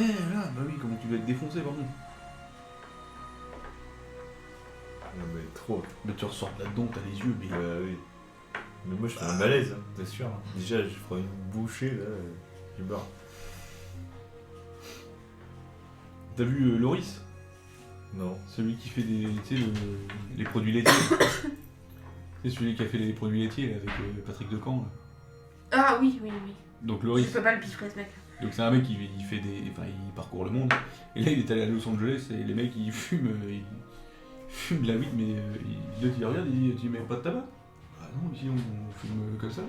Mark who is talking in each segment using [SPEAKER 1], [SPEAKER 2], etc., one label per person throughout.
[SPEAKER 1] là, bah oui, comment tu dois être défoncé, par contre.
[SPEAKER 2] Non mais trop.
[SPEAKER 1] Mais tu ressors de là-dedans, t'as les yeux, mais...
[SPEAKER 2] Oui. Mais moi je fais un malaise, hein, c'est sûr. Déjà je ferai une bouchée là, je meurs.
[SPEAKER 1] T'as vu Loris?
[SPEAKER 2] Non.
[SPEAKER 1] Celui qui fait des, tu sais, les produits laitiers. C'est celui qui a fait les produits laitiers là, avec Patrick Decamp. Là.
[SPEAKER 3] Ah oui.
[SPEAKER 1] Donc
[SPEAKER 3] Je
[SPEAKER 1] Loris,
[SPEAKER 3] peux pas le piffrer, ce mec.
[SPEAKER 1] donc c'est un mec qui il fait des, enfin il parcourt le monde. Et là il est allé à Los Angeles et les mecs ils fument de la weed, mais l'autre il regarde, il dit tu mets pas de tabac? Ah non, ici on fume comme ça.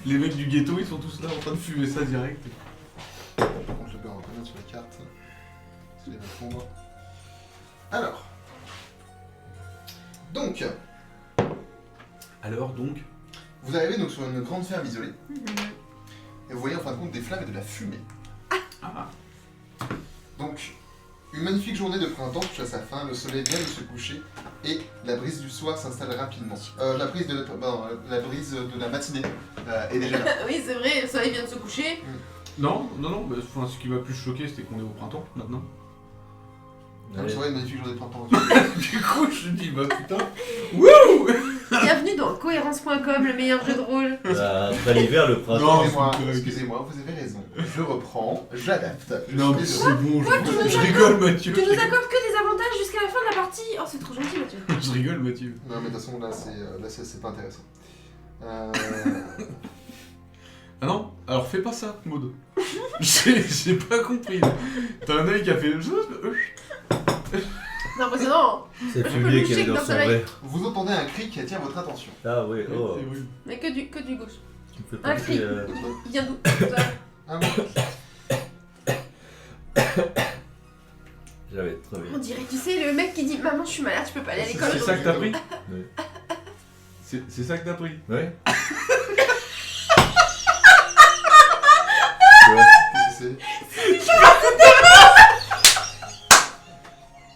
[SPEAKER 1] les mecs du ghetto ils sont tous là en train de fumer ça direct.
[SPEAKER 4] Par contre, je vais en reconnaître sur la carte. Je vais répondre. Alors. Donc,
[SPEAKER 1] Alors donc,
[SPEAKER 4] vous arrivez donc sur une grande ferme isolée. Et vous voyez en fin de compte des flammes et de la fumée.
[SPEAKER 1] ah,
[SPEAKER 4] Donc, une magnifique journée de printemps touche à sa fin, le soleil vient de se coucher et la brise du soir s'installe rapidement. La brise de la matinée est déjà là.
[SPEAKER 3] Oui, c'est vrai, le soleil vient de se coucher.
[SPEAKER 1] non, bah, enfin, ce qui m'a plus choqué c'était qu'on est au printemps maintenant.
[SPEAKER 4] Comme ça, une magnifique journée de printemps.
[SPEAKER 1] Du coup je me dis bah putain, wouh.
[SPEAKER 3] Bienvenue dans cohérence.com, le meilleur jeu de rôle.
[SPEAKER 2] Bah, après l'hiver, le printemps.
[SPEAKER 4] Excusez-moi, vous avez raison. Je reprends, j'adapte.
[SPEAKER 1] Non mais c'est bon,
[SPEAKER 3] Quoi, tu nous
[SPEAKER 1] je rigole Mathieu.
[SPEAKER 3] Tu nous accordes que des avantages jusqu'à la fin de la partie. Oh, c'est trop gentil, Mathieu.
[SPEAKER 1] Je rigole Mathieu.
[SPEAKER 4] Non mais de toute façon là c'est pas intéressant.
[SPEAKER 1] Ah non, alors fais pas ça, Maud. J'ai pas compris. T'as un œil qui a fait...
[SPEAKER 3] C'est impressionnant.
[SPEAKER 2] C'est
[SPEAKER 3] Un peu
[SPEAKER 2] fumier qui
[SPEAKER 3] louché
[SPEAKER 2] est dans
[SPEAKER 3] dans
[SPEAKER 2] son
[SPEAKER 3] soleil.
[SPEAKER 2] verre.
[SPEAKER 4] Vous entendez un cri qui attire votre attention.
[SPEAKER 2] Ah oui, oh.
[SPEAKER 1] C'est horrible.
[SPEAKER 3] Mais que du gauche.
[SPEAKER 2] Tu me fais
[SPEAKER 3] Un
[SPEAKER 2] penser
[SPEAKER 3] cri.
[SPEAKER 2] à...
[SPEAKER 3] Il vient d'où?
[SPEAKER 4] Ah bon.
[SPEAKER 2] J'avais trop
[SPEAKER 3] On
[SPEAKER 2] bien.
[SPEAKER 3] dirait, tu sais, le mec qui dit maman, je suis malade, je peux pas aller à l'école.
[SPEAKER 1] C'est ça que t'as pris?
[SPEAKER 2] Ouais.
[SPEAKER 1] C'est ça que t'as pris?
[SPEAKER 2] Ouais.
[SPEAKER 4] Qu'est-ce que c'est?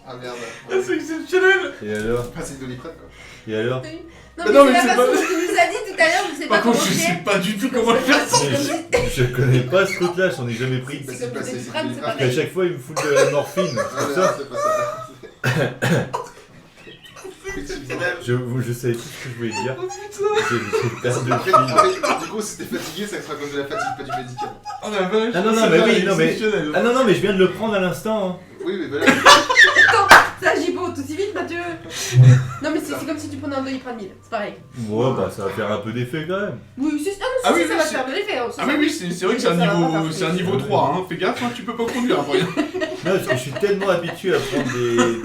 [SPEAKER 4] Ah merde. Ouais.
[SPEAKER 1] C'est exceptionnel.
[SPEAKER 2] Et alors?
[SPEAKER 4] Ah, c'est une doliprane quoi.
[SPEAKER 2] Et alors?
[SPEAKER 3] Non,
[SPEAKER 1] Mais non,
[SPEAKER 3] mais
[SPEAKER 1] mais
[SPEAKER 3] c'est la
[SPEAKER 1] c'est pas-
[SPEAKER 3] façon dont tu nous as dit tout à l'heure, je sais pas
[SPEAKER 1] Par contre
[SPEAKER 3] comment
[SPEAKER 1] je
[SPEAKER 3] c'est.
[SPEAKER 1] sais pas du tout comment le faire sans...
[SPEAKER 2] Je connais pas ce truc-là, j'en ai jamais pris.
[SPEAKER 4] Bah,
[SPEAKER 3] C'est comme
[SPEAKER 4] c'est
[SPEAKER 3] des
[SPEAKER 4] c'est
[SPEAKER 3] Doliprane,
[SPEAKER 4] une
[SPEAKER 3] c'est
[SPEAKER 4] doliprane.
[SPEAKER 2] À
[SPEAKER 3] pareil.
[SPEAKER 2] chaque fois, il me fout de la morphine,
[SPEAKER 4] Ah,
[SPEAKER 2] c'est
[SPEAKER 4] mais
[SPEAKER 2] ça?
[SPEAKER 4] c'est pas ça.
[SPEAKER 2] Je savais tout ce que je voulais dire.
[SPEAKER 1] Oh putain.
[SPEAKER 2] J'ai perdu le
[SPEAKER 4] Après,
[SPEAKER 2] fil.
[SPEAKER 4] du coup, si t'es fatigué, ça sera à cause de la fatigue, pas du médicament.
[SPEAKER 1] Oh la vache.
[SPEAKER 2] Ah non, non,
[SPEAKER 1] c'est
[SPEAKER 2] mais
[SPEAKER 1] là,
[SPEAKER 2] oui, non, mais-
[SPEAKER 1] exceptionnel.
[SPEAKER 2] Ah non, non, mais je viens de le prendre à l'instant. Hein.
[SPEAKER 4] Oui, mais voilà.
[SPEAKER 3] Ça agit pas tout si vite, Mathieu. Non, mais c'est comme si tu prenais un Doliprane 1000, c'est pareil.
[SPEAKER 2] Ouais, bah ça va faire un peu d'effet quand même.
[SPEAKER 3] Oui, c'est... Ah non,
[SPEAKER 1] Ah oui,
[SPEAKER 3] ça
[SPEAKER 1] oui,
[SPEAKER 3] va
[SPEAKER 1] c'est-
[SPEAKER 3] te faire de l'effet. Hein,
[SPEAKER 1] Ah oui, oui, c'est vrai que c'est
[SPEAKER 3] Ça va pas
[SPEAKER 1] un
[SPEAKER 3] faire
[SPEAKER 1] niveau 3, hein. Fais gaffe, hein, tu peux pas conduire après.
[SPEAKER 2] Non, parce que je suis tellement habitué à prendre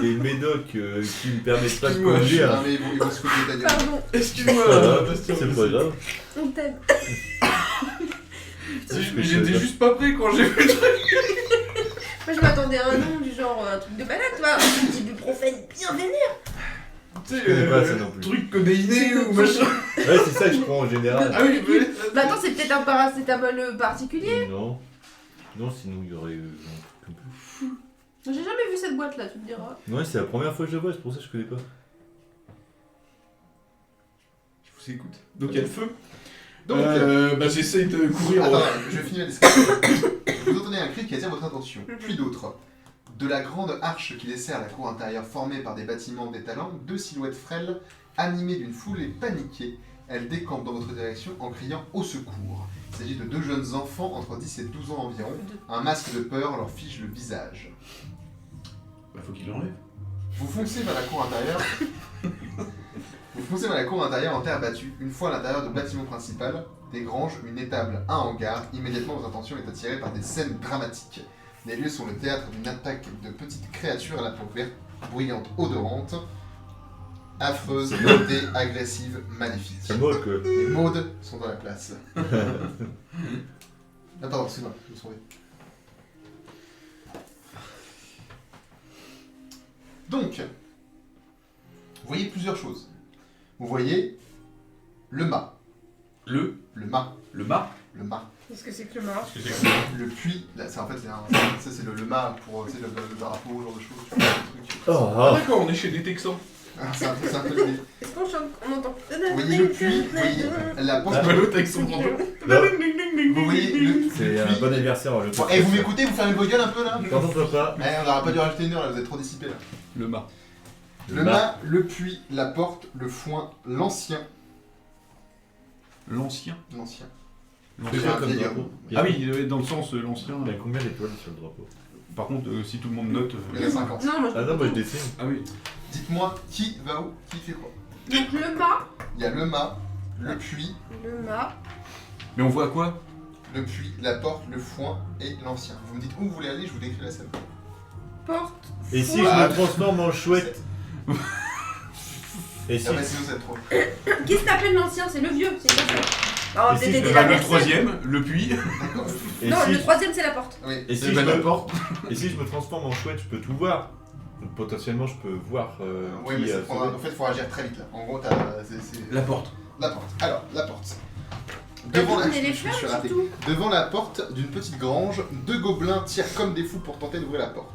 [SPEAKER 2] des médocs qui me permettent pas de
[SPEAKER 1] Excuse-moi,
[SPEAKER 2] conduire.
[SPEAKER 4] Non, mais ils vont se foutre de ta gueule.
[SPEAKER 3] Pardon,
[SPEAKER 1] Excuse-moi, Bastien.
[SPEAKER 2] C'est pas grave.
[SPEAKER 3] on t'aime.
[SPEAKER 1] J'étais juste pas prêt quand j'ai vu le truc.
[SPEAKER 3] Moi, je m'attendais à un nom du genre un truc de balade, tu vois. Un petit buprophène bien vénère.
[SPEAKER 1] Tu sais,
[SPEAKER 2] Je connais pas ça non plus.
[SPEAKER 1] truc codéiné ou machin.
[SPEAKER 2] Ouais, c'est ça que je prends en général.
[SPEAKER 1] Ah oui, mais...
[SPEAKER 3] Bah attends, c'est peut-être un paracétamol particulier.
[SPEAKER 2] Non. Non, sinon il y aurait un truc un peu.
[SPEAKER 3] J'ai jamais vu cette boîte là, tu me diras.
[SPEAKER 2] Ouais, c'est la première fois que je la vois, c'est pour ça que je connais pas.
[SPEAKER 1] Je vous écoute. Donc il y a le feu.
[SPEAKER 4] Donc,
[SPEAKER 1] Bah j'essaye de courir.
[SPEAKER 4] attends, je vais finir la description. Vous entendez un cri qui attire votre attention, puis d'autres. De la grande arche qui dessert la cour intérieure formée par des bâtiments d'étalons, deux silhouettes frêles, animées d'une foule et paniquées, elles décampent dans votre direction en criant au secours. Il s'agit de deux jeunes enfants entre 10 et 12 ans environ. Un masque de peur leur fige le visage.
[SPEAKER 1] Bah faut qu'il l'enlève.
[SPEAKER 4] Vous foncez vers la cour intérieure. Vous foncez vers la cour intérieure en terre battue. Une fois à l'intérieur du bâtiment principal, des granges, une étable, un hangar, immédiatement votre attention est attirée par des scènes dramatiques. Les lieux sont le théâtre d'une attaque de petites créatures à la peau verte, bruyantes, odorantes, affreuses, notées, agressives, maléfiques.
[SPEAKER 2] C'est moi que.
[SPEAKER 4] Les Maudes sont dans la place. Ah pardon, excuse-moi, je me suis trompé. Donc, vous voyez plusieurs choses. Vous voyez le mât.
[SPEAKER 1] Le
[SPEAKER 4] mât. Le mât.
[SPEAKER 3] Qu'est-ce que c'est que le mort?
[SPEAKER 4] Le puits. Là, c'est en fait, ça c'est le mât pour tu sais, le drapeau, ce genre de choses. Tu vois, le truc.
[SPEAKER 2] Oh,
[SPEAKER 1] Ah
[SPEAKER 2] ah.
[SPEAKER 1] d'accord, on est chez des Texans.
[SPEAKER 4] Ah, c'est un peu l'idée.
[SPEAKER 3] Est-ce qu'on chante? On entend.
[SPEAKER 4] Vous voyez le puits, vous voyez la porte.
[SPEAKER 1] Bah l'autre avec son manteau.
[SPEAKER 2] Non.
[SPEAKER 4] Vous voyez le
[SPEAKER 2] C'est un
[SPEAKER 4] puits.
[SPEAKER 2] bon anniversaire.
[SPEAKER 4] Bon, et vous m'écoutez, vous fermez vos gueules un peu là
[SPEAKER 2] Pardon papa.
[SPEAKER 4] Eh, on n'aurait pas dû rajouter une heure là, vous êtes trop dissipés là.
[SPEAKER 1] Le mât.
[SPEAKER 4] Le mât, le puits, la porte, le foin, l'ancien.
[SPEAKER 1] L'ancien.
[SPEAKER 4] L'ancien.
[SPEAKER 2] C'est
[SPEAKER 4] C'est
[SPEAKER 2] quoi
[SPEAKER 4] un
[SPEAKER 2] comme
[SPEAKER 4] vieil
[SPEAKER 2] drapeau
[SPEAKER 4] homme.
[SPEAKER 1] Ah oui, dans le sens l'ancien.
[SPEAKER 2] Il y a combien d'étoiles sur le drapeau?
[SPEAKER 1] Par contre, si tout le monde note.
[SPEAKER 4] Il y en a 50.
[SPEAKER 3] Non, moi je
[SPEAKER 2] Ah non, moi je dessine.
[SPEAKER 1] Ah oui.
[SPEAKER 4] Dites-moi qui va où, qui fait quoi.
[SPEAKER 3] Donc le mât,
[SPEAKER 4] Il y a le mât, le puits,
[SPEAKER 3] le mât.
[SPEAKER 1] Mais on voit quoi?
[SPEAKER 4] le puits, la porte, le foin et l'ancien. Vous me dites où vous voulez aller, je vous décris la scène.
[SPEAKER 3] Porte.
[SPEAKER 2] Et si je
[SPEAKER 3] foin.
[SPEAKER 2] me transforme en chouette? Et si
[SPEAKER 4] Après, sinon, ça va être trop.
[SPEAKER 3] Qu'est-ce que t'appelles l'ancien? C'est le vieux, c'est pas ça. Alors,
[SPEAKER 2] Et
[SPEAKER 3] peut-être
[SPEAKER 2] si je
[SPEAKER 3] aider
[SPEAKER 2] fais
[SPEAKER 3] la
[SPEAKER 1] Le
[SPEAKER 3] personne.
[SPEAKER 1] troisième, le puits.
[SPEAKER 4] D'accord.
[SPEAKER 2] et
[SPEAKER 3] Non,
[SPEAKER 2] si
[SPEAKER 3] le troisième c'est la porte.
[SPEAKER 4] Oui.
[SPEAKER 2] et si
[SPEAKER 1] Et
[SPEAKER 2] je
[SPEAKER 1] ben la
[SPEAKER 2] me
[SPEAKER 1] porte.
[SPEAKER 2] et si je me transforme en chouette, je peux tout voir. Donc, potentiellement, je peux voir
[SPEAKER 4] Oui,
[SPEAKER 2] qui
[SPEAKER 4] mais
[SPEAKER 2] a
[SPEAKER 4] c'est
[SPEAKER 2] sauvé.
[SPEAKER 4] en fait, il faut agir très vite là. En gros, c'est.
[SPEAKER 1] La porte.
[SPEAKER 4] La porte. Alors, la porte.
[SPEAKER 3] Devant
[SPEAKER 4] la...
[SPEAKER 3] on est les
[SPEAKER 4] je me suis
[SPEAKER 3] fleurs
[SPEAKER 4] raté.
[SPEAKER 3] surtout.
[SPEAKER 4] Devant la porte d'une petite grange, deux gobelins tirent comme des fous pour tenter d'ouvrir la porte.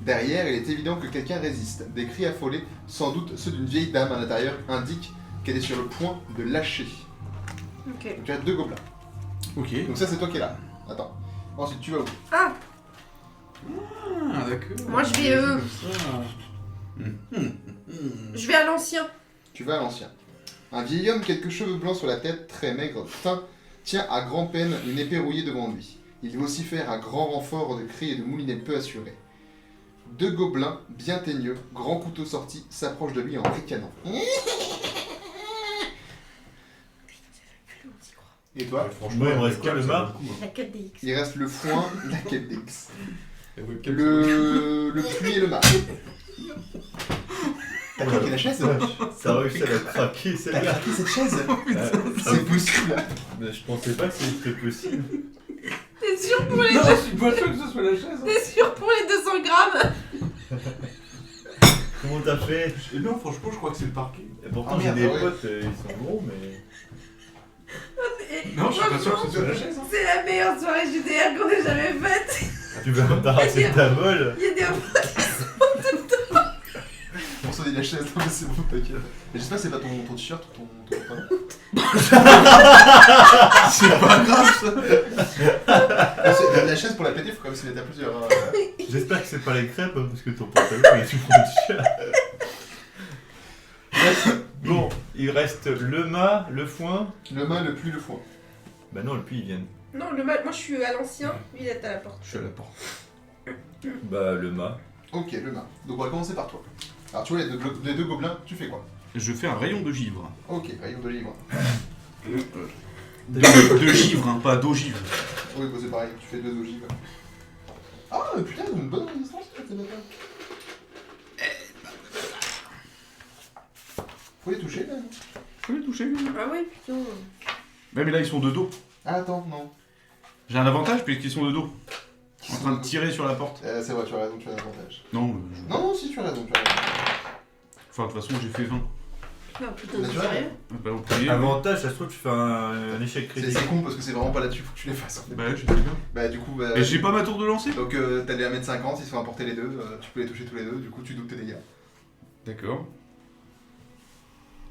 [SPEAKER 4] Derrière, il est évident que quelqu'un résiste. Des cris affolés, sans doute ceux d'une vieille dame à l'intérieur, indiquent qu'elle est sur le point de lâcher.
[SPEAKER 3] Ok.
[SPEAKER 4] Donc il y a deux gobelins.
[SPEAKER 1] Ok.
[SPEAKER 4] Donc ça, c'est toi qui es là. Attends. Ensuite, tu vas où?
[SPEAKER 3] Ah,
[SPEAKER 1] Ah, d'accord.
[SPEAKER 3] moi je vais je vais à l'ancien.
[SPEAKER 4] Tu vas à l'ancien. Un vieil homme, quelques cheveux blancs sur la tête, très maigre, teint, tient à grand-peine une épée rouillée devant lui. Il vocifère à grand renfort de cris et de moulinets peu assurés. Deux gobelins, bien teigneux, grands couteaux sortis, s'approchent de lui en ricanant. Et toi?
[SPEAKER 2] Franchement, il me reste que le mât.
[SPEAKER 3] La 4DX.
[SPEAKER 4] Il reste le foin, la quête d'X.
[SPEAKER 1] Le...
[SPEAKER 4] Le puits et le mât. T'as craqué la chaise?
[SPEAKER 2] Ça a réussi à la craquer
[SPEAKER 4] T'as
[SPEAKER 2] celle-là.
[SPEAKER 4] craqué cette chaise?
[SPEAKER 2] Euh,
[SPEAKER 4] C'est possible.
[SPEAKER 2] Mais je pensais pas que c'était possible.
[SPEAKER 3] T'es sûr pour les
[SPEAKER 1] Non,
[SPEAKER 3] deux...
[SPEAKER 1] je suis pas sûr que ce soit la chaise.
[SPEAKER 3] T'es sûr pour les 200 grammes?
[SPEAKER 2] Comment t'as fait?
[SPEAKER 1] Non, franchement, je crois que c'est le parquet.
[SPEAKER 2] Et pourtant,
[SPEAKER 4] Ah,
[SPEAKER 2] j'ai
[SPEAKER 4] merde,
[SPEAKER 2] des
[SPEAKER 4] ouais.
[SPEAKER 2] potes, ils sont gros, mais.
[SPEAKER 1] Non, je suis pas sûr que ce soit la chaise.
[SPEAKER 3] C'est la meilleure soirée GDR qu'on ait jamais faite.
[SPEAKER 2] Tu veux t'arracher ta vol?
[SPEAKER 3] Il y a des
[SPEAKER 4] On s'en dit la chaise, non mais c'est bon, t'inquiète. Mais j'espère que c'est pas ton t-shirt ou ton pantalon.
[SPEAKER 1] C'est pas grave ça.
[SPEAKER 4] La chaise pour la péter, faut quand même se mettre à plusieurs. Hein.
[SPEAKER 2] J'espère que c'est pas les crêpes, hein, parce que ton pantalon, il est tout prends le t-shirt. Bon, il reste le mât, le foin.
[SPEAKER 4] Le main, le puits, le foin.
[SPEAKER 2] Bah non, le puits, il vient.
[SPEAKER 3] Non, le mal, moi je suis à l'ancien, lui il est à la porte.
[SPEAKER 1] Je suis à la porte.
[SPEAKER 2] Bah, le mât.
[SPEAKER 4] Ok, le main. Donc on va commencer par toi. Alors tu vois les deux gobelins, tu fais quoi?
[SPEAKER 1] Je fais un rayon de givre.
[SPEAKER 4] Ok, rayon de livre.
[SPEAKER 1] De givre, hein, pas d'ogive.
[SPEAKER 4] Oui, bah c'est pareil, tu fais deux ogives. Ah, mais putain, ils ont une bonne résistance, ces bâtards. Faut les toucher, là.
[SPEAKER 1] Faut les toucher.
[SPEAKER 3] Ah ouais, putain.
[SPEAKER 1] Ouais, mais là, ils sont de dos.
[SPEAKER 4] Ah, attends, non.
[SPEAKER 1] J'ai un avantage puisqu'ils sont de dos. En train de tirer sur la porte.
[SPEAKER 4] C'est vrai, tu as raison, tu as un avantage.
[SPEAKER 1] Non,
[SPEAKER 4] Non, non, si, tu as raison, tu as raison.
[SPEAKER 1] Enfin, de toute façon, j'ai fait 20.
[SPEAKER 3] Non, putain,
[SPEAKER 4] Naturel.
[SPEAKER 3] c'est sérieux?
[SPEAKER 1] Bah, au premier.
[SPEAKER 2] Avantage, ça se trouve, tu fais un échec critique.
[SPEAKER 4] C'est con parce que c'est vraiment pas là-dessus, faut que tu les fasses. En fait.
[SPEAKER 1] Bah, je sais bien.
[SPEAKER 4] Bah, du coup, bah.
[SPEAKER 1] Et j'ai pas ma tour de lancer.
[SPEAKER 4] Donc, t'as les 1m50, ils se font emporter les deux, tu peux les toucher tous les deux, du coup, tu doubles tes dégâts.
[SPEAKER 1] D'accord.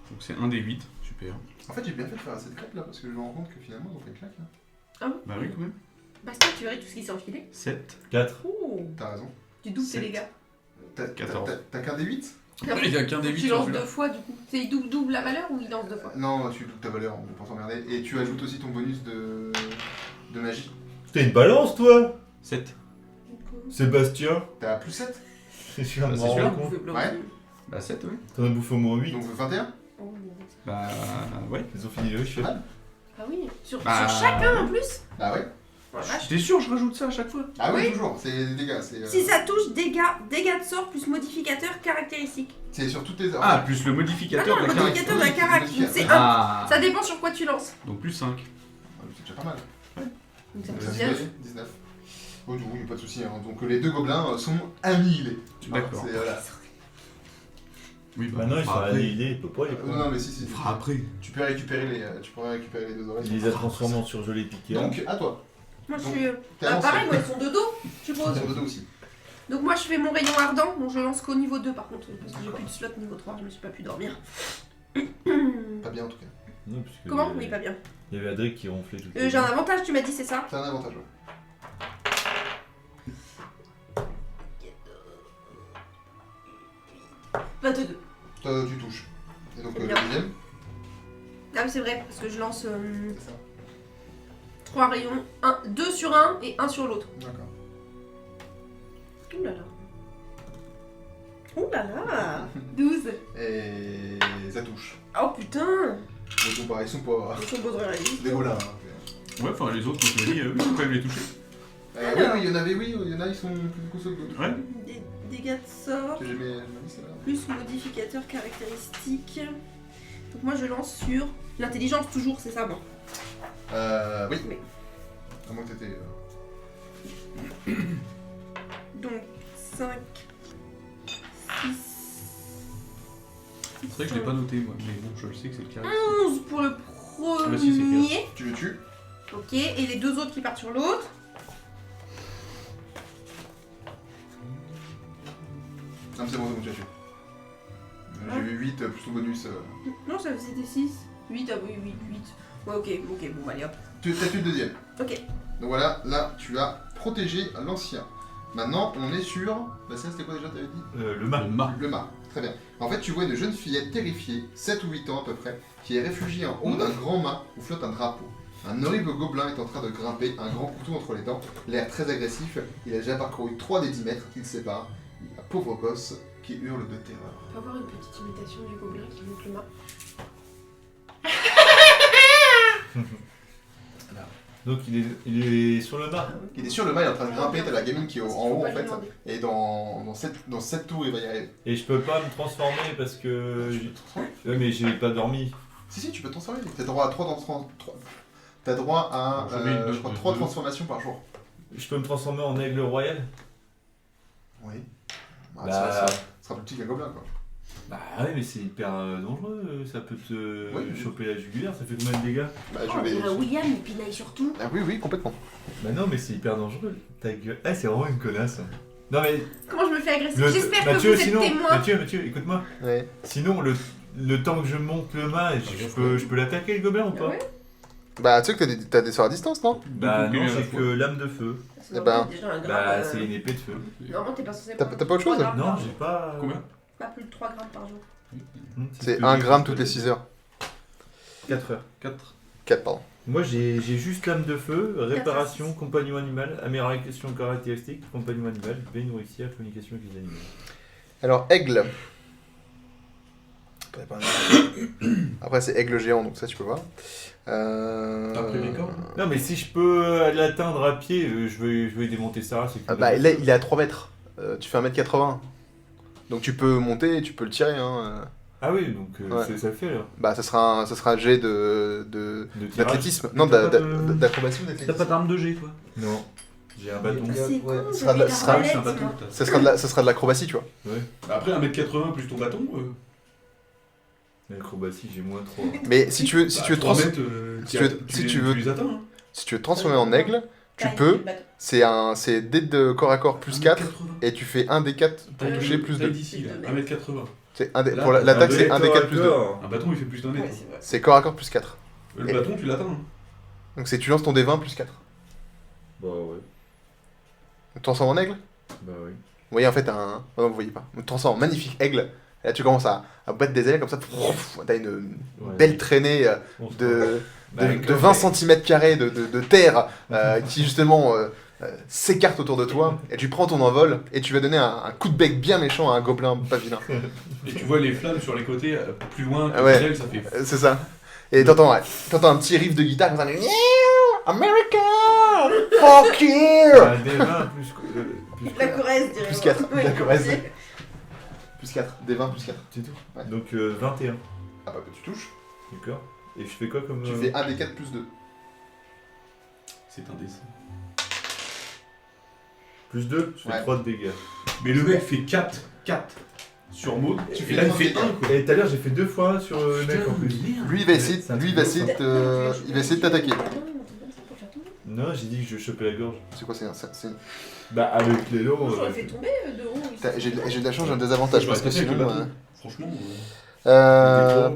[SPEAKER 1] Donc c'est 1 des 8. Super.
[SPEAKER 4] En fait, j'ai bien fait de faire cette crêpe là parce que je me rends compte que finalement, ils ont fait claque là.
[SPEAKER 1] Bah oui, quand même.
[SPEAKER 3] Bastien, tu verrais tout ce qui s'est enfilé.
[SPEAKER 1] 7.
[SPEAKER 2] 4.
[SPEAKER 3] Oh,
[SPEAKER 4] T'as raison.
[SPEAKER 3] tu doubles tes
[SPEAKER 1] Sept.
[SPEAKER 3] dégâts.
[SPEAKER 4] T'as
[SPEAKER 1] 14.
[SPEAKER 4] qu'un des 8?
[SPEAKER 1] Il y a qu'un des 8
[SPEAKER 3] Tu
[SPEAKER 1] sur
[SPEAKER 3] lances
[SPEAKER 1] celui-là.
[SPEAKER 3] 2 fois du coup. C'est il double la valeur ou il lance 2 fois?
[SPEAKER 4] Non, tu doubles ta valeur, on va pas s'emmerder. Et tu ajoutes aussi ton bonus de magie.
[SPEAKER 2] T'es une balance, toi?
[SPEAKER 1] 7.
[SPEAKER 2] Sébastien?
[SPEAKER 4] T'as plus 7,
[SPEAKER 2] Je suis un
[SPEAKER 1] Bah, c'est
[SPEAKER 2] marrant
[SPEAKER 1] sûr.
[SPEAKER 2] con.
[SPEAKER 4] Ouais.
[SPEAKER 1] Bah 7, oui.
[SPEAKER 2] T'en as bouffé au moins 8.
[SPEAKER 4] donc 21.
[SPEAKER 3] Oh.
[SPEAKER 1] Bah ouais.
[SPEAKER 2] Ils ont fini le chef.
[SPEAKER 4] Ah.
[SPEAKER 3] Ah oui, sur
[SPEAKER 1] Bah,
[SPEAKER 3] chacun en plus.
[SPEAKER 4] Ah ouais.
[SPEAKER 3] Oh la vache.
[SPEAKER 1] T'es sûr, je rajoute ça à chaque fois.
[SPEAKER 4] Ah oui,
[SPEAKER 3] Oui.
[SPEAKER 4] toujours, c'est des dégâts.
[SPEAKER 3] Si ça touche, dégâts de sort plus modificateur caractéristique.
[SPEAKER 4] C'est sur toutes les heures.
[SPEAKER 1] Ah, plus le modificateur
[SPEAKER 3] Ah non,
[SPEAKER 1] de la
[SPEAKER 3] le
[SPEAKER 1] caractère.
[SPEAKER 3] modificateur de la
[SPEAKER 4] Oui,
[SPEAKER 3] carac.
[SPEAKER 4] modificateur.
[SPEAKER 3] Donc c'est 1.
[SPEAKER 1] Ah.
[SPEAKER 3] Ça dépend sur quoi tu lances.
[SPEAKER 1] Donc plus 5.
[SPEAKER 4] C'est déjà pas mal.
[SPEAKER 3] Donc ça
[SPEAKER 4] Donc,
[SPEAKER 3] fait
[SPEAKER 4] ça
[SPEAKER 3] 19.
[SPEAKER 4] fait 19. Oh, du coup, pas de soucis. Hein. Donc les deux gobelins sont annihilés.
[SPEAKER 1] D'accord.
[SPEAKER 4] C'est, voilà.
[SPEAKER 1] Oui, bah
[SPEAKER 2] Maintenant,
[SPEAKER 1] on
[SPEAKER 2] ils sont
[SPEAKER 1] fera après.
[SPEAKER 2] annihilés, il peut pas les
[SPEAKER 4] Non,
[SPEAKER 2] prendre.
[SPEAKER 4] mais si.
[SPEAKER 1] On fera après.
[SPEAKER 4] Tu peux récupérer les deux oreilles.
[SPEAKER 2] Il les a transformés en surgelés piqués.
[SPEAKER 4] Donc, à toi.
[SPEAKER 3] Moi je
[SPEAKER 4] Donc,
[SPEAKER 3] suis.
[SPEAKER 4] T'es
[SPEAKER 3] Ah,
[SPEAKER 4] avancé.
[SPEAKER 3] pareil, moi ils sont de dos, je suppose.
[SPEAKER 4] Sur le dos aussi.
[SPEAKER 3] Donc moi je fais mon rayon ardent, donc je lance qu'au niveau 2 par contre, parce que j'ai plus de slot niveau 3, je me suis pas pu dormir.
[SPEAKER 4] Pas bien en tout cas.
[SPEAKER 2] Non, puisque
[SPEAKER 3] Comment? Oui, pas bien.
[SPEAKER 2] Il y avait Adric qui ronflait tout
[SPEAKER 3] J'ai un avantage, tu m'as dit, c'est ça?
[SPEAKER 4] C'est un avantage, ouais.
[SPEAKER 3] Pas de 2.
[SPEAKER 4] Tu touches. Et donc
[SPEAKER 3] C'est
[SPEAKER 4] le
[SPEAKER 3] bien.
[SPEAKER 4] deuxième,
[SPEAKER 3] Ah oui, c'est vrai, parce que je lance
[SPEAKER 4] c'est ça.
[SPEAKER 3] 3 rayons, 2 sur un et 1 sur l'autre.
[SPEAKER 4] D'accord.
[SPEAKER 3] Ouh là là. Ouh là là. 12.
[SPEAKER 4] Et ça touche.
[SPEAKER 3] Oh putain.
[SPEAKER 4] Ils sont pareils, ils sont pas.
[SPEAKER 3] Ils sont beaux de réalisme.
[SPEAKER 4] Des golins. Hein.
[SPEAKER 1] Ouais, enfin les autres, quand tu m'as dit, oui, faut quand même les toucher.
[SPEAKER 4] Oui, oui, il y en avait, oui, il y en a, ils sont plus costauds que d'autres.
[SPEAKER 1] Ouais.
[SPEAKER 3] Des dégâts de sort,
[SPEAKER 4] J'ai mis celle-là.
[SPEAKER 3] plus modificateur caractéristique. Donc moi je lance sur l'intelligence toujours, c'est ça bon.
[SPEAKER 4] Oui.
[SPEAKER 3] Oui.
[SPEAKER 4] À moins que t'étais.
[SPEAKER 3] Donc 5, 6,
[SPEAKER 1] C'est vrai que je l'ai pas noté moi, mais bon, je le sais que c'est le carré.
[SPEAKER 3] 11 pour le
[SPEAKER 1] bah si, c'est
[SPEAKER 3] premier.
[SPEAKER 4] Tu le tues.
[SPEAKER 3] Ok, et les 2 autres qui partent sur l'autre.
[SPEAKER 4] Non, c'est bon, tu l'as tué. J'ai vu 8 plus ton bonus.
[SPEAKER 3] Non, ça faisait des 6. 8, ah oui, 8, 8. Ouais, ok, bon, allez hop.
[SPEAKER 4] Tu as tué le deuxième.
[SPEAKER 3] Ok.
[SPEAKER 4] Donc voilà, là, tu as protégé l'ancien. Maintenant, on est sur. Bah, ça, c'était quoi déjà, t'avais dit?
[SPEAKER 2] Le mât.
[SPEAKER 1] Le mât.
[SPEAKER 4] Le mât. Très bien. En fait, tu vois une jeune fillette terrifiée, 7 ou 8 ans à peu près, qui est réfugiée en haut d'un grand mât où flotte un drapeau. Un horrible gobelin est en train de grimper, un grand couteau entre les dents, l'air très agressif. Il a déjà parcouru 3 des 10 mètres qui le séparent. Un pauvre gosse qui hurle de terreur.
[SPEAKER 3] On peut avoir une petite imitation du gobelin qui monte le mât.
[SPEAKER 2] Donc il est sur le mât.
[SPEAKER 4] Il est sur le mât, il est en train de grimper, t'as la gamine qui est en haut en fait.
[SPEAKER 3] demander.
[SPEAKER 4] Et dans 7 tours, il va y arriver.
[SPEAKER 2] Et je peux pas me transformer parce que. Ouais, mais j'ai pas dormi.
[SPEAKER 4] Si, tu peux te transformer. T'as droit à 3 T'as droit à
[SPEAKER 1] Je mets une note
[SPEAKER 4] je crois,
[SPEAKER 1] de
[SPEAKER 4] 3
[SPEAKER 1] deux.
[SPEAKER 4] transformations par jour.
[SPEAKER 2] Je peux me transformer en aigle royal.
[SPEAKER 4] Oui. Bah,
[SPEAKER 2] Bah.
[SPEAKER 4] ça sera plus petit qu'un gobelin quoi.
[SPEAKER 2] Bah ouais, mais c'est hyper dangereux. Ça peut te
[SPEAKER 4] Oui.
[SPEAKER 2] choper la jugulaire. Ça fait combien de dégâts?
[SPEAKER 4] Bah,
[SPEAKER 3] Oh, on dirait William et Pinaille surtout.
[SPEAKER 4] Ah oui, complètement.
[SPEAKER 2] Bah non, mais c'est hyper dangereux. Ta gueule. Ah, c'est vraiment une connasse. Non mais.
[SPEAKER 3] Comment je me fais agresser?
[SPEAKER 2] le-
[SPEAKER 3] J'espère que
[SPEAKER 2] Mathieu,
[SPEAKER 3] vous êtes
[SPEAKER 2] sinon,
[SPEAKER 3] témoin.
[SPEAKER 2] Mathieu, écoute-moi.
[SPEAKER 4] Ouais.
[SPEAKER 2] Sinon, le temps que je monte le mât, je peux l'attaquer le gobelin ou pas?
[SPEAKER 3] Ouais.
[SPEAKER 4] Bah, tu sais que t'as des sorts à distance, non?
[SPEAKER 2] Bah
[SPEAKER 1] Donc,
[SPEAKER 2] non,
[SPEAKER 1] à la
[SPEAKER 2] j'ai
[SPEAKER 1] fois.
[SPEAKER 2] que lame de feu.
[SPEAKER 3] C'est
[SPEAKER 4] Eh ben,
[SPEAKER 3] normal, déjà un gramme.
[SPEAKER 2] Bah c'est une épée de feu.
[SPEAKER 3] Normalement, t'es pas censé.
[SPEAKER 4] T'as
[SPEAKER 3] prendre
[SPEAKER 4] pas autre
[SPEAKER 3] 3
[SPEAKER 4] chose
[SPEAKER 3] grammes
[SPEAKER 2] Non,
[SPEAKER 3] par
[SPEAKER 2] j'ai
[SPEAKER 3] jour.
[SPEAKER 2] pas.
[SPEAKER 1] Combien?
[SPEAKER 3] Pas plus de 3 grammes par jour.
[SPEAKER 4] C'est 1 gramme toutes les 6 heures.
[SPEAKER 2] 4 heures.
[SPEAKER 1] 4.
[SPEAKER 4] 4, pardon.
[SPEAKER 2] Moi j'ai juste lame de feu, réparation, compagnon animal, amélioration caractéristique, compagnon animal, paix nourricière, communication avec les animaux.
[SPEAKER 4] Alors, aigle. Après, c'est aigle géant, donc ça, tu peux voir.
[SPEAKER 1] Après les cornes.
[SPEAKER 2] Non mais si je peux l'atteindre à pied, je vais démonter ça. C'est que
[SPEAKER 4] Ah bah, là, il est à 3 mètres. Tu fais 1m80. Donc, tu peux monter et tu peux le tirer. Hein.
[SPEAKER 2] Ah oui, donc
[SPEAKER 4] Ouais.
[SPEAKER 2] ça le fait alors.
[SPEAKER 4] Bah, ça sera un jet
[SPEAKER 2] De tirage.
[SPEAKER 4] d'athlétisme. Non,
[SPEAKER 2] T'as pas de-
[SPEAKER 4] d'acrobatie ou
[SPEAKER 1] T'as
[SPEAKER 4] d'athlétisme.
[SPEAKER 1] pas d'arme de G, toi?
[SPEAKER 2] Non, j'ai un bâton.
[SPEAKER 3] Ah, c'est
[SPEAKER 4] Ouais,
[SPEAKER 3] con,
[SPEAKER 4] ce sera de
[SPEAKER 3] j'avais
[SPEAKER 4] la- ce sera-
[SPEAKER 3] l'arbalète,
[SPEAKER 1] c'est un bâton.
[SPEAKER 3] moi.
[SPEAKER 1] t'as-
[SPEAKER 4] Ça sera de l'acrobatie, tu vois.
[SPEAKER 2] Ouais.
[SPEAKER 1] Bah après 1m80 plus ton bâton,
[SPEAKER 2] L'acrobatie, j'ai moins 3.
[SPEAKER 4] Mais si tu veux,
[SPEAKER 1] bah,
[SPEAKER 4] 3
[SPEAKER 1] 3 mètres,
[SPEAKER 4] si tu veux- si tu veux-
[SPEAKER 1] les atteins. Hein.
[SPEAKER 4] si tu veux te transformer en aigle, tu
[SPEAKER 3] Taille
[SPEAKER 4] peux.
[SPEAKER 3] du bâton.
[SPEAKER 4] C'est dé de corps à corps plus 4.
[SPEAKER 1] 1m80.
[SPEAKER 4] Et tu fais 1 des 4 pour
[SPEAKER 1] Taille
[SPEAKER 4] toucher
[SPEAKER 1] de-
[SPEAKER 4] plus
[SPEAKER 1] taille
[SPEAKER 4] 2.
[SPEAKER 1] d'ici, là, 1m80.
[SPEAKER 4] C'est un des,
[SPEAKER 1] Là,
[SPEAKER 4] pour
[SPEAKER 1] t'as
[SPEAKER 4] l'attaque,
[SPEAKER 1] un
[SPEAKER 4] c'est 1 des 4 plus 2.
[SPEAKER 1] Un bâton, il fait plus d'un mètre.
[SPEAKER 3] Ouais, c'est vrai.
[SPEAKER 4] C'est corps à corps plus 4.
[SPEAKER 1] Le bâton, tu l'atteins. Hein.
[SPEAKER 4] Donc c'est tu lances ton D20 plus 4.
[SPEAKER 2] Bah ouais,
[SPEAKER 4] Tu te transformes en aigle.
[SPEAKER 2] bah oui.
[SPEAKER 4] Vous voyez en fait un. Oh non, vous voyez pas. Tu te transformes en magnifique aigle. Et là tu commences à battre des ailes comme ça. T'as une
[SPEAKER 2] Ouais.
[SPEAKER 4] belle traînée
[SPEAKER 2] On se
[SPEAKER 4] de,
[SPEAKER 2] Bah,
[SPEAKER 4] de
[SPEAKER 2] comme-
[SPEAKER 4] 20 cm de terre qui justement s'écarte autour de toi. Et tu prends ton envol et tu vas donner un coup de bec bien méchant à un gobelin pas vilain.
[SPEAKER 1] Et tu vois les flammes sur les côtés, plus loin,
[SPEAKER 4] Ah ouais.
[SPEAKER 1] elle, ça fait.
[SPEAKER 4] C'est ça. Et t'entends un petit riff de guitare comme ça. Yeah, America! Fuck you!
[SPEAKER 2] Bah, des 20 plus
[SPEAKER 3] La Corrèze, dirais
[SPEAKER 4] Plus 4,
[SPEAKER 3] Ouais,
[SPEAKER 4] la Corrèze.
[SPEAKER 3] ok.
[SPEAKER 4] Plus 4, des 20 plus 4.
[SPEAKER 2] c'est tout.
[SPEAKER 4] Ouais.
[SPEAKER 2] Donc 21,
[SPEAKER 4] Ah bah tu touches.
[SPEAKER 2] d'accord. Et je fais quoi comme.
[SPEAKER 4] Tu fais 1 des 4 plus 2.
[SPEAKER 1] C'est un dessin.
[SPEAKER 2] Plus 2, je fais
[SPEAKER 4] Ouais.
[SPEAKER 2] 3 de dégâts.
[SPEAKER 1] Mais le mec fait 4 sur Maud. Et là, il fait 1 quoi.
[SPEAKER 2] Et tout à l'heure, j'ai fait 2 fois sur le mec en plus.
[SPEAKER 1] merde.
[SPEAKER 4] Lui il va essayer,
[SPEAKER 2] C'est un
[SPEAKER 4] lui, il
[SPEAKER 2] truc
[SPEAKER 4] va essayer
[SPEAKER 2] de
[SPEAKER 4] il va essayer de t'attaquer.
[SPEAKER 2] Non, j'ai dit que je chopais la gorge.
[SPEAKER 4] C'est quoi c'est
[SPEAKER 2] Bah, avec l'élan.
[SPEAKER 3] J'aurais fait tomber de haut.
[SPEAKER 4] J'ai de la chance, j'ai un désavantage
[SPEAKER 1] Je
[SPEAKER 4] parce que
[SPEAKER 1] vais attaquer avec
[SPEAKER 4] sinon.
[SPEAKER 1] le bâton. Franchement.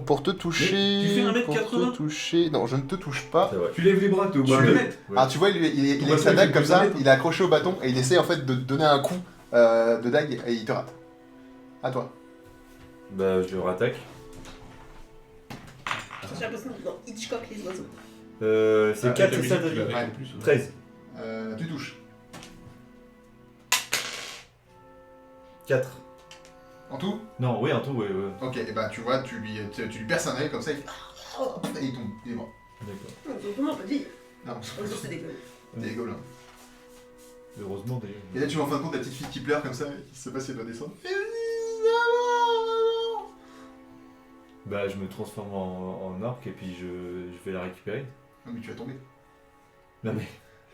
[SPEAKER 4] Pour te toucher.
[SPEAKER 1] Mais tu fais 1m80.
[SPEAKER 4] Pour te toucher. Non, je ne te touche pas.
[SPEAKER 2] C'est vrai.
[SPEAKER 1] Tu lèves les bras, tu
[SPEAKER 4] Tu
[SPEAKER 1] vois,
[SPEAKER 4] le-
[SPEAKER 1] le mètre.
[SPEAKER 2] Ouais.
[SPEAKER 4] Ah, tu vois, il est
[SPEAKER 1] Ton
[SPEAKER 4] avec sa
[SPEAKER 1] bâton,
[SPEAKER 4] dague
[SPEAKER 1] il
[SPEAKER 4] comme
[SPEAKER 1] fait
[SPEAKER 4] ça,
[SPEAKER 1] 2 mètres.
[SPEAKER 4] il est accroché au bâton et il essaie en fait de te donner un coup de dague et il te rate. À toi.
[SPEAKER 2] Bah, je rattaque.
[SPEAKER 3] J'ai l'impression dans Hitchcock les oiseaux.
[SPEAKER 2] C'est
[SPEAKER 1] Ah,
[SPEAKER 2] 4,
[SPEAKER 1] la
[SPEAKER 2] c'est ça,
[SPEAKER 1] musique, tu
[SPEAKER 2] t'as
[SPEAKER 1] l'as
[SPEAKER 2] dit
[SPEAKER 1] avec en plus, ouais.
[SPEAKER 2] 13.
[SPEAKER 4] Tu touches.
[SPEAKER 2] 4.
[SPEAKER 4] En tout?
[SPEAKER 2] Non, oui, en tout, ouais.
[SPEAKER 4] Ok, et bah tu vois, tu lui perces un œil comme ça, il fait et il tombe, il est mort.
[SPEAKER 2] D'accord.
[SPEAKER 3] Comment on peut dire?
[SPEAKER 4] Non,
[SPEAKER 3] Ça c'est dégueu.
[SPEAKER 4] des gobelins.
[SPEAKER 2] Heureusement, d'ailleurs.
[SPEAKER 4] Et là tu vois en fin de compte la petite fille qui pleure comme ça, qui sait pas si elle doit descendre.
[SPEAKER 2] Bah, je me transforme en orque et puis je vais la récupérer.
[SPEAKER 4] Non mais tu vas tomber.
[SPEAKER 2] Non, mais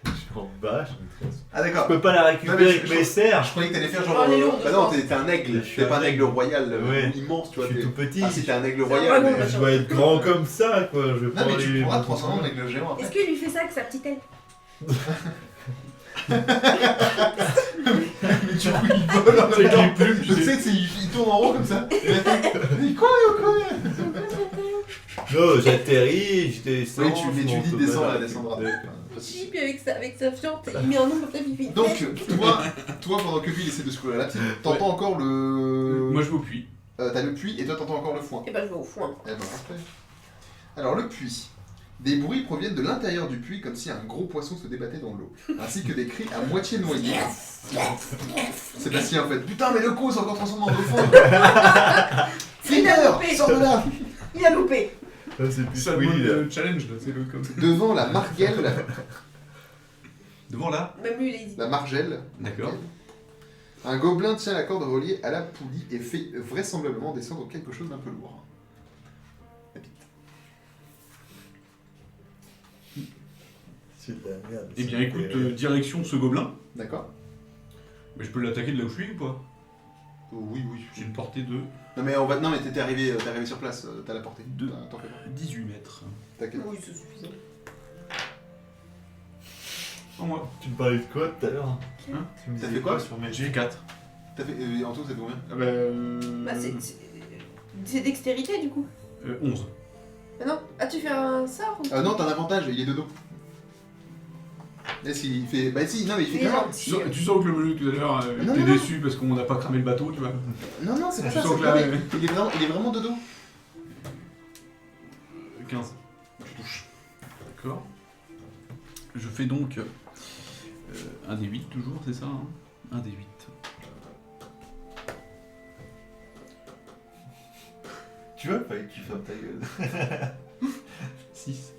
[SPEAKER 2] je suis en bas, je me transforme.
[SPEAKER 4] Ah d'accord.
[SPEAKER 2] Je peux pas la récupérer
[SPEAKER 4] Non, mais
[SPEAKER 2] avec mes serres.
[SPEAKER 4] Je croyais que t'allais faire genre.
[SPEAKER 3] Oh, elle est lourde,
[SPEAKER 4] Bah
[SPEAKER 3] je
[SPEAKER 4] non,
[SPEAKER 3] pense.
[SPEAKER 4] t'es un aigle,
[SPEAKER 2] Je suis
[SPEAKER 4] t'es pas
[SPEAKER 2] un
[SPEAKER 4] un aigle royal
[SPEAKER 2] Ouais.
[SPEAKER 4] immense, tu
[SPEAKER 2] Je
[SPEAKER 4] vois.
[SPEAKER 2] suis
[SPEAKER 4] t'es-
[SPEAKER 2] tout petit.
[SPEAKER 4] Ah si t'es un aigle
[SPEAKER 3] C'est
[SPEAKER 4] royal,
[SPEAKER 3] un
[SPEAKER 4] mais.
[SPEAKER 3] dragon,
[SPEAKER 2] Je dois être grand comme ça, quoi. Je vais
[SPEAKER 4] Non
[SPEAKER 2] pas
[SPEAKER 4] mais tu
[SPEAKER 2] aller
[SPEAKER 4] pourras
[SPEAKER 2] me
[SPEAKER 4] te transformer en aigle géant
[SPEAKER 3] Est-ce
[SPEAKER 4] après.
[SPEAKER 3] qu'il lui fait ça avec sa petite aile?
[SPEAKER 4] Mais du coup il vole en
[SPEAKER 2] C'est
[SPEAKER 4] même temps.
[SPEAKER 2] qu'il plume,
[SPEAKER 4] Je sais, il tourne en rond comme ça. Il dit quoi?
[SPEAKER 2] Non, j'atterris, je descends.
[SPEAKER 4] Oui, tu
[SPEAKER 2] je monte
[SPEAKER 4] dis
[SPEAKER 2] au
[SPEAKER 4] descends,
[SPEAKER 2] bas.
[SPEAKER 4] elle descendra.
[SPEAKER 2] D'accord.
[SPEAKER 3] Si, puis avec sa fiente, il met un nom comme ça, il fait.
[SPEAKER 4] Donc, toi, pendant que lui il essaie de secourir la petite, t'entends encore le.
[SPEAKER 1] Moi je vais au puits.
[SPEAKER 4] T'as le puits et toi t'entends encore le foin.
[SPEAKER 3] Et bah, je vais au foin.
[SPEAKER 4] Eh ben, parfait. Alors, le puits. Des bruits proviennent de l'intérieur du puits comme si un gros poisson se débattait dans l'eau, ainsi que des cris à moitié noyés. Sébastien en fait, putain mais le coup c'est encore transformé en dauphin. Flitter,
[SPEAKER 3] loupé.
[SPEAKER 4] sors de là.
[SPEAKER 3] Il a loupé.
[SPEAKER 2] Ah, c'est plus
[SPEAKER 1] Ça
[SPEAKER 2] Willy, là.
[SPEAKER 1] le challenge là, c'est le comme ça.
[SPEAKER 4] Devant la margelle,
[SPEAKER 1] Devant là.
[SPEAKER 3] Même lui, il a dit.
[SPEAKER 4] la margelle,
[SPEAKER 1] D'accord.
[SPEAKER 4] un gobelin tient la corde reliée à la poulie et fait vraisemblablement descendre quelque chose d'un peu lourd. La bite.
[SPEAKER 2] C'est de la merde.
[SPEAKER 1] Eh bien écoute, direction ce gobelin.
[SPEAKER 4] D'accord.
[SPEAKER 1] Mais je peux l'attaquer de là où je suis ou pas?
[SPEAKER 4] Oui, oui.
[SPEAKER 1] J'ai une portée de
[SPEAKER 4] Non mais non mais t'es arrivé sur place, t'as la portée.
[SPEAKER 1] Deux.
[SPEAKER 4] T'en fais pas.
[SPEAKER 1] 18 mètres.
[SPEAKER 4] T'inquiète.
[SPEAKER 3] Oui, c'est suffisant.
[SPEAKER 1] En moi.
[SPEAKER 2] Tu me parlais de quoi tout à l'heure?
[SPEAKER 1] Hein
[SPEAKER 2] Tu me
[SPEAKER 4] T'as
[SPEAKER 2] disais
[SPEAKER 4] fait quoi
[SPEAKER 2] sur mes
[SPEAKER 1] J'ai 4.
[SPEAKER 4] T'as fait. En tout, c'est combien?
[SPEAKER 1] Ah bah,
[SPEAKER 3] Bah, c'est dextérité du coup.
[SPEAKER 1] 11.
[SPEAKER 3] Ah non. Ah, tu fais un sort ou...
[SPEAKER 4] Non, t'as un avantage, il est de dos. Est-ce qu'il fait. Bah si, non mais il fait
[SPEAKER 3] Il est
[SPEAKER 4] quand même.
[SPEAKER 3] gentil.
[SPEAKER 1] Tu sens que le jeu tout à l'heure
[SPEAKER 4] Non,
[SPEAKER 1] était
[SPEAKER 4] non, non.
[SPEAKER 1] déçu parce qu'on n'a pas cramé le bateau, tu vois.
[SPEAKER 4] Non, c'est pas
[SPEAKER 1] Tu
[SPEAKER 4] ça,
[SPEAKER 1] sens
[SPEAKER 4] c'est
[SPEAKER 1] que là,
[SPEAKER 4] non, mais il est vraiment de dos.
[SPEAKER 1] 15.
[SPEAKER 4] Je touche.
[SPEAKER 1] D'accord. Je fais donc un des 8 toujours, c'est ça hein. Un des 8.
[SPEAKER 2] Tu vois, fallait que tu fermes ta gueule.
[SPEAKER 1] 6.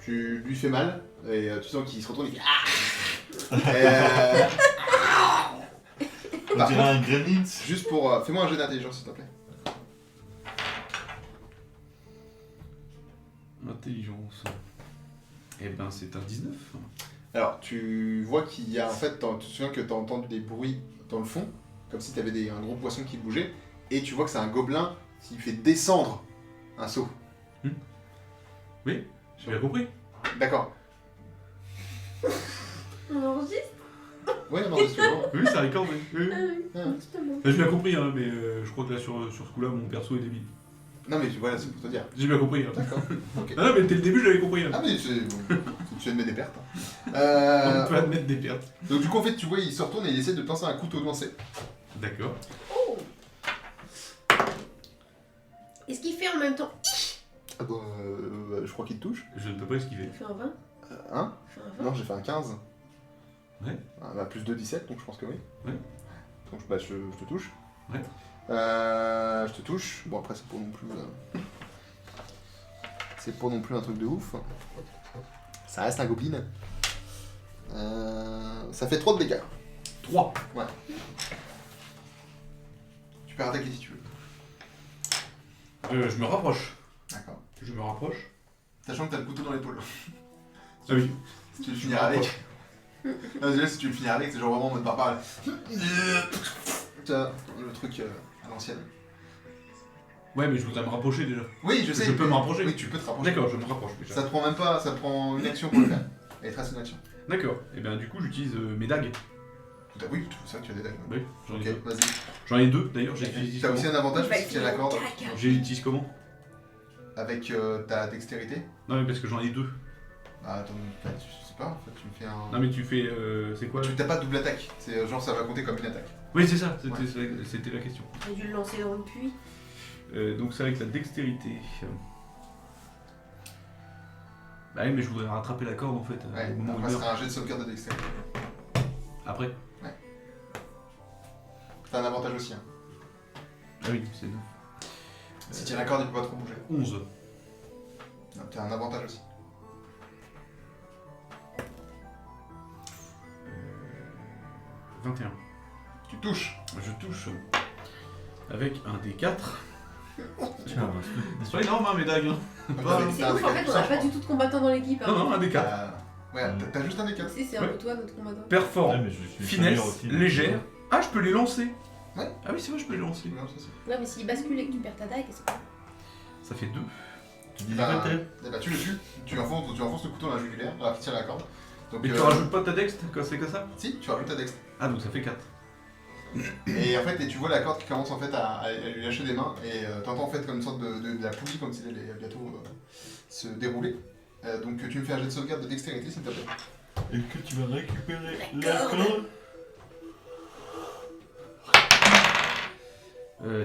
[SPEAKER 4] Tu lui fais mal, et tu sens qu'il se retourne, il fait.
[SPEAKER 2] On
[SPEAKER 4] Par
[SPEAKER 2] dirait un gremlins.
[SPEAKER 4] Juste pour. Fais-moi un jeu d'intelligence s'il te plaît.
[SPEAKER 1] Intelligence. Eh ben c'est un 19.
[SPEAKER 4] Alors, tu vois qu'il y a. En fait, tu te souviens que t'as entendu des bruits dans le fond, comme si t'avais un gros poisson qui bougeait, et tu vois que c'est un gobelin qui fait descendre un seau.
[SPEAKER 1] Oui, j'ai bien compris.
[SPEAKER 4] D'accord.
[SPEAKER 3] On enregistre?
[SPEAKER 4] Ouais, non, c'est bon.
[SPEAKER 1] Oui, ça récorde. Oui.
[SPEAKER 3] Ah oui,
[SPEAKER 4] Ah.
[SPEAKER 3] justement.
[SPEAKER 1] J'ai bien compris, hein, mais je crois que là sur ce coup-là, mon perso est débile.
[SPEAKER 4] Non, mais voilà, c'est pour te dire.
[SPEAKER 1] J'ai bien compris. Hein.
[SPEAKER 4] D'accord. Ok.
[SPEAKER 1] Ah non, mais dès le début, j'avais compris. Hein.
[SPEAKER 4] Ah, mais c'est bon. Tu admets des pertes.
[SPEAKER 1] On peut admettre des pertes.
[SPEAKER 4] Donc, du coup, en fait, tu vois, il se retourne et il essaie de te lancer un couteau lancé.
[SPEAKER 1] D'accord.
[SPEAKER 3] Oh. Est-ce qu'il fait en même temps?
[SPEAKER 4] Ah bah, je crois qu'il te touche.
[SPEAKER 1] Je ne peux pas esquiver.
[SPEAKER 3] Il fait un 20?
[SPEAKER 4] Hein?
[SPEAKER 3] Il fait un 20?
[SPEAKER 4] Non, j'ai fait un 15.
[SPEAKER 1] Ouais.
[SPEAKER 4] Ah, bah, plus 2, 17, donc je pense que oui.
[SPEAKER 1] Ouais.
[SPEAKER 4] Donc bah, je te touche.
[SPEAKER 1] Ouais.
[SPEAKER 4] Je te touche. Bon, après, c'est pas non plus. C'est pas non plus un truc de ouf. Ça reste un goblin. Ça fait 3 de dégâts.
[SPEAKER 1] 3.
[SPEAKER 4] Ouais. Tu peux attaquer si tu veux.
[SPEAKER 1] Je me rapproche.
[SPEAKER 4] D'accord.
[SPEAKER 1] Je me rapproche.
[SPEAKER 4] Sachant que t'as le couteau dans l'épaule.
[SPEAKER 1] Ah oui.
[SPEAKER 4] Si tu veux le finir avec. Non, déjà, si tu veux le finir avec, c'est genre vraiment en mode barbare. Tu vois, le truc à l'ancienne.
[SPEAKER 1] Ouais, mais je voudrais me rapprocher déjà.
[SPEAKER 4] Oui, je sais.
[SPEAKER 1] Je peux me rapprocher.
[SPEAKER 4] Oui, tu peux te rapprocher.
[SPEAKER 1] D'accord, je me rapproche déjà.
[SPEAKER 4] Ça te prend même pas, ça te prend une action pour le faire. Et il te reste une action.
[SPEAKER 1] D'accord. Et bien du coup, j'utilise mes dagues.
[SPEAKER 4] Oui, c'est ça que tu as des dagues.
[SPEAKER 1] Oui, j'en ai
[SPEAKER 4] Ok,
[SPEAKER 1] deux.
[SPEAKER 4] vas-y.
[SPEAKER 1] J'en ai deux d'ailleurs, j'utilise
[SPEAKER 4] T'as aussi
[SPEAKER 1] comment
[SPEAKER 4] un avantage
[SPEAKER 3] Il va
[SPEAKER 4] si tu tiens la
[SPEAKER 3] finir
[SPEAKER 4] corde
[SPEAKER 3] caca.
[SPEAKER 1] J'utilise comment?
[SPEAKER 4] avec ta dextérité.
[SPEAKER 1] Non mais parce que j'en ai deux.
[SPEAKER 4] Bah attends, je sais pas, en fait, tu me fais un...
[SPEAKER 1] Non mais tu fais... c'est quoi?
[SPEAKER 4] Tu t'as pas de double attaque, c'est genre ça va compter comme une attaque.
[SPEAKER 1] Oui c'est ça,
[SPEAKER 4] Ouais.
[SPEAKER 1] c'était la question.
[SPEAKER 3] J'ai dû le lancer dans le puits.
[SPEAKER 1] Donc c'est avec la dextérité. Bah oui mais je voudrais rattraper la corde en fait,
[SPEAKER 4] Ouais,
[SPEAKER 1] au moment où
[SPEAKER 4] après
[SPEAKER 1] il
[SPEAKER 4] ça
[SPEAKER 1] meurt.
[SPEAKER 4] sera un jet de sauvegarde de dextérité.
[SPEAKER 1] Après?
[SPEAKER 4] T'as un avantage aussi, hein.
[SPEAKER 1] Ah oui, c'est 9.
[SPEAKER 4] Si tu tiens la corde, il peut pas trop bouger.
[SPEAKER 1] 11.
[SPEAKER 4] Non, t'as un avantage aussi.
[SPEAKER 1] 21.
[SPEAKER 4] Tu touches.
[SPEAKER 1] Je touche avec un D4.
[SPEAKER 2] Tiens,
[SPEAKER 1] C'est pas énorme hein mes dagues hein.
[SPEAKER 3] C'est ouf, en fait, on a pas du tout de combattants dans l'équipe. hein.
[SPEAKER 1] Non non un D4.
[SPEAKER 4] Ouais, t'as juste un D4.
[SPEAKER 3] Si, c'est un peu toi, notre combattant.
[SPEAKER 1] Perforant,
[SPEAKER 2] Ouais, mais je suis
[SPEAKER 1] finesse,
[SPEAKER 2] senior aussi,
[SPEAKER 1] légère. Ah je peux les lancer.
[SPEAKER 4] Ouais.
[SPEAKER 1] Ah oui c'est vrai je peux les lancer.
[SPEAKER 4] Non, ça, c'est-
[SPEAKER 3] Non, mais s'il bascule et que tu perds ta dague, c'est pas.
[SPEAKER 1] Ça fait 2.
[SPEAKER 2] Tu dis
[SPEAKER 4] Bah,
[SPEAKER 2] peut-être.
[SPEAKER 4] eh bah, tu le tues, tu enfonces le couteau dans la jugulaire, alors qu'il tire la corde. Donc,
[SPEAKER 1] Mais tu rajoutes pas ta dex quand c'est comme ça?
[SPEAKER 4] Si, tu rajoutes ta dex.
[SPEAKER 1] Ah donc ça fait 4.
[SPEAKER 4] Et en fait, et tu vois la corde qui commence en fait à lui lâcher des mains, et t'entends en fait comme une sorte de la poulie, comme si elle allait bientôt se dérouler. Donc tu me fais un jet de sauvegarde de dextérité s'il te plaît.
[SPEAKER 2] Et que tu vas récupérer
[SPEAKER 3] la corde.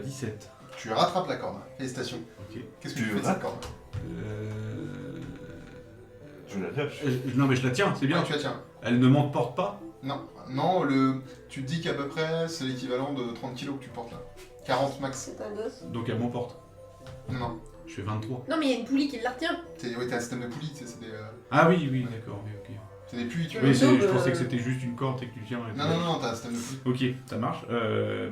[SPEAKER 1] 17.
[SPEAKER 4] Tu rattrapes la corde, félicitations.
[SPEAKER 1] Ok.
[SPEAKER 4] Qu'est-ce que
[SPEAKER 2] Tu
[SPEAKER 4] tu fais de cette corde?
[SPEAKER 2] Je la lâche.
[SPEAKER 1] Non mais je la tiens, c'est bien.
[SPEAKER 4] Ah, tu la tiens.
[SPEAKER 1] Elle ne m'emporte pas.
[SPEAKER 4] Non, tu te dis qu'à peu près c'est l'équivalent de 30 kilos que tu portes là. 40 max.
[SPEAKER 3] C'est un gosse.
[SPEAKER 1] Donc elle m'emporte.
[SPEAKER 4] Non,
[SPEAKER 1] Je fais 23.
[SPEAKER 3] Non, mais il y a une poulie qui la retient.
[SPEAKER 4] t'as un système de poulie, tu sais,
[SPEAKER 1] Ah oui, oui, d'accord, oui, ok.
[SPEAKER 4] c'est des puits, tu
[SPEAKER 3] Ouais,
[SPEAKER 4] vois.
[SPEAKER 1] Oui,
[SPEAKER 3] non,
[SPEAKER 1] je
[SPEAKER 3] mais,
[SPEAKER 1] pensais que c'était juste une corde et que tu tiens. Et
[SPEAKER 4] Non, non, non, t'as un système de poulie.
[SPEAKER 1] Ok, ça marche.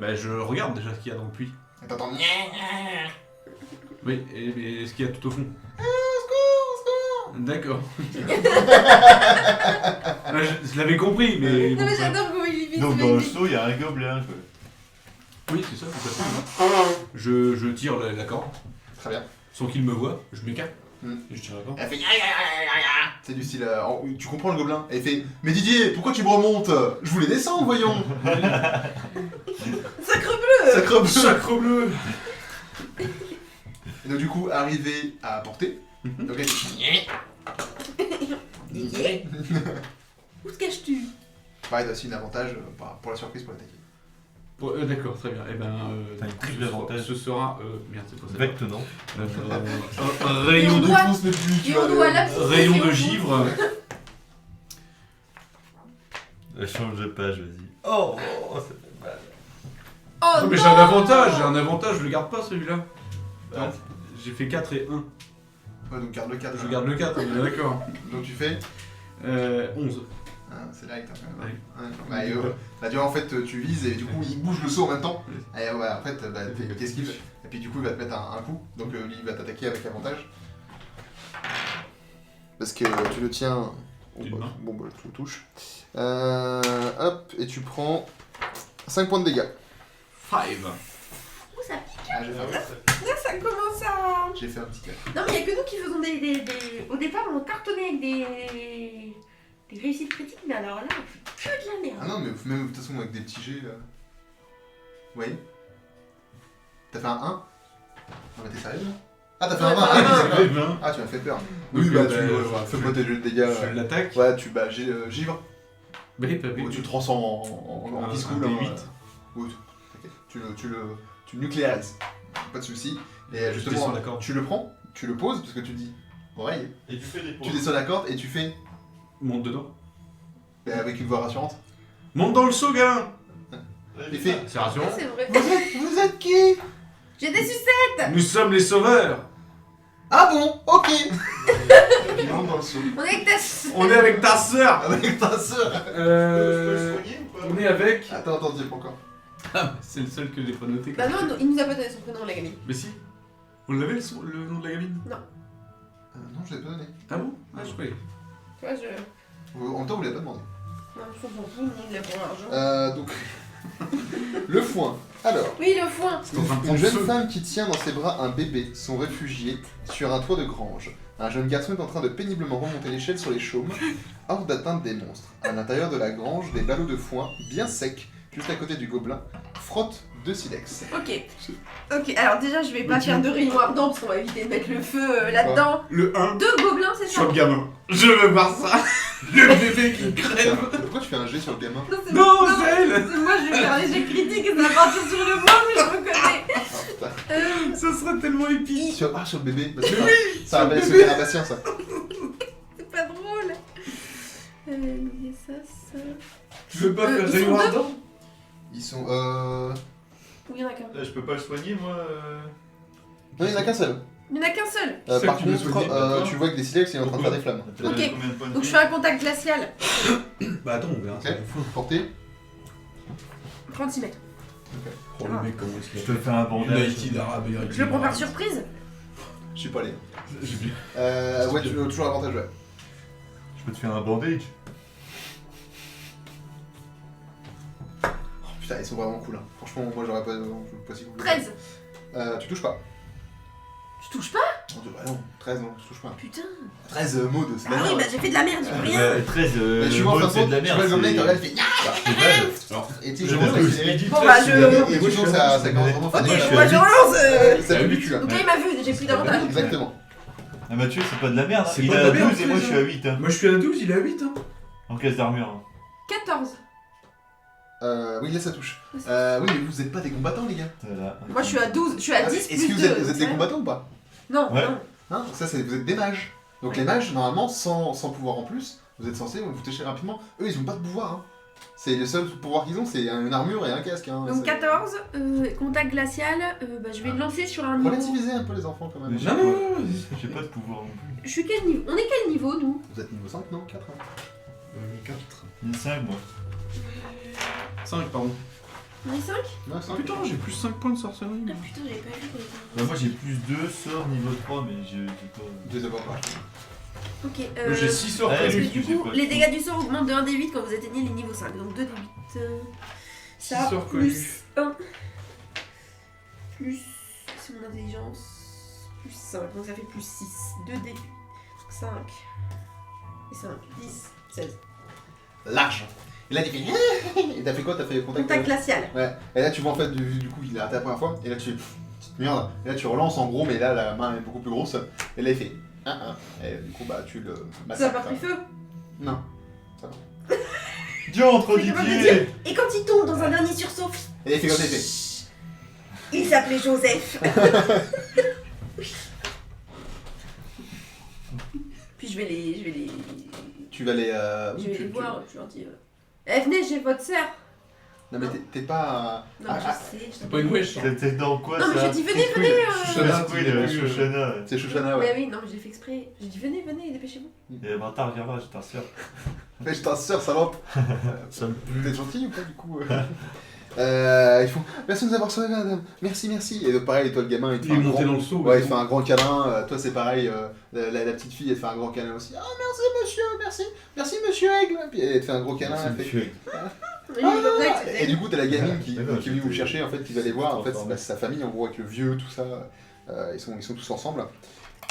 [SPEAKER 1] Bah, je regarde déjà ce qu'il y a dans le puits.
[SPEAKER 4] Et t'entends.
[SPEAKER 1] Oui, et ce qu'il y a tout au fond. D'accord. Ah, je l'avais compris, mais.
[SPEAKER 3] Non, mais
[SPEAKER 1] bon,
[SPEAKER 3] j'adore comment il vit.
[SPEAKER 2] Donc dans le seau, il y a un gobelin quoi.
[SPEAKER 1] Oui, c'est ça, tout à fait. Je tire la corde,
[SPEAKER 4] Très bien.
[SPEAKER 1] sans qu'il me voie, je m'écarte.
[SPEAKER 4] Hmm.
[SPEAKER 1] Et je tire la corde.
[SPEAKER 4] Elle fait. C'est du style. Tu comprends le gobelin. Et il fait. Mais Didier, pourquoi tu me remontes? Je voulais descendre, voyons.
[SPEAKER 3] Sacre bleu.
[SPEAKER 4] Sacre bleu.
[SPEAKER 1] Sacre bleu.
[SPEAKER 4] Et donc du coup, arrivé à portée.
[SPEAKER 1] Mhm.
[SPEAKER 4] Ok.
[SPEAKER 3] Didier. Où te caches-tu?
[SPEAKER 4] Pareil, t'as aussi un avantage pour la surprise pour l'attaquer.
[SPEAKER 1] D'accord, très bien. Eh ben.
[SPEAKER 2] T'as une prise d'avantage.
[SPEAKER 1] Ce sera. Merde, c'est pas ça.
[SPEAKER 2] Vectenant.
[SPEAKER 1] Un rayon
[SPEAKER 3] Et on
[SPEAKER 1] de.
[SPEAKER 3] doit-
[SPEAKER 4] Défonce les pluies, tu
[SPEAKER 3] Et
[SPEAKER 4] vois,
[SPEAKER 3] on doit
[SPEAKER 4] le-
[SPEAKER 3] l'absorber.
[SPEAKER 1] Rayon de givre.
[SPEAKER 2] Change de page, vas-y. Oh, ça fait mal.
[SPEAKER 3] Oh
[SPEAKER 1] Non, mais
[SPEAKER 3] non.
[SPEAKER 1] j'ai un avantage, je le garde pas celui-là.
[SPEAKER 2] Bah,
[SPEAKER 1] J'ai fait 4 et 1.
[SPEAKER 4] Ouais, donc garde le 4.
[SPEAKER 1] Je garde le 4, on est d'accord.
[SPEAKER 4] Donc tu fais.
[SPEAKER 1] 11.
[SPEAKER 4] Ah, c'est light, hein, quand
[SPEAKER 1] Ouais.
[SPEAKER 4] même. Ouais. Bah, et, bah, tu vois, en fait, tu vises et du coup, il bouge le saut en même temps. Et ouais, après, t'esquives. Et puis, du coup, il va te mettre un coup. Donc, lui, il va t'attaquer avec avantage. Parce que tu le tiens.
[SPEAKER 1] D'une main.
[SPEAKER 4] Bon, bah, tu le touches. Hop, et tu prends 5 points de dégâts.
[SPEAKER 1] 5.
[SPEAKER 3] Où ça pique?
[SPEAKER 4] Ah, j'ai fait un-
[SPEAKER 3] Là, ça commence à.
[SPEAKER 4] j'ai fait un petit cas.
[SPEAKER 3] Non, mais il y a que nous qui faisons des. Au départ, on cartonnait avec des réussites critiques, mais alors là, on fait que de la
[SPEAKER 4] Ah
[SPEAKER 3] merde.
[SPEAKER 4] non, mais même de toute façon, avec des petits jets. Vous voyez? T'as fait un 1? Non, mais t'es sérieux là? Ah, t'as fait un 20?
[SPEAKER 3] Ouais,
[SPEAKER 4] Ah, oui,
[SPEAKER 3] un
[SPEAKER 4] c'est vrai.
[SPEAKER 1] 20.
[SPEAKER 4] Ah, tu m'as fait peur.
[SPEAKER 1] Donc,
[SPEAKER 4] Oui, bah,
[SPEAKER 1] bah,
[SPEAKER 4] fais pas tes jeux de dégâts.
[SPEAKER 1] Je l'attaque.
[SPEAKER 4] Ouais, givre.
[SPEAKER 1] Oui,
[SPEAKER 4] Ou tu le transformes en
[SPEAKER 1] Un
[SPEAKER 4] piscoule.
[SPEAKER 1] D8.
[SPEAKER 4] Oui, t'inquiète. Tu le nucléarises. Pas de soucis. Et
[SPEAKER 1] Je
[SPEAKER 4] justement,
[SPEAKER 1] descends la corde.
[SPEAKER 4] tu le prends, tu le poses, parce que tu dis oreille.
[SPEAKER 2] Et tu fais des pauses.
[SPEAKER 4] Tu descends la corde et tu fais
[SPEAKER 1] Monte dedans.
[SPEAKER 4] avec une voix rassurante.
[SPEAKER 1] Monte dans le seau, gamin.
[SPEAKER 4] Il fait
[SPEAKER 1] C'est rassurant.
[SPEAKER 3] C'est vrai.
[SPEAKER 4] Vous êtes qui?
[SPEAKER 3] J'ai des sucettes.
[SPEAKER 1] Nous sommes les sauveurs.
[SPEAKER 4] Ah bon? Ok. Il monte dans le seau.
[SPEAKER 3] On est avec ta.
[SPEAKER 1] On est avec ta sœur.
[SPEAKER 4] Avec ta sœur.
[SPEAKER 1] On est avec.
[SPEAKER 4] Attends, dis pas encore.
[SPEAKER 1] Ah, c'est le seul que j'ai pas noté.
[SPEAKER 3] Bah non, il nous a pas donné son prénom, la gamine.
[SPEAKER 1] Mais si. On l'avait le nom de la gamine?
[SPEAKER 4] Non, je l'ai pas donné.
[SPEAKER 1] Ah bon? Ah, je croyais.
[SPEAKER 3] Tu vois, je.
[SPEAKER 4] En même temps, vous l'avez pas demandé.
[SPEAKER 3] Non, je s'en fout, ni il l'a pour l'argent.
[SPEAKER 4] Donc. Le foin. Alors.
[SPEAKER 3] Oui, le foin.
[SPEAKER 1] C'est en train de
[SPEAKER 4] Une
[SPEAKER 1] prendre
[SPEAKER 4] jeune
[SPEAKER 1] feu.
[SPEAKER 4] femme qui tient dans ses bras un bébé sont réfugiés sur un toit de grange. Un jeune garçon est en train de péniblement remonter l'échelle sur les chaumes, hors d'atteinte des monstres. À l'intérieur de la grange, des ballots de foin, bien secs, juste à côté du gobelin, frottent deux silex.
[SPEAKER 3] Ok. Ok, alors déjà, je vais pas faire de réunion ardente parce qu'on va éviter de mettre le feu là-dedans.
[SPEAKER 1] Le 1
[SPEAKER 3] Deux gobelins, c'est ça?
[SPEAKER 1] sur le gamin. Je veux voir ça. Le bébé qui crève.
[SPEAKER 4] Pourquoi tu fais un jet sur le gamin?
[SPEAKER 3] c'est
[SPEAKER 1] Non,
[SPEAKER 3] moi.
[SPEAKER 1] c'est elle.
[SPEAKER 3] C'est moi, je vais faire les jets critiques et ça va partir sur le moi, mais je reconnais.
[SPEAKER 4] Ah, putain.
[SPEAKER 1] Ça serait tellement épique.
[SPEAKER 4] Sur le bébé. Bah,
[SPEAKER 1] Mais
[SPEAKER 4] ça,
[SPEAKER 1] oui,
[SPEAKER 4] ça
[SPEAKER 1] sur le
[SPEAKER 4] rappelle ce
[SPEAKER 1] bébé.
[SPEAKER 4] Carabastien, ça.
[SPEAKER 3] C'est pas drôle. Et ça.
[SPEAKER 1] Tu veux pas
[SPEAKER 3] Ils
[SPEAKER 1] faire
[SPEAKER 3] sont
[SPEAKER 1] rayon
[SPEAKER 3] deux
[SPEAKER 1] ardent?
[SPEAKER 4] Ils sont.
[SPEAKER 3] Ou il y en a qu'un?
[SPEAKER 2] Là, je peux pas le soigner, moi.
[SPEAKER 4] Non, il n'y en a qu'un seul.
[SPEAKER 3] Il y en a qu'un seul.
[SPEAKER 1] Qui c'est
[SPEAKER 4] Par
[SPEAKER 1] que tu veux
[SPEAKER 4] contre,
[SPEAKER 1] soigner, d'accord
[SPEAKER 4] tu vois que des silex, il est en train de faire des flammes.
[SPEAKER 2] T'as
[SPEAKER 3] Ok.
[SPEAKER 2] combien de points de
[SPEAKER 3] Donc je
[SPEAKER 2] vie
[SPEAKER 3] fais un contact glacial.
[SPEAKER 1] Bah attends, on verra.
[SPEAKER 4] Ok.
[SPEAKER 1] ça va fou.
[SPEAKER 4] Portée.
[SPEAKER 3] 36 mètres.
[SPEAKER 1] Oh le mec, comment est-ce qu'il
[SPEAKER 2] Je te fais un bandage.
[SPEAKER 1] United Arab Emirates.
[SPEAKER 3] Je le prends par surprise.
[SPEAKER 4] Je suis pas allé.
[SPEAKER 1] J'ai bien.
[SPEAKER 4] Ouais, tu veux toujours l'avantage, ouais.
[SPEAKER 2] Je peux te faire un bandage.
[SPEAKER 4] Oh, putain, ils sont vraiment cool. Hein. Franchement, moi j'aurais pas possible.
[SPEAKER 3] 13.
[SPEAKER 4] Tu touches pas.
[SPEAKER 3] Tu touches pas?
[SPEAKER 4] Oh, bah non, 13, non, tu touches pas.
[SPEAKER 3] Putain.
[SPEAKER 4] 13 modes, c'est
[SPEAKER 3] Ah
[SPEAKER 4] la
[SPEAKER 3] oui,
[SPEAKER 4] merde.
[SPEAKER 3] bah j'ai fait de la merde, j'ai pris rien.
[SPEAKER 2] 13,
[SPEAKER 4] Mais tu vois, en
[SPEAKER 2] mode,
[SPEAKER 4] fin de
[SPEAKER 2] c'est
[SPEAKER 4] compte,
[SPEAKER 2] de la
[SPEAKER 4] tu vois
[SPEAKER 2] merde.
[SPEAKER 4] le gobelin, il regarde, il fait
[SPEAKER 1] Alors,
[SPEAKER 4] et tu sais, je
[SPEAKER 2] Je
[SPEAKER 4] commence à
[SPEAKER 2] vois,
[SPEAKER 4] accélérer.
[SPEAKER 3] Bon, bah, je-
[SPEAKER 4] Et du coup, ça commence vraiment
[SPEAKER 3] Ok,
[SPEAKER 2] Moi, je suis
[SPEAKER 3] moi
[SPEAKER 2] à
[SPEAKER 3] je
[SPEAKER 2] 8.
[SPEAKER 3] relance.
[SPEAKER 4] Ça pue du cul, là.
[SPEAKER 3] Donc là il m'a vu, j'ai pris d'avantage.
[SPEAKER 4] Exactement.
[SPEAKER 2] Ah, Mathieu, c'est pas de la merde. Hein.
[SPEAKER 1] C'est
[SPEAKER 2] Il
[SPEAKER 1] pas
[SPEAKER 2] est
[SPEAKER 1] de
[SPEAKER 2] à
[SPEAKER 1] la merde,
[SPEAKER 2] 12 et moi je suis à 8. Hein.
[SPEAKER 1] moi je suis à 12, il est à 8. Hein.
[SPEAKER 2] En caisse d'armure. Hein.
[SPEAKER 3] 14.
[SPEAKER 4] Oui, là ça touche. Oui, mais vous êtes pas des combattants, les gars.
[SPEAKER 2] Voilà.
[SPEAKER 3] Moi je suis à 12, je suis à 10
[SPEAKER 4] Est-ce que
[SPEAKER 3] plus
[SPEAKER 4] vous
[SPEAKER 3] 2.
[SPEAKER 4] êtes des combattants ou pas?
[SPEAKER 3] Non,
[SPEAKER 2] Ouais.
[SPEAKER 3] non.
[SPEAKER 4] Hein, ça, vous êtes des mages. Donc les mages, normalement, sans pouvoir en plus, vous êtes censés vous toucher rapidement. Eux, ils ont pas de pouvoir. Hein. C'est le seul pouvoir qu'ils ont, c'est une armure et un casque. Hein.
[SPEAKER 3] Donc 14, contact glacial, bah, je vais le lancer sur un niveau.
[SPEAKER 4] Relativisez un peu les enfants quand même.
[SPEAKER 2] Mais
[SPEAKER 1] Non, non, non, non.
[SPEAKER 2] J'ai pas de pouvoir non plus.
[SPEAKER 3] Je suis quel niveau? On est quel niveau nous?
[SPEAKER 4] Vous êtes niveau 5, non 4 hein.
[SPEAKER 1] 4.
[SPEAKER 2] Une 5 moi.
[SPEAKER 1] 5, pardon.
[SPEAKER 3] On est 5?
[SPEAKER 4] Non, 5.
[SPEAKER 1] Putain, j'ai plus 5 points de sorcellerie.
[SPEAKER 3] Ah putain, j'avais pas vu.
[SPEAKER 2] Bah, moi j'ai plus 2 sorts niveau 3, mais j'ai pas.
[SPEAKER 4] Je les ai pas encore.
[SPEAKER 3] Ok,
[SPEAKER 1] Moi j'ai 6 sorts.
[SPEAKER 2] Ouais,
[SPEAKER 3] parce que
[SPEAKER 2] oui,
[SPEAKER 3] du
[SPEAKER 2] j'ai
[SPEAKER 3] coup,
[SPEAKER 2] pas-
[SPEAKER 3] les dégâts du sort augmentent de 1 d8 quand vous atteignez les niveaux 5. Donc 2 d8. Ça,
[SPEAKER 1] Six sorts
[SPEAKER 3] plus
[SPEAKER 1] connus.
[SPEAKER 3] 1. Plus. C'est mon intelligence. Plus 5. Donc ça fait plus 6. 2 d8. 5. Et 5. 10. 16.
[SPEAKER 4] Large. Et là, tu fais. Et t'as fait quoi? T'as fait contact.
[SPEAKER 3] Contact glacial.
[SPEAKER 4] Ouais. Et là, tu vois en fait, du coup, il a raté la première fois. Et là, tu fais. Petite merde. Et là, tu relances en gros, mais là, la main est beaucoup plus grosse. Et là, il fait. Et du coup, bah, tu le.
[SPEAKER 3] Ça a
[SPEAKER 4] massacres.
[SPEAKER 3] pas pris feu.
[SPEAKER 4] Non.
[SPEAKER 2] Diantre,
[SPEAKER 3] C'est capable de
[SPEAKER 2] Didier.
[SPEAKER 3] dire. Et quand il tombe dans un dernier sursaut,
[SPEAKER 4] Et là, il fait comme ça, il fait.
[SPEAKER 3] il s'appelait Joseph. Puis je vais les
[SPEAKER 4] Tu vas les.
[SPEAKER 3] je vais les voir, je leur dis eh, venez chez votre sœur.
[SPEAKER 4] Non, mais t'es pas.
[SPEAKER 3] Non,
[SPEAKER 4] Ah,
[SPEAKER 3] je sais.
[SPEAKER 1] C'est pas une wesh.
[SPEAKER 2] T'es dans quoi
[SPEAKER 3] Non, mais
[SPEAKER 2] ça
[SPEAKER 3] j'ai dit venez, venez.
[SPEAKER 1] Shoshana,
[SPEAKER 2] Oui, la Shoshana.
[SPEAKER 4] C'est Shoshana,
[SPEAKER 3] Mais
[SPEAKER 4] ouais.
[SPEAKER 3] oui, non, mais j'ai fait exprès. J'ai dit venez, venez, dépêchez-vous.
[SPEAKER 2] Et bâtard, viens voir, j'ai ta soeur.
[SPEAKER 4] Mais je t'assure, salope.
[SPEAKER 2] Ça me
[SPEAKER 4] Vous êtes gentil ou pas, du coup Ils font. Merci de nous avoir sauvés, madame. Merci, merci. Et donc, pareil, toi, le gamin, il te
[SPEAKER 1] Il est
[SPEAKER 4] fait un
[SPEAKER 1] monté
[SPEAKER 4] grand.
[SPEAKER 1] dans le seau.
[SPEAKER 4] Ouais, il te fait un grand câlin. Toi, c'est pareil. La petite fille, elle te fait un grand câlin aussi. Ah, merci, monsieur, merci. Merci, monsieur Aigle. Puis elle te fait un gros câlin. Elle fait.
[SPEAKER 3] Oui, comme ça,
[SPEAKER 4] Et du coup, t'as la gamine qui est
[SPEAKER 2] D'accord,
[SPEAKER 4] venue vous
[SPEAKER 2] c'était-
[SPEAKER 4] chercher, en fait, qui va les voir. En fait,
[SPEAKER 2] transformé.
[SPEAKER 4] c'est sa famille, en gros, avec le vieux, tout ça. Ils sont tous ensemble.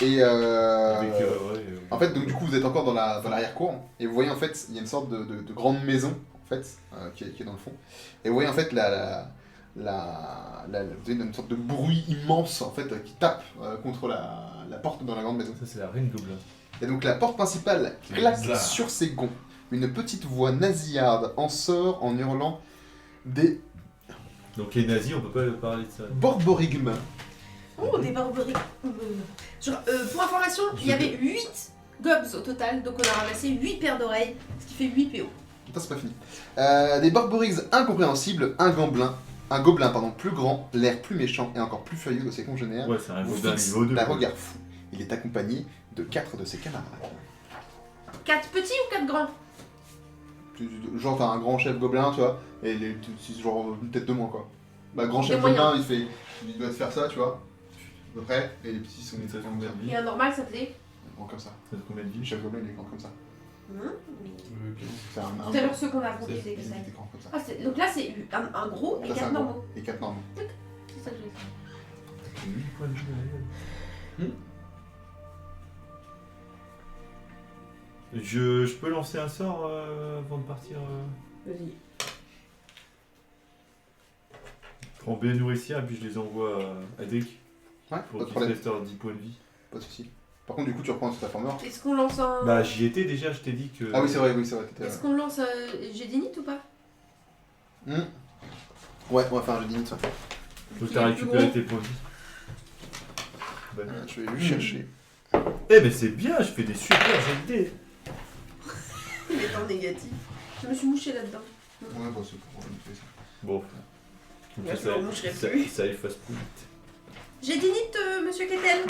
[SPEAKER 4] Et
[SPEAKER 2] Avec, ouais,
[SPEAKER 4] en fait, donc du coup, vous êtes encore dans l'arrière-cour. Et vous voyez, en fait, il y a une sorte de grande maison, en fait, qui est dans le fond. Et vous voyez, en fait, vous avez une sorte de bruit immense, en fait, qui tape contre la porte dans la grande maison.
[SPEAKER 2] Ça, c'est la reine gobelin.
[SPEAKER 4] Et donc la porte principale claque
[SPEAKER 1] bizarre.
[SPEAKER 4] sur ses gonds. Une petite voix nasillarde en sort en hurlant des
[SPEAKER 2] Donc les nazis, on peut pas parler de ça.
[SPEAKER 4] borborigmes.
[SPEAKER 3] Oh, des barberies. Pour information, il y avait 8 gobs au total, donc on a ramassé 8 paires d'oreilles, ce qui fait 8 PO.
[SPEAKER 4] Putain, c'est pas fini. Des borborigmes incompréhensibles, un gobelin plus grand, l'air plus méchant et encore plus furieux de ses congénères,
[SPEAKER 2] Ouais, c'est un
[SPEAKER 4] vous
[SPEAKER 2] gobelin
[SPEAKER 4] fixe
[SPEAKER 2] niveau 2.
[SPEAKER 4] d'un regard fou. Il est accompagné de 4 de ses camarades.
[SPEAKER 3] 4 petits ou 4 grands?
[SPEAKER 4] Genre, t'as un grand chef gobelin, tu vois, et c'est genre une tête de moins, quoi. Bah, grand chef
[SPEAKER 3] Des moyens.
[SPEAKER 4] gobelin, il doit te faire ça, tu vois, à peu près, et les petits sont
[SPEAKER 2] Ça fait combien de
[SPEAKER 3] Et
[SPEAKER 2] vie
[SPEAKER 3] un normal, ça faisait
[SPEAKER 4] grands comme ça.
[SPEAKER 2] Ça fait combien de
[SPEAKER 4] Le
[SPEAKER 2] vie
[SPEAKER 4] chef gobelin, il est grand comme ça. C'est un
[SPEAKER 3] Tout à l'heure, ceux qu'on a comptés,
[SPEAKER 1] C'est-
[SPEAKER 3] c'était que ça.
[SPEAKER 4] il est grand comme ça.
[SPEAKER 3] Ah, donc là, c'est un gros et
[SPEAKER 4] Ça, c'est
[SPEAKER 3] 4
[SPEAKER 4] un gros.
[SPEAKER 3] normaux.
[SPEAKER 4] Et 4 normaux.
[SPEAKER 3] C'est ça que je voulais dire.
[SPEAKER 2] 8 points de vie. Je peux lancer un sort avant de partir
[SPEAKER 3] Vas-y.
[SPEAKER 2] Je prends bien nourricière et puis je les envoie à Edric
[SPEAKER 4] Ouais,
[SPEAKER 2] pour
[SPEAKER 4] pas de
[SPEAKER 2] qu'il
[SPEAKER 4] problème.
[SPEAKER 2] restaure 10 points de vie.
[SPEAKER 4] Pas de soucis. Par contre, du coup, tu reprends sur ta forme morte.
[SPEAKER 3] Est-ce qu'on lance un.
[SPEAKER 2] Bah j'y étais déjà, je t'ai dit que...
[SPEAKER 4] Ah oui, c'est vrai, t'étais là.
[SPEAKER 3] Est-ce qu'on lance un. J'ai des nids ou pas?
[SPEAKER 4] Ouais, on va faire un jeu de limite, ça.
[SPEAKER 2] Donc
[SPEAKER 3] Qui
[SPEAKER 2] t'as
[SPEAKER 3] est le plus
[SPEAKER 2] récupéré
[SPEAKER 3] gros
[SPEAKER 2] tes points de vie. Bah,
[SPEAKER 4] Je vais lui chercher.
[SPEAKER 2] Eh mais c'est bien, je fais des super jets de dés.
[SPEAKER 3] Il est en négatif. Je me suis mouché là-dedans.
[SPEAKER 4] Ouais, bah c'est pour nettoyer ça.
[SPEAKER 2] Bon.
[SPEAKER 3] Là, je me remoucherai plus.
[SPEAKER 2] Ça efface plus vite.
[SPEAKER 3] J'ai des nids, monsieur Kettel.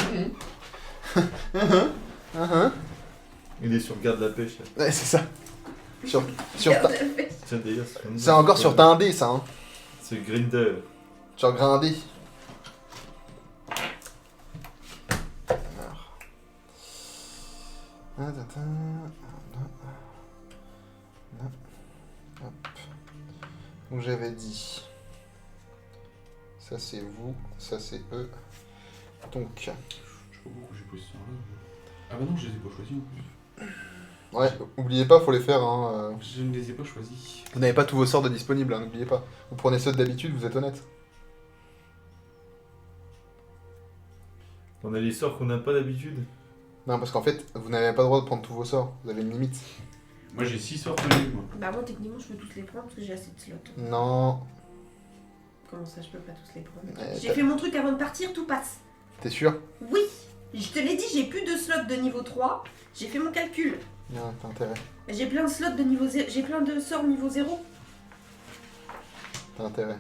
[SPEAKER 2] Il est sur garde la pêche là.
[SPEAKER 4] Ouais, c'est ça. Sur
[SPEAKER 3] Regarde,
[SPEAKER 4] ta...
[SPEAKER 2] Tiens d'ailleurs,
[SPEAKER 4] C'est encore sur ta 1D, ça, hein.
[SPEAKER 2] C'est Grinder.
[SPEAKER 4] Sur Grindé. Alors. Hop. Donc j'avais dit. Ça c'est vous, ça c'est eux. Donc.
[SPEAKER 1] Je sais pas pourquoi j'ai posé ça là. Ah bah non, je les ai pas choisis en plus.
[SPEAKER 4] Ouais, oubliez pas, faut les faire. Hein.
[SPEAKER 1] Je ne les ai pas choisis.
[SPEAKER 4] Vous n'avez pas tous vos sorts de disponibles, hein, n'oubliez pas. Vous prenez ceux d'habitude, vous êtes honnête.
[SPEAKER 2] On a les sorts qu'on n'a pas d'habitude.
[SPEAKER 4] Non, parce qu'en fait, vous n'avez pas le droit de prendre tous vos sorts. Vous avez une limite.
[SPEAKER 1] Moi j'ai 6 sorts tenus, moi.
[SPEAKER 3] Bah, moi, techniquement, je peux tous les prendre parce que j'ai assez de slots.
[SPEAKER 4] Non.
[SPEAKER 3] Comment ça, je peux pas tous les prendre?
[SPEAKER 4] T'as-
[SPEAKER 3] J'ai fait mon truc avant de partir, tout passe.
[SPEAKER 4] T'es sûr?
[SPEAKER 3] Oui, je te l'ai dit, j'ai plus de slots de niveau 3. J'ai fait mon calcul.
[SPEAKER 4] Non, t'as intérêt.
[SPEAKER 3] J'ai plein de slots de niveau 0. J'ai plein de sorts niveau 0.
[SPEAKER 4] T'as intérêt.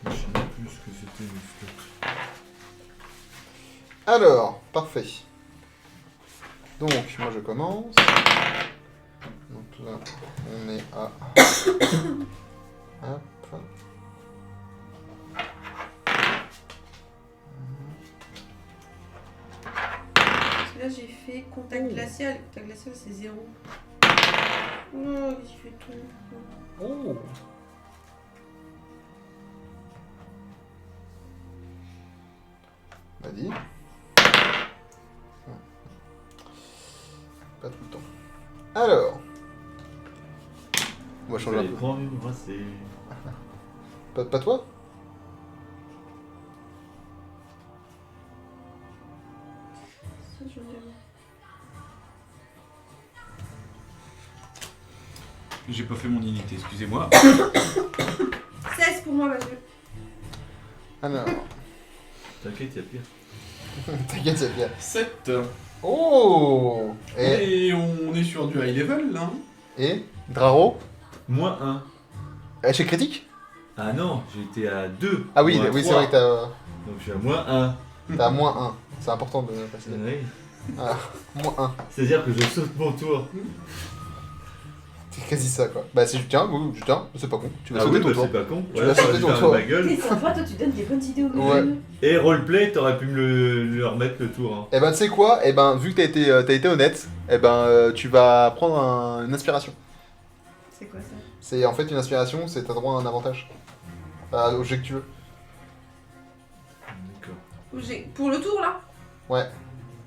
[SPEAKER 2] Je sais même plus ce que c'était le stock.
[SPEAKER 4] Alors, parfait. Donc, moi je commence. Donc là, on est à... Hop.
[SPEAKER 3] Parce que là, j'ai fait contact glacial. Contact glacial, c'est 0. Oh, il fait tout.
[SPEAKER 4] Oh. Vas-y. Pas tout le temps. Alors. On va changer un
[SPEAKER 2] Allez,
[SPEAKER 4] peu.
[SPEAKER 2] prends m'embrasser.
[SPEAKER 4] Pas toi?
[SPEAKER 3] Ça, je veux dire.
[SPEAKER 1] J'ai pas fait mon unité, excusez-moi.
[SPEAKER 3] 16 pour moi, Mathieu.
[SPEAKER 4] Alors.
[SPEAKER 2] T'inquiète, y'a pire.
[SPEAKER 4] T'inquiète, c'est bien.
[SPEAKER 1] 7.
[SPEAKER 4] Oh.
[SPEAKER 1] Et on est sur du high level là.
[SPEAKER 4] Et Draro?
[SPEAKER 2] Moins 1.
[SPEAKER 4] Échec critique?
[SPEAKER 2] Ah non, j'étais à 2.
[SPEAKER 4] Ah oui,
[SPEAKER 2] moins
[SPEAKER 4] oui c'est
[SPEAKER 2] 3.
[SPEAKER 4] vrai que
[SPEAKER 2] Donc je suis à moins 1.
[SPEAKER 4] t'as moins 1. C'est important de passer.
[SPEAKER 2] Oui.
[SPEAKER 4] Ah, moins 1.
[SPEAKER 2] C'est-à-dire que je saute mon tour.
[SPEAKER 4] C'est quasi ça quoi. Bah si je tiens, oui, je tiens, c'est pas con. Tu vas
[SPEAKER 2] Ah
[SPEAKER 4] sauter
[SPEAKER 2] oui,
[SPEAKER 4] ton
[SPEAKER 2] bah,
[SPEAKER 4] tour.
[SPEAKER 2] c'est pas con.
[SPEAKER 4] Tu
[SPEAKER 2] Voilà,
[SPEAKER 4] vas sauter
[SPEAKER 2] j'aurais dû
[SPEAKER 4] ton
[SPEAKER 2] faire
[SPEAKER 4] tour.
[SPEAKER 2] ma
[SPEAKER 3] T'es
[SPEAKER 2] gueule.
[SPEAKER 3] sympa, toi, tu donnes des bonnes idées aux
[SPEAKER 4] Ouais.
[SPEAKER 3] jeunes.
[SPEAKER 2] Et roleplay, t'aurais pu le remettre le tour. Hein.
[SPEAKER 4] Et ben tu sais quoi? Et ben vu que t'as été honnête, et ben tu vas prendre une inspiration.
[SPEAKER 3] C'est quoi ça?
[SPEAKER 4] C'est en fait une inspiration, c'est t'as droit à un avantage. Au jet que tu veux.
[SPEAKER 2] D'accord.
[SPEAKER 3] Pour le tour là?
[SPEAKER 4] Ouais.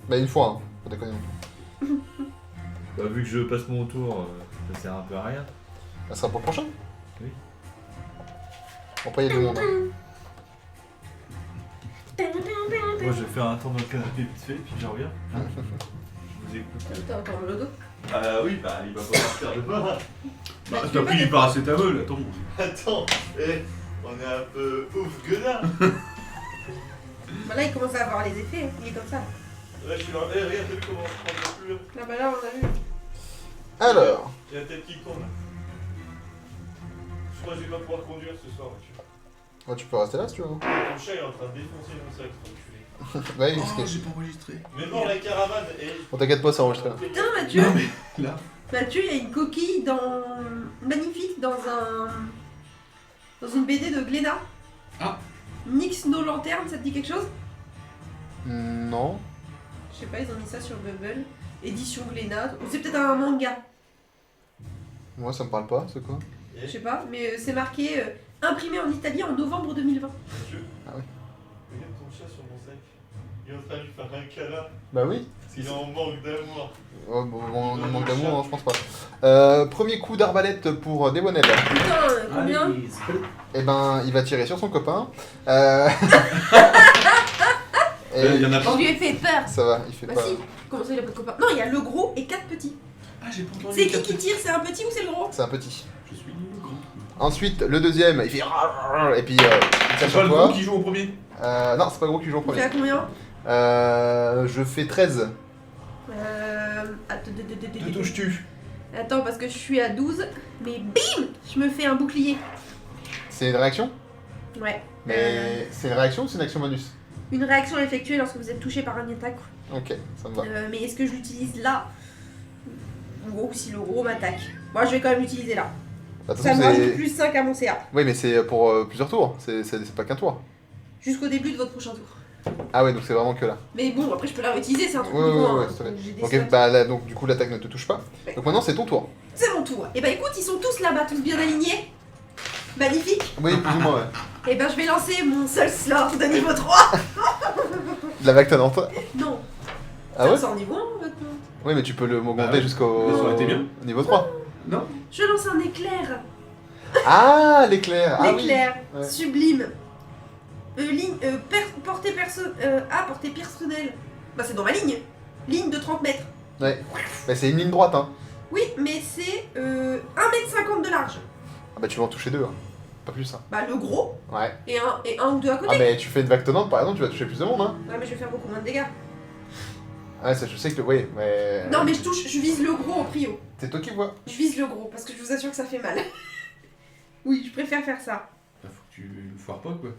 [SPEAKER 4] Bah une fois, hein. Faut déconner.
[SPEAKER 2] Bah, vu que je passe mon tour, ça sert un peu à rien.
[SPEAKER 4] Ça sera pour le prochain.
[SPEAKER 2] Oui.
[SPEAKER 4] Après il y a du monde. Hein.
[SPEAKER 2] Moi je vais faire un tour dans le canapé vite fait, puis je reviens. Je vous écoute.
[SPEAKER 3] T'as encore le dos?
[SPEAKER 2] Ah oui, bah il va pas partir de moi.
[SPEAKER 1] Bah,
[SPEAKER 3] tu
[SPEAKER 1] t'as
[SPEAKER 3] veux
[SPEAKER 1] pris
[SPEAKER 3] pas
[SPEAKER 1] du paracétamol, attends.
[SPEAKER 2] Attends, on est un peu ouf gueudin.
[SPEAKER 3] Bah là, il commence à avoir les effets, hein. Il est comme ça.
[SPEAKER 2] Là je suis dans... regarde, t'as vu comment je prends plus.
[SPEAKER 3] Là, bah là, on a vu.
[SPEAKER 4] Alors.
[SPEAKER 2] Il y a la tête qui tourne. Je crois que je vais pas pouvoir conduire ce soir, Mathieu.
[SPEAKER 4] Ouais, tu peux rester là si tu veux.
[SPEAKER 2] Ton chat est en train de défoncer mon sac, cet enculé.
[SPEAKER 4] Bah oui, parce que...
[SPEAKER 1] j'ai pas enregistré.
[SPEAKER 2] Mais bon, la caravane est...
[SPEAKER 4] Bon t'inquiète pas, c'est enregistré là.
[SPEAKER 3] Putain, Mathieu!
[SPEAKER 1] Non mais là.
[SPEAKER 3] Mathieu, il y a une coquille magnifique dans une BD de Glénat.
[SPEAKER 1] Ah.
[SPEAKER 3] Nix No Lanterne, ça te dit quelque chose?
[SPEAKER 4] Non.
[SPEAKER 3] Je sais pas, ils ont mis ça sur Bubble. Édition Glénat. Ou c'est peut-être un manga.
[SPEAKER 4] Moi ça me parle pas, c'est quoi?
[SPEAKER 3] Je sais pas, mais c'est marqué imprimé en Italie en novembre 2020.
[SPEAKER 2] Mathieu.
[SPEAKER 4] Ah oui.
[SPEAKER 2] Regarde ton chat sur mon sac. Il est en train de lui faire un câlin.
[SPEAKER 4] Bah oui.
[SPEAKER 2] Parce qu'il est en manque d'amour.
[SPEAKER 4] Oh, bon, on manque d'amour, hein, je pense pas. Premier coup d'arbalète pour Dewonel.
[SPEAKER 3] Putain, combien
[SPEAKER 1] Allez,
[SPEAKER 4] Eh ben, il va tirer sur son copain.
[SPEAKER 1] il y en a
[SPEAKER 3] Je
[SPEAKER 1] pas.
[SPEAKER 3] lui ai fait peur.
[SPEAKER 4] Ça va, il fait
[SPEAKER 3] Bah
[SPEAKER 4] pas.
[SPEAKER 3] si, comment ça il a pas de copain? Non, il y a le gros et 4 petits.
[SPEAKER 1] Ah, j'ai pas entendu.
[SPEAKER 3] C'est qui tire? C'est un petit ou c'est le gros?
[SPEAKER 4] C'est un petit.
[SPEAKER 1] Je suis le grand.
[SPEAKER 4] Ensuite, le deuxième, il fait. Et puis, il tire
[SPEAKER 1] C'est pas
[SPEAKER 4] sur
[SPEAKER 1] le
[SPEAKER 4] toi.
[SPEAKER 1] gros qui joue au premier.
[SPEAKER 4] Non, c'est pas le gros qui joue en
[SPEAKER 3] Tu fais
[SPEAKER 4] premier.
[SPEAKER 3] à combien?
[SPEAKER 4] Je fais 13.
[SPEAKER 3] Attends,
[SPEAKER 4] Te touches-tu?
[SPEAKER 3] attends, parce que je suis à 12, mais bim! Je me fais un bouclier.
[SPEAKER 4] C'est une réaction?
[SPEAKER 3] Ouais.
[SPEAKER 4] Mais c'est une réaction ou c'est une action bonus?
[SPEAKER 3] Une réaction effectuée lorsque vous êtes touché par une attaque.
[SPEAKER 4] Ok, ça me va.
[SPEAKER 3] Mais est-ce que je l'utilise là? Ou si le gros m'attaque? Moi, je vais quand même l'utiliser là.
[SPEAKER 4] De toute
[SPEAKER 3] Ça
[SPEAKER 4] façon,
[SPEAKER 3] me rajoute
[SPEAKER 4] c'est.
[SPEAKER 3] plus 5 à mon CA.
[SPEAKER 4] Oui, mais c'est pour plusieurs tours. C'est pas qu'un tour.
[SPEAKER 3] Jusqu'au début de votre prochain tour.
[SPEAKER 4] Ah ouais, donc c'est vraiment que là.
[SPEAKER 3] Mais bon, après, je peux la réutiliser, c'est un truc
[SPEAKER 4] Ouais,
[SPEAKER 3] niveau
[SPEAKER 4] ouais,
[SPEAKER 3] 1,
[SPEAKER 4] ouais,
[SPEAKER 3] hein.
[SPEAKER 4] tout à fait.
[SPEAKER 3] Donc, j'ai des
[SPEAKER 4] Ok,
[SPEAKER 3] slots.
[SPEAKER 4] bah là, donc du coup l'attaque ne te touche pas.
[SPEAKER 3] Ouais.
[SPEAKER 4] Donc maintenant c'est ton tour.
[SPEAKER 3] C'est mon tour. Et bah écoute, ils sont tous là-bas, tous bien alignés. Magnifique.
[SPEAKER 4] Oui, plus ou moins, ouais.
[SPEAKER 3] Et ben je vais lancer mon seul slot de niveau 3.
[SPEAKER 4] De la vague tonnante.
[SPEAKER 3] Non.
[SPEAKER 4] Ah ouais?
[SPEAKER 3] C'est en niveau 1 maintenant.
[SPEAKER 4] Oui, mais tu peux le augmenter
[SPEAKER 1] Bah ouais.
[SPEAKER 4] jusqu'au
[SPEAKER 1] Ça aurait été bien.
[SPEAKER 4] niveau 3.
[SPEAKER 1] Non.
[SPEAKER 3] Je lance un éclair.
[SPEAKER 4] Ah, l'éclair. Ah oui.
[SPEAKER 3] L'éclair.
[SPEAKER 4] Ouais.
[SPEAKER 3] Sublime. Portée portée personnelle. Bah c'est dans ma ligne. Ligne de 30 mètres.
[SPEAKER 4] Ouais. Bah, c'est une ligne droite, hein.
[SPEAKER 3] Oui, mais c'est 1,50 m de large.
[SPEAKER 4] Ah bah tu vas en toucher deux, hein. Pas plus, hein.
[SPEAKER 3] Bah le gros
[SPEAKER 4] Ouais.
[SPEAKER 3] et un ou deux à côté.
[SPEAKER 4] Ah mais tu fais une vague tonnante, par exemple, tu vas toucher plus de monde, hein.
[SPEAKER 3] Ouais, mais je vais faire beaucoup moins de dégâts.
[SPEAKER 4] Ouais, ça je sais que oui, mais.
[SPEAKER 3] Non, mais je vise le gros au prio.
[SPEAKER 4] C'est toi qui vois.
[SPEAKER 3] Je vise le gros parce que je vous assure que ça fait mal. Oui, je préfère faire ça.
[SPEAKER 1] Faut que tu le foires pas, quoi.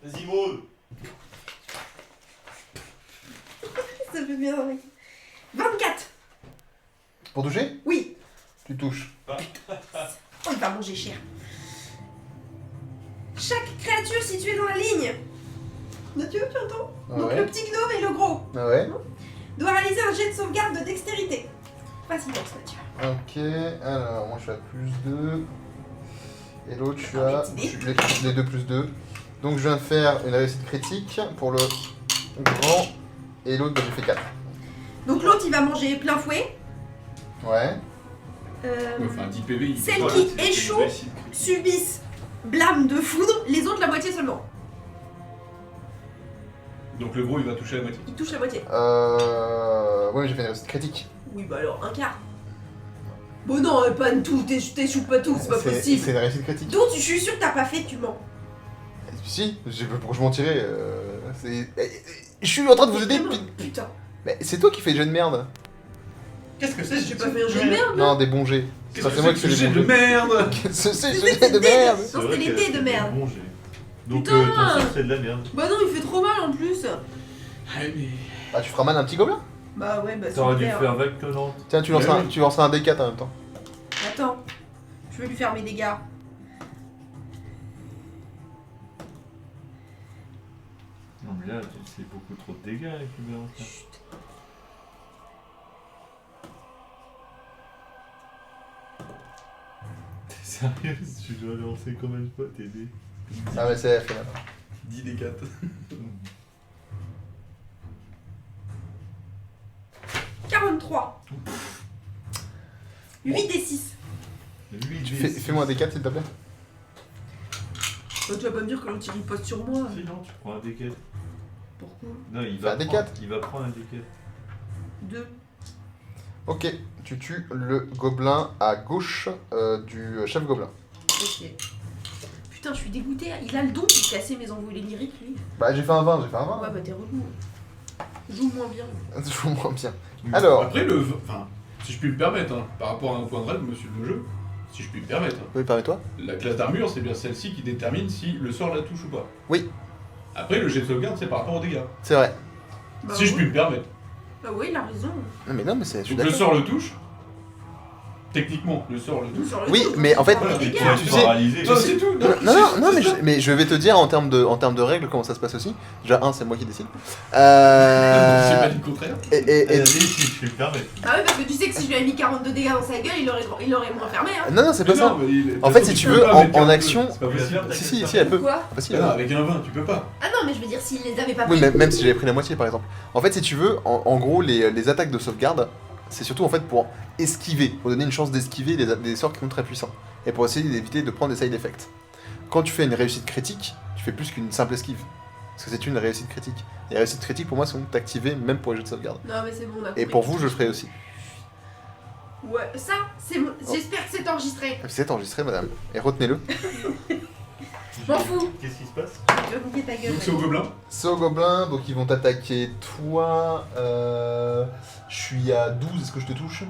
[SPEAKER 2] Vas-y, Maud.
[SPEAKER 3] Ça fait bien rire. 24.
[SPEAKER 4] Pour toucher?
[SPEAKER 3] Oui.
[SPEAKER 4] Tu touches.
[SPEAKER 3] Oh, il va manger cher. Chaque créature située dans la ligne. Mathieu, tu entends?
[SPEAKER 4] Ah
[SPEAKER 3] Donc
[SPEAKER 4] ouais.
[SPEAKER 3] le petit gnome et le gros
[SPEAKER 4] Ah ouais.
[SPEAKER 3] doit réaliser un jet de sauvegarde de dextérité. Facile, Mathieu.
[SPEAKER 4] Ok, alors moi je suis à plus 2. Et l'autre je suis
[SPEAKER 3] Ah,
[SPEAKER 4] à.
[SPEAKER 3] petite idée.
[SPEAKER 4] Les deux plus 2. Donc je viens de faire une réussite critique pour le grand. Et l'autre, bah, j'ai fait 4.
[SPEAKER 3] Donc l'autre, il va manger plein fouet.
[SPEAKER 4] Ouais.
[SPEAKER 1] Ouais, enfin, 10 PV, il
[SPEAKER 3] Celle
[SPEAKER 1] fait pas,
[SPEAKER 3] qui
[SPEAKER 1] là, c'est-
[SPEAKER 3] échoue subissent blâme de foudre, les autres la moitié seulement.
[SPEAKER 1] Donc le gros, il va toucher la moitié.
[SPEAKER 3] Il touche la moitié.
[SPEAKER 4] Ouais, mais j'ai fait une réussite critique.
[SPEAKER 3] Oui, bah alors un quart. Bon non, pas tout, t'échoues pas tout, c'est pas
[SPEAKER 4] C'est
[SPEAKER 3] possible.
[SPEAKER 4] une réussite critique.
[SPEAKER 3] Donc je suis sûr que t'as pas fait, tu mens.
[SPEAKER 4] Si, pourquoi je mentirais je suis en train de vous aider
[SPEAKER 3] Vraiment,
[SPEAKER 4] depuis.
[SPEAKER 3] Putain.
[SPEAKER 4] Mais c'est toi qui fais les jets de merde.
[SPEAKER 2] Qu'est-ce que c'est
[SPEAKER 3] J'ai pas fait un jet de merde.
[SPEAKER 4] Non, des bons jets.
[SPEAKER 1] Qu'est-ce
[SPEAKER 4] Ça,
[SPEAKER 1] que
[SPEAKER 4] c'est moi qui
[SPEAKER 1] ce
[SPEAKER 4] fais les
[SPEAKER 1] jet
[SPEAKER 4] bons
[SPEAKER 1] de
[SPEAKER 4] jets.
[SPEAKER 1] merde?
[SPEAKER 4] C'est ce
[SPEAKER 3] C'était
[SPEAKER 4] jet de
[SPEAKER 3] des-
[SPEAKER 4] merde.
[SPEAKER 3] Non, c'était les dés de merde.
[SPEAKER 2] Bon, donc
[SPEAKER 3] Putain.
[SPEAKER 2] ton sort c'est de la merde.
[SPEAKER 3] Bah non, il fait trop mal en plus.
[SPEAKER 1] Ah, mais.
[SPEAKER 4] Bah, tu feras mal à un petit gobelin.
[SPEAKER 3] Bah ouais, bah
[SPEAKER 2] T'aurais dû
[SPEAKER 3] super.
[SPEAKER 2] faire vague tonnante.
[SPEAKER 4] Tiens, tu
[SPEAKER 1] Ouais,
[SPEAKER 4] lanceras,
[SPEAKER 1] oui.
[SPEAKER 4] tu lanceras un D4 en même temps.
[SPEAKER 3] Attends, je vais lui faire mes dégâts.
[SPEAKER 2] Non mais là, c'est beaucoup trop de dégâts avec le mélange. là. T'es sérieux? Tu dois lancer combien de fois tes dés?
[SPEAKER 4] Ah, mais c'est fait mal.
[SPEAKER 1] 10 des 4.
[SPEAKER 3] 43. 8 et 6.
[SPEAKER 4] Fais-moi un D4 s'il te plaît.
[SPEAKER 3] Bah, tu vas pas me dire que l'autre il riposte sur moi.
[SPEAKER 2] Sinon, tu prends un D4.
[SPEAKER 3] Pourquoi?
[SPEAKER 2] Non, il
[SPEAKER 4] Fais un
[SPEAKER 2] va
[SPEAKER 4] D4.
[SPEAKER 2] prendre, il va prendre un D4.
[SPEAKER 3] 2.
[SPEAKER 4] Ok, tu tues le gobelin à gauche du chef gobelin.
[SPEAKER 3] Ok. Putain, je suis dégoûtée. Il a le don de casser mes envolées lyriques, lui.
[SPEAKER 4] Bah, j'ai fait un 20, j'ai fait un 20.
[SPEAKER 3] Ouais, bah t'es relou. Joue moins bien.
[SPEAKER 4] Je joue moins bien. Alors.
[SPEAKER 1] Après, enfin, si je puis me permettre, hein, par rapport à un point de règle, monsieur le jeu, si je puis me permettre, hein,
[SPEAKER 4] Oui, permets-toi.
[SPEAKER 1] la classe d'armure, c'est bien celle-ci qui détermine si le sort la touche ou pas.
[SPEAKER 4] Oui.
[SPEAKER 1] Après, le jet de sauvegarde, c'est par rapport aux dégâts.
[SPEAKER 4] C'est vrai.
[SPEAKER 3] Bah,
[SPEAKER 1] Si je
[SPEAKER 3] ouais.
[SPEAKER 1] puis me permettre.
[SPEAKER 3] Bah ouais, il a raison.
[SPEAKER 4] Non, mais c'est. Je suis
[SPEAKER 1] Donc le
[SPEAKER 4] d'accord.
[SPEAKER 1] sort le touche. Techniquement, le sort, le touche.
[SPEAKER 3] Sur le
[SPEAKER 5] Oui,
[SPEAKER 3] coup,
[SPEAKER 5] mais
[SPEAKER 3] quand
[SPEAKER 5] en fait,
[SPEAKER 3] tu prends des
[SPEAKER 2] Tu
[SPEAKER 3] dégâts.
[SPEAKER 2] vas
[SPEAKER 5] tu
[SPEAKER 2] te
[SPEAKER 5] sais-
[SPEAKER 2] paralyser.
[SPEAKER 1] Non, c'est tout.
[SPEAKER 5] Non, mais je vais te dire en termes de règles comment ça se passe aussi. Déjà, c'est moi qui décide.
[SPEAKER 1] C'est pas du contraire.
[SPEAKER 5] Et-
[SPEAKER 2] Si, je vais le permettre.
[SPEAKER 3] Ah oui, parce que tu sais que si je lui avais mis 42 dégâts dans sa gueule, il aurait moins fermé. Hein.
[SPEAKER 5] Non, c'est pas
[SPEAKER 1] Mais
[SPEAKER 5] ça.
[SPEAKER 1] non, mais il-
[SPEAKER 5] En fait, si tu veux,
[SPEAKER 1] peux pas
[SPEAKER 5] en
[SPEAKER 1] mettre 42,
[SPEAKER 5] action-
[SPEAKER 1] C'est pas possible.
[SPEAKER 5] Si, elle peut.
[SPEAKER 3] Quoi
[SPEAKER 5] Possible.
[SPEAKER 1] Ah non, avec un 20, tu peux pas.
[SPEAKER 3] Ah non, mais je veux dire, s'il les avait pas
[SPEAKER 5] Oui,
[SPEAKER 3] pris.
[SPEAKER 5] même si j'avais pris la moitié par exemple. En fait, si tu veux, en gros, les attaques de sauvegarde, c'est surtout en fait pour esquiver, pour donner une chance d'esquiver des sorts qui sont très puissants. Et pour essayer d'éviter de prendre des side effects. Quand tu fais une réussite critique, tu fais plus qu'une simple esquive. Parce que c'est une réussite critique. Les réussites critiques pour moi sont activées même pour les jeux de sauvegarde.
[SPEAKER 3] Non, mais c'est bon, on a
[SPEAKER 5] Et
[SPEAKER 3] compris.
[SPEAKER 5] pour vous, je le ferai aussi.
[SPEAKER 3] Ouais, ça, c'est bon. J'espère que c'est enregistré.
[SPEAKER 5] C'est enregistré, madame. Et retenez-le.
[SPEAKER 3] Je m'en fous.
[SPEAKER 2] Qu'est-ce qui se passe?
[SPEAKER 3] Tu vas niquer ta gueule.
[SPEAKER 1] Donc c'est au gobelin.
[SPEAKER 5] C'est au gobelin, donc ils vont t'attaquer toi. Je suis à 12, est-ce que je te touche?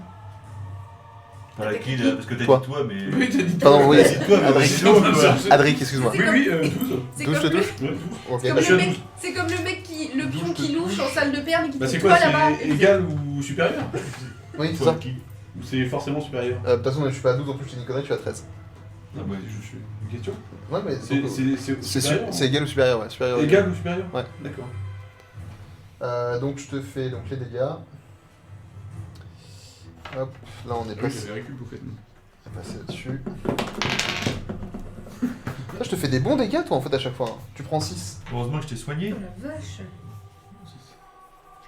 [SPEAKER 2] Par la qui là? Parce que t'as
[SPEAKER 5] Toi.
[SPEAKER 2] dit toi, mais.
[SPEAKER 1] Oui, t'as dit
[SPEAKER 5] Pardon, oui.
[SPEAKER 2] C'est toi, mais
[SPEAKER 5] Adric.
[SPEAKER 2] c'est l'autre, quoi.
[SPEAKER 5] Adric, excuse-moi.
[SPEAKER 1] Oui, oui, 12.
[SPEAKER 3] C'est
[SPEAKER 5] 12,
[SPEAKER 3] comme,
[SPEAKER 5] je te
[SPEAKER 3] le...
[SPEAKER 5] touche.
[SPEAKER 1] Ouais, 12.
[SPEAKER 5] Ok,
[SPEAKER 3] c'est comme
[SPEAKER 5] bah,
[SPEAKER 1] je suis
[SPEAKER 3] le
[SPEAKER 1] à
[SPEAKER 3] mec,
[SPEAKER 1] 12.
[SPEAKER 3] c'est comme le mec qui, le
[SPEAKER 1] 12,
[SPEAKER 3] pion
[SPEAKER 1] je te
[SPEAKER 3] qui louche
[SPEAKER 1] touche.
[SPEAKER 3] en salle de perles et qui
[SPEAKER 1] Bah
[SPEAKER 3] te
[SPEAKER 1] c'est
[SPEAKER 3] dit
[SPEAKER 1] quoi,
[SPEAKER 3] toi là-bas.
[SPEAKER 1] c'est égal ou supérieur?
[SPEAKER 5] oui, c'est
[SPEAKER 2] Toi
[SPEAKER 5] ça.
[SPEAKER 2] qui?
[SPEAKER 1] Ou c'est forcément supérieur?
[SPEAKER 5] De toute façon, je suis pas à 12 en plus, je t'ai dit une connerie, je suis à 13.
[SPEAKER 1] Ah bah je suis... Une question?
[SPEAKER 5] Ouais, mais
[SPEAKER 1] C'est supérieur?
[SPEAKER 5] c'est égal ou supérieur, ouais. Supérieur.
[SPEAKER 1] Égal ou supérieur?
[SPEAKER 5] Ouais.
[SPEAKER 1] D'accord.
[SPEAKER 5] Donc je te fais donc, les dégâts. Hop, là on est
[SPEAKER 1] Oui,
[SPEAKER 5] passé,
[SPEAKER 1] j'avais récup au fait.
[SPEAKER 5] là-dessus. Là, je te fais des bons dégâts toi en fait à chaque fois. Hein. Tu prends 6.
[SPEAKER 2] Heureusement que je t'ai soigné.
[SPEAKER 3] Oh la vache.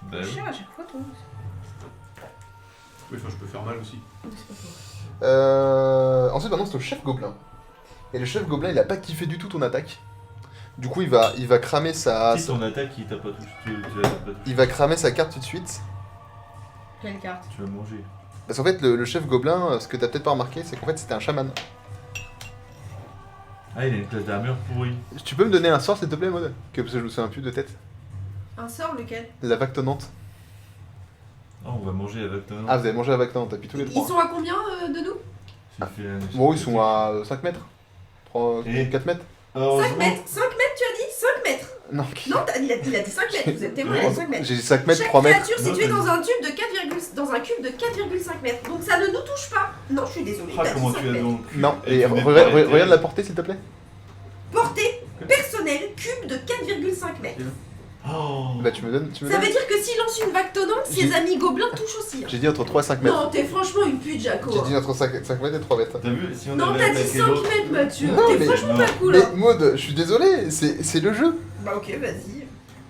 [SPEAKER 2] Bah oui.
[SPEAKER 3] Cher à chaque fois, toi.
[SPEAKER 1] Oui, enfin je peux faire mal aussi.
[SPEAKER 3] C'est pas toi.
[SPEAKER 5] Ensuite maintenant c'est au chef gobelin. Et le chef gobelin il a pas kiffé du tout ton attaque. Du coup il va cramer sa.
[SPEAKER 2] Si ton attaque, il t'a pas touché. Tu l'as pas touché.
[SPEAKER 5] Il va cramer sa carte tout de suite.
[SPEAKER 3] Quelle carte?
[SPEAKER 2] Tu vas manger.
[SPEAKER 5] Parce qu'en fait le chef gobelin, ce que t'as peut-être pas remarqué, c'est qu'en fait c'était un chaman.
[SPEAKER 2] Ah, il a une classe d'armure pourrie.
[SPEAKER 5] Tu peux me donner un sort s'il te plaît, Maud? Que parce que je me souviens plus de tête.
[SPEAKER 3] Un sort, lequel?
[SPEAKER 5] La vague tonnante.
[SPEAKER 2] Ah, on va manger avec toi.
[SPEAKER 5] Ah, vous avez mangé la vague tonnante, t'as pu tous les
[SPEAKER 3] Ils
[SPEAKER 5] trois.
[SPEAKER 3] sont à combien de nous?
[SPEAKER 5] Bon, ils sont à 5 mètres. 3,
[SPEAKER 2] Et-
[SPEAKER 5] 4 mètres.
[SPEAKER 3] 5 mètres 5 mètres, tu as dit 5 mètres.
[SPEAKER 5] Non,
[SPEAKER 3] Non, il a dit 5 mètres, vous êtes témoins, il a dit 5 mètres.
[SPEAKER 5] j'ai 5 mètres,
[SPEAKER 3] Chaque
[SPEAKER 5] 3 mètres.
[SPEAKER 3] créature
[SPEAKER 2] Non,
[SPEAKER 3] située
[SPEAKER 2] t'as
[SPEAKER 3] dans
[SPEAKER 2] dit-
[SPEAKER 3] un tube de 4,5 mètres. Donc ça ne nous touche pas. Non, je suis désolée.
[SPEAKER 2] Ah,
[SPEAKER 3] t'as dit
[SPEAKER 2] comment
[SPEAKER 3] 5
[SPEAKER 2] tu as
[SPEAKER 3] mètres.
[SPEAKER 2] donc.
[SPEAKER 5] Non,
[SPEAKER 2] Et
[SPEAKER 5] et
[SPEAKER 2] tu n'es pas arrêté.
[SPEAKER 5] regarde la portée s'il te plaît.
[SPEAKER 3] Portée personnelle cube de 4,5 mètres.
[SPEAKER 2] Oh.
[SPEAKER 5] Bah, tu me donnes. Tu me
[SPEAKER 3] Ça
[SPEAKER 5] donnes.
[SPEAKER 3] veut dire que s'il lance une vague tonnante, ses
[SPEAKER 5] J'ai-
[SPEAKER 3] amis gobelins touchent aussi. hein.
[SPEAKER 5] J'ai dit entre 3 et 5 mètres.
[SPEAKER 3] Non, t'es franchement une pute, Jaco.
[SPEAKER 5] J'ai dit entre 5 mètres et 3 mètres.
[SPEAKER 2] T'as vu si on
[SPEAKER 3] Non,
[SPEAKER 2] avait
[SPEAKER 3] t'as dit
[SPEAKER 2] attaqué
[SPEAKER 3] 5
[SPEAKER 2] l'autre-
[SPEAKER 3] mètres, Mathieu.
[SPEAKER 5] Non,
[SPEAKER 3] T'es
[SPEAKER 5] mais-
[SPEAKER 3] franchement
[SPEAKER 2] non.
[SPEAKER 3] pas cool.
[SPEAKER 5] Mais
[SPEAKER 3] Hein.
[SPEAKER 5] Maud, je suis désolé, c'est le jeu.
[SPEAKER 3] Bah, ok, vas-y.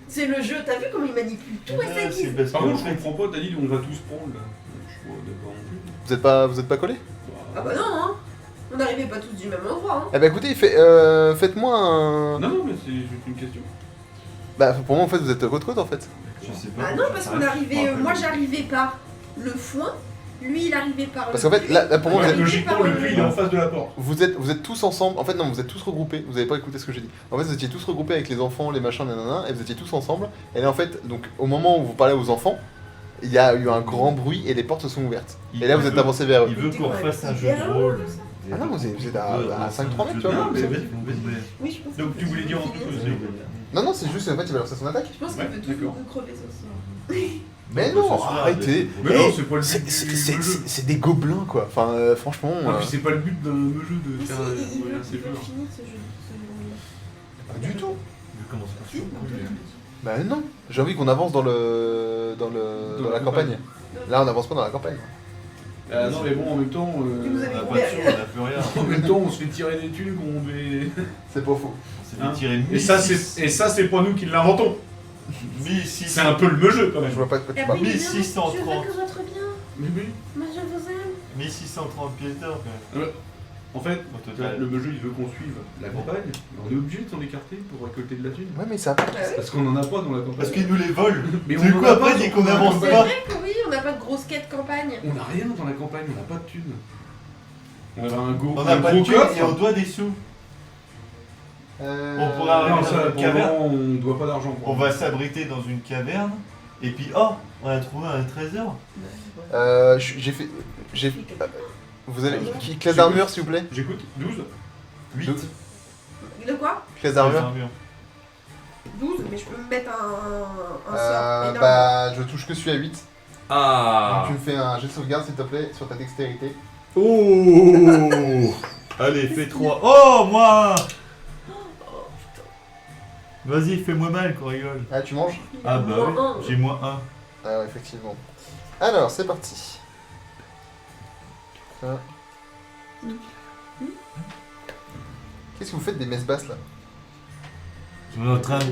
[SPEAKER 3] C'est le jeu, t'as vu comment il manipule tout à sa
[SPEAKER 2] Ah, c'est
[SPEAKER 3] guise.
[SPEAKER 2] parce
[SPEAKER 1] Par
[SPEAKER 2] que-
[SPEAKER 1] contre, je comprends pas, t'as dit on va tous prendre là. Je suis pas d'accord non plus.
[SPEAKER 5] Vous êtes pas collés?
[SPEAKER 3] Ah bah non, hein. On n'arrivait pas tous du même endroit, hein.
[SPEAKER 5] Eh bah écoutez, faites-moi un.
[SPEAKER 1] Non, non, mais c'est juste une question.
[SPEAKER 5] Bah pour moi en fait vous êtes côte-côte en fait.
[SPEAKER 2] Je sais pas.
[SPEAKER 3] Ah non, parce qu'on arrivait. Moi j'arrivais par le foin, lui il arrivait par
[SPEAKER 5] Parce
[SPEAKER 3] le
[SPEAKER 5] qu'en fait
[SPEAKER 3] puits.
[SPEAKER 5] là pour moi
[SPEAKER 3] Ouais,
[SPEAKER 5] vous êtes,
[SPEAKER 1] Logiquement, le puits il est en face de la porte.
[SPEAKER 5] vous êtes tous ensemble. En fait non, vous êtes tous regroupés. Vous avez pas écouté ce que j'ai dit. En fait vous étiez tous regroupés avec les enfants, les machins, nanana, et vous étiez tous ensemble. Et là en fait donc au moment où vous parlez aux enfants, il y a eu un grand bruit et les portes se sont ouvertes. Et là vous êtes avancé vers eux.
[SPEAKER 2] Il veut qu'on refasse un jeu de rôle.
[SPEAKER 5] Ah non, vous êtes à 5-3 mètres, tu vois.
[SPEAKER 1] Non, mais
[SPEAKER 2] vas-y,
[SPEAKER 1] vas-y,
[SPEAKER 2] vas-y.
[SPEAKER 3] Oui, je pense
[SPEAKER 1] Donc,
[SPEAKER 3] que
[SPEAKER 1] tu voulais
[SPEAKER 3] c'est
[SPEAKER 1] dire en
[SPEAKER 3] fini,
[SPEAKER 1] tout
[SPEAKER 3] ça.
[SPEAKER 1] aussi.
[SPEAKER 5] Non non c'est juste en fait il va lancer son attaque.
[SPEAKER 3] Je pense qu'il
[SPEAKER 1] Ouais,
[SPEAKER 3] peut tous
[SPEAKER 1] d'accord.
[SPEAKER 3] nous crever ce soir.
[SPEAKER 5] Mais
[SPEAKER 2] Ce
[SPEAKER 5] non,
[SPEAKER 2] soir,
[SPEAKER 5] arrêtez.
[SPEAKER 1] Mais
[SPEAKER 5] Eh,
[SPEAKER 1] non, c'est pas le
[SPEAKER 5] C'est
[SPEAKER 1] but
[SPEAKER 5] c'est-
[SPEAKER 1] du
[SPEAKER 5] c'est-
[SPEAKER 1] jeu.
[SPEAKER 5] c'est des gobelins quoi. Enfin franchement.
[SPEAKER 1] Ah, puis c'est pas le but d'un jeu de
[SPEAKER 3] Mais si,
[SPEAKER 1] faire
[SPEAKER 3] il
[SPEAKER 1] ouais,
[SPEAKER 3] veut
[SPEAKER 1] c'est jeu.
[SPEAKER 3] finir ce jeu.
[SPEAKER 5] Pas du tout.
[SPEAKER 2] Je commence par
[SPEAKER 3] Si,
[SPEAKER 2] sur
[SPEAKER 3] on
[SPEAKER 2] le
[SPEAKER 3] peut.
[SPEAKER 2] coup,
[SPEAKER 5] Bah non. J'ai envie qu'on avance dans la campagne. Là on avance pas dans la campagne.
[SPEAKER 1] Ah non, mais bon, en même temps,
[SPEAKER 3] Vous
[SPEAKER 2] On
[SPEAKER 3] avez
[SPEAKER 2] n'a pas
[SPEAKER 3] combien
[SPEAKER 2] de sous, on n'a plus rien.
[SPEAKER 1] en même temps, on se fait tirer des thunes qu'on devait.
[SPEAKER 5] C'est pas faux.
[SPEAKER 2] On s'est
[SPEAKER 1] Hein.
[SPEAKER 2] fait tirer
[SPEAKER 1] Et ça, c'est pas nous qui l'inventons. C'est un peu le jeu quand
[SPEAKER 5] Je
[SPEAKER 1] même.
[SPEAKER 5] vois pas de quoi tu
[SPEAKER 3] Ah
[SPEAKER 5] parles.
[SPEAKER 3] oui,
[SPEAKER 2] 1630.
[SPEAKER 3] Je veux que votre bien.
[SPEAKER 1] Mais oui.
[SPEAKER 3] Moi je vous aime.
[SPEAKER 2] 1630 pièces d'or quand même.
[SPEAKER 1] En fait,
[SPEAKER 2] Au total.
[SPEAKER 1] le jeu il veut qu'on suive la campagne, mais on est obligé de s'en écarter pour récolter de la thune.
[SPEAKER 5] Ouais mais ça.
[SPEAKER 3] Bah oui.
[SPEAKER 1] Parce qu'on en a pas dans la campagne.
[SPEAKER 2] Parce qu'ils nous les volent.
[SPEAKER 1] Mais
[SPEAKER 2] Du coup,
[SPEAKER 1] en a
[SPEAKER 2] après,
[SPEAKER 1] pas
[SPEAKER 2] dès
[SPEAKER 1] dans
[SPEAKER 2] qu'on
[SPEAKER 1] la
[SPEAKER 2] avance
[SPEAKER 1] campagne.
[SPEAKER 3] C'est
[SPEAKER 2] pas.
[SPEAKER 3] vrai que oui, on n'a pas de grosse quête campagne.
[SPEAKER 1] On a rien dans la campagne, on n'a pas de thunes. On avait un
[SPEAKER 2] On
[SPEAKER 1] un
[SPEAKER 2] n'a pas de
[SPEAKER 1] gros
[SPEAKER 2] thunes et on
[SPEAKER 1] coffre.
[SPEAKER 2] doit des sous. On pourrait
[SPEAKER 1] Non,
[SPEAKER 2] arriver
[SPEAKER 1] ça,
[SPEAKER 2] dans une
[SPEAKER 1] pour le
[SPEAKER 2] caverne.
[SPEAKER 1] moment, on doit pas d'argent.
[SPEAKER 2] On va s'abriter dans une caverne. Et puis, oh, on a trouvé un trésor.
[SPEAKER 5] J'ai fait. Vous avez. Qui classe d'armure s'il vous plaît?
[SPEAKER 1] J'écoute, 12.
[SPEAKER 2] 8.
[SPEAKER 3] De quoi?
[SPEAKER 5] Classe d'armure.
[SPEAKER 3] 12, mais je peux me mettre un sort énorme.
[SPEAKER 5] Bah je touche que celui à 8.
[SPEAKER 1] Ah.
[SPEAKER 5] Tu me fais un jet de sauvegarde s'il te plaît sur ta dextérité.
[SPEAKER 2] Oh. Allez, fais 3. Oh, moi. Vas-y, fais-moi mal qu'on rigole.
[SPEAKER 5] Ah, tu manges?
[SPEAKER 2] Ah bah oui,
[SPEAKER 3] Moins un.
[SPEAKER 2] j'ai moins 1.
[SPEAKER 5] Ah, ouais, effectivement. Alors, c'est parti. Hein. Qu'est-ce que vous faites des messes basses là?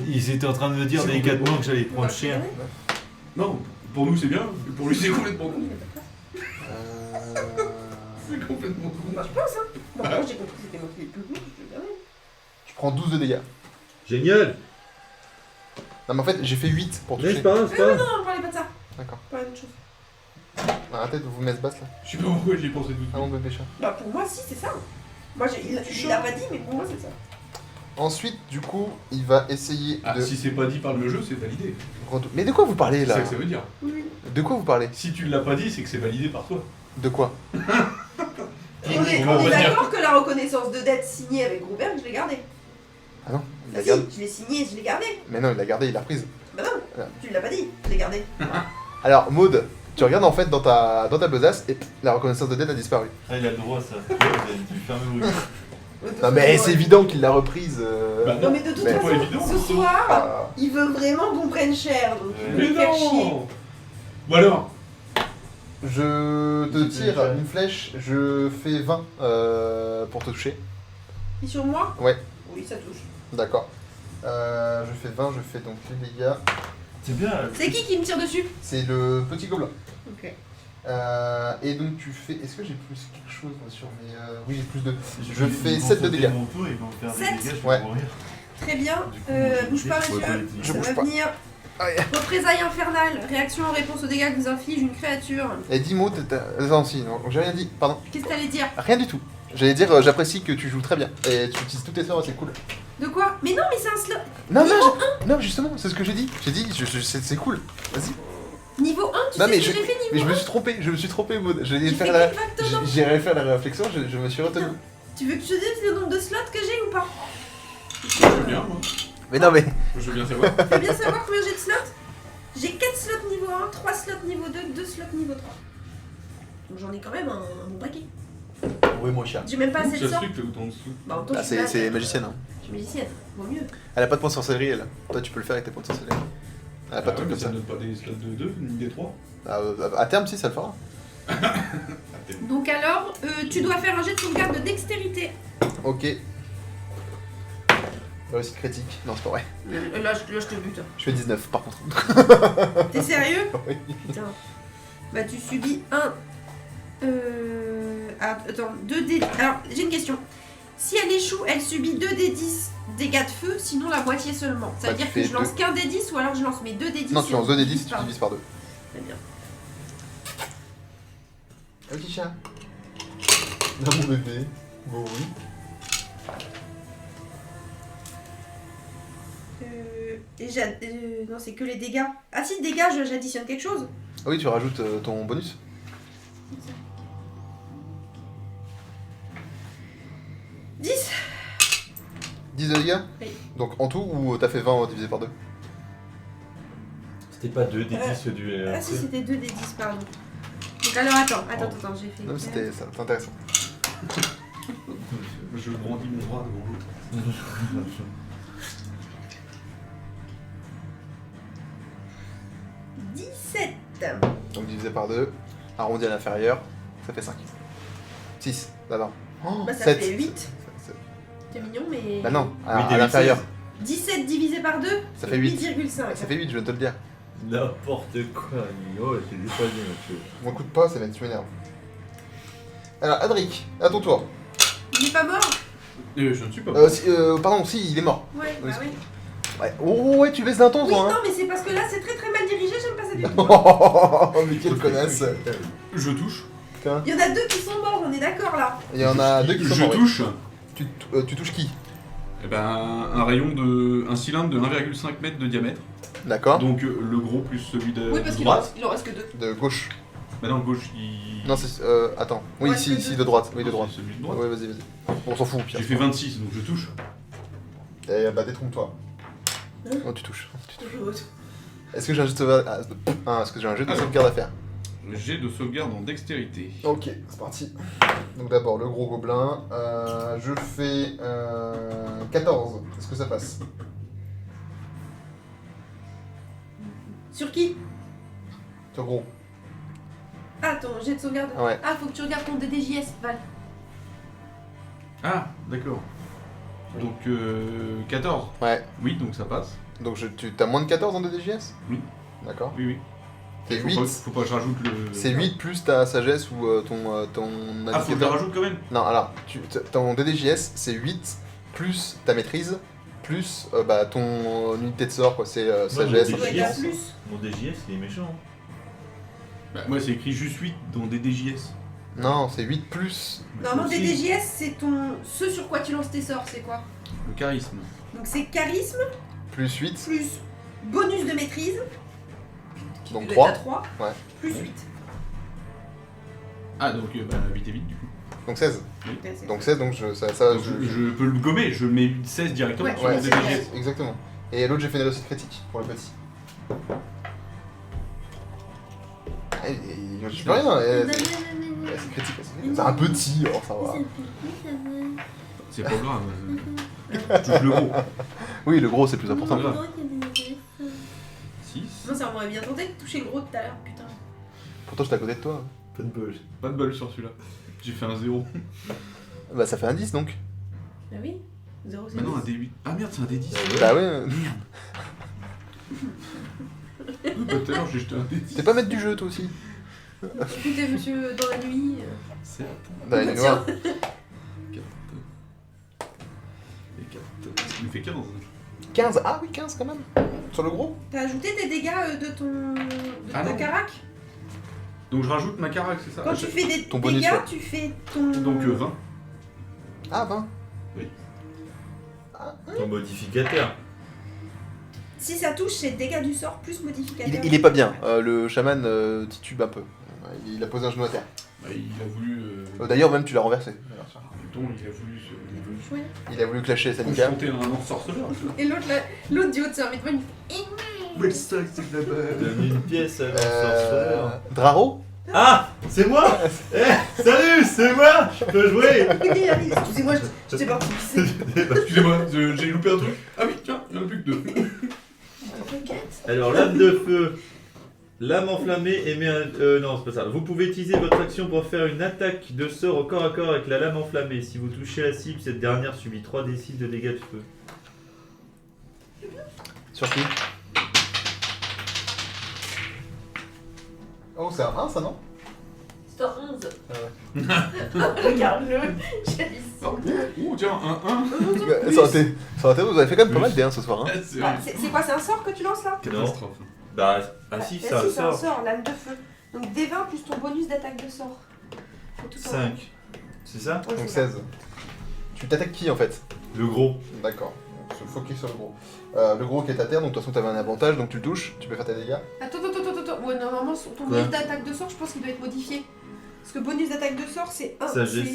[SPEAKER 2] Ils étaient en train de me dire
[SPEAKER 1] C'est
[SPEAKER 2] délicatement que j'allais prendre cher.
[SPEAKER 1] Non, pour nous c'est bien, mais pour lui c'est complètement con.
[SPEAKER 5] Euh...
[SPEAKER 1] C'est complètement con.
[SPEAKER 3] Bah, je pense, hein. Bon, moi j'ai compris que c'était moi qui l'ai plus gros, je vais regarder.
[SPEAKER 5] Tu prends 12 de dégâts.
[SPEAKER 2] Génial.
[SPEAKER 5] Non, mais en fait, j'ai fait 8 pour
[SPEAKER 2] Mais
[SPEAKER 5] toucher.
[SPEAKER 2] c'est pas grave, c'est pas grave.
[SPEAKER 3] Non, on parlait pas de ça.
[SPEAKER 5] D'accord.
[SPEAKER 3] Pas la même chose.
[SPEAKER 5] Arrêtez de vous messes basses là.
[SPEAKER 1] Je sais pas pourquoi j'y ai pensé tout de
[SPEAKER 5] Ah
[SPEAKER 1] suite.
[SPEAKER 5] mon bébé chat.
[SPEAKER 3] Bah, pour moi, si, c'est ça. Moi, il l'a pas dit, mais pour moi, c'est ça.
[SPEAKER 5] Ensuite, du coup, il va essayer
[SPEAKER 1] Ah,
[SPEAKER 5] de.
[SPEAKER 1] si c'est pas dit par le jeu, c'est validé.
[SPEAKER 5] Mais de quoi vous parlez
[SPEAKER 1] C'est
[SPEAKER 5] là
[SPEAKER 1] ça que ça veut dire.
[SPEAKER 3] Oui.
[SPEAKER 5] De quoi vous parlez?
[SPEAKER 1] Si tu l'as pas dit, c'est que c'est validé par toi.
[SPEAKER 5] De quoi?
[SPEAKER 3] On est,
[SPEAKER 1] on va
[SPEAKER 3] on est
[SPEAKER 1] dire-
[SPEAKER 3] d'accord que la reconnaissance de dette signée avec Robert, je l'ai gardée.
[SPEAKER 5] Ah non, il
[SPEAKER 3] Ah
[SPEAKER 5] l'a
[SPEAKER 3] si,
[SPEAKER 5] gardé.
[SPEAKER 3] je l'ai signée, je l'ai gardée.
[SPEAKER 5] Mais non, il l'a gardé, il l'a reprise.
[SPEAKER 3] Bah non,
[SPEAKER 5] Ah.
[SPEAKER 3] tu l'as pas dit, je l'ai gardée.
[SPEAKER 5] Alors, Maud, tu regardes en fait dans ta besace et la reconnaissance de dette a disparu.
[SPEAKER 2] Ah, il a le droit, ça. Vous avez dû fermer vos yeux.
[SPEAKER 5] Non, mais c'est évident qu'il l'a reprise.
[SPEAKER 1] Bah
[SPEAKER 3] Non mais de toute
[SPEAKER 5] Mais-
[SPEAKER 1] C'est
[SPEAKER 3] façon,
[SPEAKER 1] pas évident,
[SPEAKER 3] ce
[SPEAKER 1] ça.
[SPEAKER 3] soir,
[SPEAKER 5] Ah.
[SPEAKER 3] il veut vraiment qu'on prenne cher, donc il
[SPEAKER 2] Mais
[SPEAKER 3] veut me faire chier.
[SPEAKER 1] non. Bon alors,
[SPEAKER 5] Je te
[SPEAKER 2] C'est
[SPEAKER 5] tire
[SPEAKER 2] déjà-
[SPEAKER 5] une flèche, je fais 20 pour te toucher.
[SPEAKER 3] Et sur moi?
[SPEAKER 5] Ouais.
[SPEAKER 3] Oui, ça touche.
[SPEAKER 5] D'accord. Je fais 20, je fais donc les dégâts.
[SPEAKER 2] C'est bien.
[SPEAKER 3] C'est qui me tire dessus?
[SPEAKER 5] C'est le petit gobelin.
[SPEAKER 3] Ok.
[SPEAKER 5] Et donc tu fais. Est-ce que j'ai plus quelque chose moi, sur mes. Oui, j'ai plus de.
[SPEAKER 2] Ils
[SPEAKER 5] Je fais
[SPEAKER 2] vont
[SPEAKER 5] 7 de
[SPEAKER 2] sauter
[SPEAKER 5] dégâts.
[SPEAKER 2] mon tour, ils vont me faire des
[SPEAKER 3] 7.
[SPEAKER 2] dégâts, je
[SPEAKER 5] Ouais.
[SPEAKER 2] vais mourir.
[SPEAKER 3] Très bien.
[SPEAKER 2] Du coup, moi, j'ai
[SPEAKER 3] Bouge
[SPEAKER 2] dit
[SPEAKER 3] pas,
[SPEAKER 2] que je pourrais
[SPEAKER 3] monsieur.
[SPEAKER 2] pas
[SPEAKER 5] Je
[SPEAKER 3] Ça
[SPEAKER 5] bouge
[SPEAKER 3] va
[SPEAKER 5] pas.
[SPEAKER 3] venir.
[SPEAKER 5] Aïe.
[SPEAKER 3] Représailles infernale. Réaction en réponse aux dégâts que vous inflige une créature.
[SPEAKER 5] Et dis mots, non, si, non, j'ai rien dit, pardon.
[SPEAKER 3] Qu'est-ce que t'allais dire?
[SPEAKER 5] Rien du tout. J'allais dire, j'apprécie que tu joues très bien. Et tu utilises tous tes sorts, c'est cool.
[SPEAKER 3] De quoi? Mais non, mais c'est un slot.
[SPEAKER 5] Non, non, justement, c'est ce que j'ai dit. J'ai dit, c'est cool. Vas-y.
[SPEAKER 3] Niveau 1, tu
[SPEAKER 5] Non,
[SPEAKER 3] sais
[SPEAKER 5] mais
[SPEAKER 3] ce que j'ai fait
[SPEAKER 5] Mais
[SPEAKER 3] niveau
[SPEAKER 5] je
[SPEAKER 3] 1?
[SPEAKER 5] me suis trompé, Maud. J'allais
[SPEAKER 3] J'ai
[SPEAKER 5] faire
[SPEAKER 3] fait
[SPEAKER 5] la.
[SPEAKER 3] exactement.
[SPEAKER 5] J'irais faire la réflexion, je me suis retenu.
[SPEAKER 3] Tu veux que je te dise le nombre de slots que j'ai ou pas?
[SPEAKER 1] je veux bien, moi.
[SPEAKER 5] Mais non, mais.
[SPEAKER 1] Je veux bien savoir.
[SPEAKER 3] Tu veux bien savoir combien j'ai de slots? J'ai 4 slots niveau 1, 3 slots niveau 2, 2 slots niveau 3. Donc j'en ai quand même un bon paquet.
[SPEAKER 5] Oui, mon chat.
[SPEAKER 3] J'ai même pas assez
[SPEAKER 1] Ça
[SPEAKER 3] de
[SPEAKER 1] se
[SPEAKER 3] sorts.
[SPEAKER 1] fait que t'es autant en dessous.
[SPEAKER 3] Bah en même temps,
[SPEAKER 5] Ah,
[SPEAKER 3] je suis
[SPEAKER 5] c'est
[SPEAKER 3] pas-
[SPEAKER 5] magicienne. Hein.
[SPEAKER 3] Je suis magicienne, vaut mieux.
[SPEAKER 5] Elle a pas de points de sorcellerie, elle. Toi, tu peux le faire avec tes points de sorcellerie. Elle a pas de trucs
[SPEAKER 1] mais
[SPEAKER 5] comme
[SPEAKER 1] ça
[SPEAKER 5] ça.
[SPEAKER 1] donne pas des slots de 2, ni des 3.
[SPEAKER 5] À terme, si, ça le fera.
[SPEAKER 3] Donc alors, tu dois faire un jet de sauvegarde de dextérité.
[SPEAKER 5] Ok. Réussite critique. Non, c'est pas vrai.
[SPEAKER 3] Là, je te bute.
[SPEAKER 5] Je fais 19 par contre.
[SPEAKER 3] T'es sérieux?
[SPEAKER 5] Oui.
[SPEAKER 3] Putain. Bah tu subis un... Attends, 2D... Alors, j'ai une question. Si elle échoue, elle subit 2d10 dégâts de feu, sinon la moitié seulement. Ça veut
[SPEAKER 5] Bah, tu
[SPEAKER 3] dire que
[SPEAKER 5] fais
[SPEAKER 3] je lance
[SPEAKER 5] deux.
[SPEAKER 3] qu'un d10 ou alors je lance mes 2d10.
[SPEAKER 5] Non, tu lances 2 des 10, tu
[SPEAKER 3] par-
[SPEAKER 5] divises par 2.
[SPEAKER 3] Très bien.
[SPEAKER 5] Un petit chat. Non, mon bébé. Bon, oui.
[SPEAKER 3] Non, c'est que les dégâts. Ah si, dégâts, j'additionne quelque chose.
[SPEAKER 5] Ah oui, tu rajoutes ton bonus.
[SPEAKER 3] 10.
[SPEAKER 5] 10 de dégâts.
[SPEAKER 3] Oui.
[SPEAKER 5] Donc en tout, ou t'as fait 20 divisé par 2?
[SPEAKER 2] C'était pas 2 des 10 du
[SPEAKER 3] Ah si, c'était 2d10, pardon. Donc alors, attends, j'ai fait...
[SPEAKER 5] Non, c'était ça, c'est intéressant.
[SPEAKER 1] Je brandis mon bras devant l'autre.
[SPEAKER 3] 17.
[SPEAKER 5] Donc divisé par 2, arrondi à l'inférieur, ça fait 5. 6, là-bas. Oh,
[SPEAKER 3] Bah ça
[SPEAKER 5] 7.
[SPEAKER 3] fait 8. C'est mignon, mais...
[SPEAKER 5] Bah non,
[SPEAKER 2] Oui,
[SPEAKER 5] à l'inférieur.
[SPEAKER 3] 17 divisé par 2,
[SPEAKER 5] Ça fait 8.
[SPEAKER 3] 8,5.
[SPEAKER 5] Ça fait 8, je viens de te le dire.
[SPEAKER 2] N'importe quoi, oh, c'est dépassé, monsieur.
[SPEAKER 5] Mon coup de pas, ça va être tu m'énerves. Alors, Adric, à ton tour.
[SPEAKER 3] Il est pas mort?
[SPEAKER 1] Je ne suis pas mort.
[SPEAKER 5] Pardon, si, il est mort.
[SPEAKER 3] Ouais,
[SPEAKER 5] Oui,
[SPEAKER 3] bah oui.
[SPEAKER 5] Ouais. Oh, ouais, tu baisses d'un ton,
[SPEAKER 3] Oui,
[SPEAKER 5] toi,
[SPEAKER 3] non, mais c'est parce que là, c'est très très mal dirigé, j'aime pas ça du tout.
[SPEAKER 5] hein. Oh, mais quelle connasse.
[SPEAKER 1] Je touche.
[SPEAKER 5] Tiens,
[SPEAKER 3] Il y en a 2 qui sont morts, on est d'accord là.
[SPEAKER 5] il y en a 2 qui sont
[SPEAKER 1] Je
[SPEAKER 5] morts.
[SPEAKER 1] touche.
[SPEAKER 5] Tu touches qui?
[SPEAKER 1] Eh ben, un rayon de. Un cylindre de 1,5 m de diamètre.
[SPEAKER 5] D'accord.
[SPEAKER 1] Donc le gros plus celui de,
[SPEAKER 3] Oui, parce
[SPEAKER 1] de
[SPEAKER 3] qu'il en
[SPEAKER 1] droite.
[SPEAKER 3] reste, il en reste que 2.
[SPEAKER 5] De gauche.
[SPEAKER 1] Bah non, gauche, il.
[SPEAKER 5] Non, c'est. Attends. Oui,
[SPEAKER 3] Ouais,
[SPEAKER 5] si,
[SPEAKER 3] c'est
[SPEAKER 5] si,
[SPEAKER 3] deux.
[SPEAKER 5] de droite. Oui, de
[SPEAKER 1] Non,
[SPEAKER 5] droite.
[SPEAKER 1] c'est celui de droite.
[SPEAKER 5] Ouais, vas-y, vas-y. On s'en fout, au pire.
[SPEAKER 1] J'ai fait 26, donc je touche.
[SPEAKER 5] Eh bah, détrompe-toi.
[SPEAKER 3] Hein?
[SPEAKER 5] Oh, tu touches. Est-ce que j'ai un jet de sauvegarde à faire?
[SPEAKER 1] Jet de sauvegarde en dextérité.
[SPEAKER 5] Ok, c'est parti. Donc d'abord le gros gobelin. Je fais 14. Est-ce que ça passe?
[SPEAKER 3] Sur qui?
[SPEAKER 5] Sur gros.
[SPEAKER 3] Ah, ton jet de sauvegarde.
[SPEAKER 5] Ouais.
[SPEAKER 3] Ah, faut que tu regardes ton DDJS, Val.
[SPEAKER 1] Ah, d'accord. Donc 14.
[SPEAKER 5] Ouais.
[SPEAKER 1] Oui, donc ça passe.
[SPEAKER 5] Donc tu as moins de 14 en DDJS?
[SPEAKER 1] Oui.
[SPEAKER 5] D'accord.
[SPEAKER 1] Oui, oui.
[SPEAKER 5] C'est
[SPEAKER 1] Faut
[SPEAKER 5] 8.
[SPEAKER 1] faut pas que je rajoute le...
[SPEAKER 5] C'est 8 plus ta sagesse ou ton
[SPEAKER 1] Ah, faut que je le rajoute quand même.
[SPEAKER 5] Non, alors, ton DDJS, c'est 8 plus ta maîtrise, plus ton unité de sort, quoi. C'est sagesse.
[SPEAKER 3] Ça doit être à
[SPEAKER 2] DJS.
[SPEAKER 3] plus.
[SPEAKER 2] Mon DJS, il est méchant.
[SPEAKER 1] Bah, moi, c'est écrit juste 8 dans des DJS.
[SPEAKER 5] Non, c'est 8 plus.
[SPEAKER 3] Normalement,
[SPEAKER 1] Aussi.
[SPEAKER 3] DDJS, c'est ton... ce sur quoi tu lances tes sorts, c'est quoi?
[SPEAKER 1] Le charisme.
[SPEAKER 3] Donc c'est charisme
[SPEAKER 5] Plus 8.
[SPEAKER 3] plus bonus de maîtrise. Qui
[SPEAKER 5] Donc
[SPEAKER 3] doit être
[SPEAKER 5] 3.
[SPEAKER 3] à 3.
[SPEAKER 5] Ouais.
[SPEAKER 3] Plus 8.
[SPEAKER 1] Ah, donc 8 et 8 du coup.
[SPEAKER 5] Donc 16.
[SPEAKER 3] Donc,
[SPEAKER 5] Donc 16, donc ça
[SPEAKER 1] Donc, je peux le gommer, je mets 16 directement
[SPEAKER 3] Ouais,
[SPEAKER 1] sur mon
[SPEAKER 5] Ouais,
[SPEAKER 1] DDJS.
[SPEAKER 5] exactement. Et l'autre, j'ai fait une réussite critique pour le petit. Je peux rien, c'est critique. C'est un petit, alors ça va.
[SPEAKER 1] C'est pas grave. Je touche le gros.
[SPEAKER 5] Oui, le gros, c'est plus important.
[SPEAKER 1] Grave. 6.
[SPEAKER 3] Moi, ça m'aurait bien tenté de toucher le gros tout à l'heure, putain.
[SPEAKER 5] Pourtant, j'étais à côté de toi.
[SPEAKER 2] Pas de bol.
[SPEAKER 1] Pas de bol sur celui-là. J'ai fait un 0.
[SPEAKER 5] Bah, ça fait un 10 donc.
[SPEAKER 3] Bah oui, 0 c'est
[SPEAKER 1] Ah non, un
[SPEAKER 3] 10.
[SPEAKER 1] D8. Ah merde, c'est un D10.
[SPEAKER 5] Bah ouais.
[SPEAKER 1] Oui, bah, tout à l'heure, j'ai jeté un D10.
[SPEAKER 5] T'es pas maître du jeu, toi aussi.
[SPEAKER 3] Écoutez, monsieur, dans la nuit.
[SPEAKER 1] Certes.
[SPEAKER 5] Dans la nuit noire.
[SPEAKER 1] 4. Et 4. Il nous fait 15.
[SPEAKER 5] 15. Ah oui, 15 quand même. Sur le gros.
[SPEAKER 3] T'as ajouté des dégâts de ton. de
[SPEAKER 1] Ah
[SPEAKER 3] ta
[SPEAKER 1] non.
[SPEAKER 3] carac?
[SPEAKER 1] Donc je rajoute ma carac, c'est ça?
[SPEAKER 3] Quand tu fais des
[SPEAKER 5] Ton bonus,
[SPEAKER 3] dégâts,
[SPEAKER 5] ouais.
[SPEAKER 3] tu fais ton.
[SPEAKER 1] Donc 20.
[SPEAKER 5] Ah, 20.
[SPEAKER 2] Ton modificateur.
[SPEAKER 3] Si ça touche, c'est dégâts du sort plus modificateur.
[SPEAKER 5] Il est pas bien. Le chaman titube un peu. Il a posé un genou à terre.
[SPEAKER 1] Bah, il a voulu.
[SPEAKER 5] D'ailleurs, même tu l'as renversé.
[SPEAKER 1] En même temps, il a voulu se.
[SPEAKER 3] Ouais.
[SPEAKER 5] Il a voulu clasher Sanika.
[SPEAKER 1] Confronter un sorceleur.
[SPEAKER 3] Et l'autre, l'autre du haut de sa mais il fait.
[SPEAKER 1] Mais ça, c'est de la
[SPEAKER 2] T'as
[SPEAKER 1] balle.
[SPEAKER 2] mis une pièce à sorceleur.
[SPEAKER 5] Draro.
[SPEAKER 2] Ah, c'est moi. Eh, salut, c'est moi. Je peux jouer.
[SPEAKER 3] Excusez-moi, je sais pas qui c'est.
[SPEAKER 1] Excusez-moi, j'ai loupé un truc. Ah oui, tiens, il y en a plus que 2.
[SPEAKER 2] Alors, lame de feu. Lame enflammée émet un... non, c'est pas ça. Vous pouvez utiliser votre action pour faire une attaque de sort au corps à corps avec la lame enflammée. Si vous touchez la cible, cette dernière subit 3d6 de dégâts de feu.
[SPEAKER 5] Sur qui? Oh, c'est un 1 ça, non?
[SPEAKER 3] C'est un 11.
[SPEAKER 5] Ah ouais.
[SPEAKER 3] Regarde-le. J'ai dit ça.
[SPEAKER 1] Oh, tiens, un 1.
[SPEAKER 5] Ça aurait été, vous avez fait quand même pas mal des 1 ce soir. Hein.
[SPEAKER 1] C'est
[SPEAKER 3] Ah, c'est quoi, c'est un sort que tu lances là?
[SPEAKER 1] catastrophe.
[SPEAKER 2] Bah, ah si,
[SPEAKER 3] Bah,
[SPEAKER 2] ça
[SPEAKER 3] si, c'est un
[SPEAKER 2] sort.
[SPEAKER 3] sort, lame de feu. Donc D20 plus ton bonus d'attaque de sort. Faut tout en-
[SPEAKER 2] 5. C'est ça?
[SPEAKER 3] Ouais,
[SPEAKER 5] Donc
[SPEAKER 3] c'est ça.
[SPEAKER 5] 16. Tu t'attaques qui en fait?
[SPEAKER 2] Le gros.
[SPEAKER 5] D'accord. Donc, se focus sur le gros. Le gros qui est à terre, donc de toute façon t'avais un avantage, donc tu le touches, tu peux faire tes dégâts.
[SPEAKER 3] Attends. Ouais, normalement, ton
[SPEAKER 2] Quoi
[SPEAKER 3] bonus d'attaque de sort, je pense qu'il doit être modifié. Parce que bonus d'attaque de sort, c'est 1.
[SPEAKER 2] Sagesse.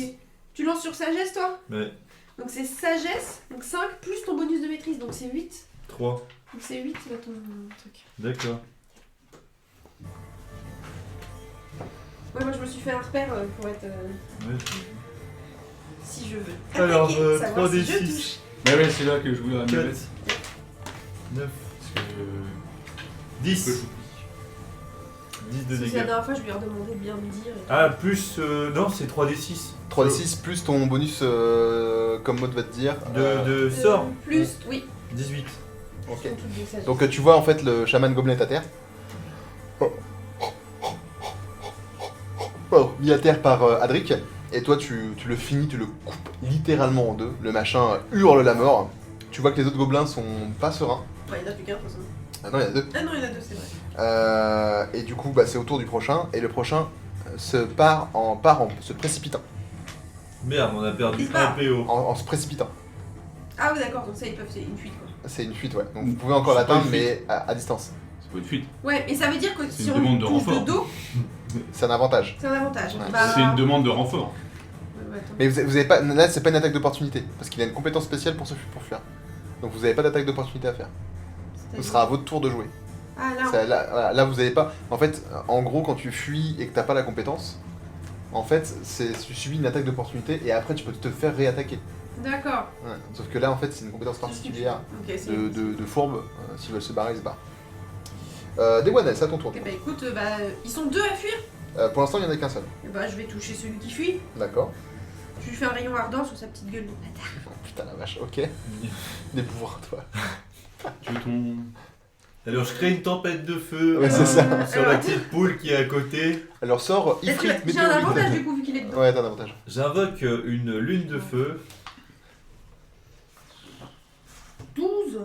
[SPEAKER 3] Tu lances sur sagesse, toi?
[SPEAKER 2] Ouais.
[SPEAKER 3] Donc c'est sagesse, donc 5 plus ton bonus de maîtrise, donc c'est 8.
[SPEAKER 2] 3.
[SPEAKER 3] Donc c'est 8 là ton truc.
[SPEAKER 2] D'accord.
[SPEAKER 3] Ouais, moi je me suis fait un repère pour être.
[SPEAKER 2] Ouais.
[SPEAKER 3] Si je veux.
[SPEAKER 2] Alors,
[SPEAKER 3] attaquer, savoir si je
[SPEAKER 2] 3d6.
[SPEAKER 3] touche.
[SPEAKER 1] Bah ouais, c'est là que je voulais la
[SPEAKER 2] 4.
[SPEAKER 1] mettre.
[SPEAKER 2] 9.
[SPEAKER 1] Parce que.
[SPEAKER 2] 10. 10 de
[SPEAKER 3] Parce que la
[SPEAKER 2] dégâts.
[SPEAKER 3] dernière fois, je lui ai redemandé de bien me dire. et
[SPEAKER 2] Ah, plus... non, c'est 3d6.
[SPEAKER 5] 3d6 plus ton bonus, comme mode va te dire.
[SPEAKER 2] De
[SPEAKER 3] tout.
[SPEAKER 2] sort.
[SPEAKER 3] Plus, oui.
[SPEAKER 2] 18.
[SPEAKER 5] Ok.
[SPEAKER 3] Ton truc de sagesse.
[SPEAKER 5] Donc tu vois en fait le chaman gobelin est à terre. Oh, mis à terre par Adric. Et toi tu le finis, tu le coupes littéralement en deux. Le machin hurle la mort. Tu vois que les autres gobelins sont pas sereins.
[SPEAKER 3] Ouais, il n'y en a plus qu'un, de toute façon.
[SPEAKER 5] Ah non, il y en a deux.
[SPEAKER 3] Ah non, il y en a deux, c'est vrai.
[SPEAKER 5] Et du coup, bah, c'est au tour du prochain. Et le prochain se se précipitant.
[SPEAKER 2] Merde, on a perdu
[SPEAKER 3] Il se
[SPEAKER 2] un
[SPEAKER 3] barre.
[SPEAKER 2] PO.
[SPEAKER 5] En se précipitant.
[SPEAKER 3] Ah oui, d'accord, donc ça, ils peuvent, c'est une fuite quoi.
[SPEAKER 5] C'est une fuite, ouais. Donc vous pouvez encore
[SPEAKER 1] C'est pas
[SPEAKER 5] l'atteindre,
[SPEAKER 1] une fuite.
[SPEAKER 5] mais à distance.
[SPEAKER 1] C'est pas une fuite.
[SPEAKER 3] Ouais, mais ça veut dire que
[SPEAKER 1] C'est
[SPEAKER 3] si
[SPEAKER 1] une
[SPEAKER 3] on
[SPEAKER 1] demande de
[SPEAKER 3] touche
[SPEAKER 1] renfort.
[SPEAKER 3] de dos,
[SPEAKER 5] C'est un avantage.
[SPEAKER 3] c'est un avantage.
[SPEAKER 5] Ouais.
[SPEAKER 3] Bah...
[SPEAKER 1] C'est une demande de renfort.
[SPEAKER 3] Ouais, attends.
[SPEAKER 5] Mais vous avez pas. Là, c'est pas une attaque d'opportunité. Parce qu'il a une compétence spéciale pour fuir. Donc vous avez pas d'attaque d'opportunité à faire. Ce sera à votre tour de jouer.
[SPEAKER 3] Ah là.
[SPEAKER 5] Voilà, là, vous avez pas. En fait, en gros, quand tu fuis et que t'as pas la compétence, en fait, tu subis une attaque d'opportunité et après tu peux te faire réattaquer.
[SPEAKER 3] D'accord.
[SPEAKER 5] Ouais. Sauf que là, en fait, c'est une compétence particulière
[SPEAKER 3] Ok, c'est.
[SPEAKER 5] de fourbe. S'ils veulent se barrer, ils se barrent. Dewanel, c'est à ton tour.
[SPEAKER 3] Eh bah écoute, ils sont 2 à fuir.
[SPEAKER 5] Pour l'instant, il n'y en a qu'un seul.
[SPEAKER 3] Eh bah je vais toucher celui qui fuit.
[SPEAKER 5] D'accord.
[SPEAKER 3] Je lui fais un rayon ardent sur sa petite gueule de bâtard.
[SPEAKER 5] Oh, putain, la vache, ok. Des pouvoirs, toi.
[SPEAKER 1] Tu veux ton.
[SPEAKER 2] Alors je crée une tempête de feu
[SPEAKER 5] Ouais, c'est ça.
[SPEAKER 2] sur la petite poule qui est à côté.
[SPEAKER 5] Alors, sort
[SPEAKER 3] Est-ce que
[SPEAKER 5] Ifrit
[SPEAKER 3] j'ai un avantage du coup vu qu'il est dedans.
[SPEAKER 5] Ouais, t'as un avantage.
[SPEAKER 2] J'invoque une lune de feu.
[SPEAKER 3] 12.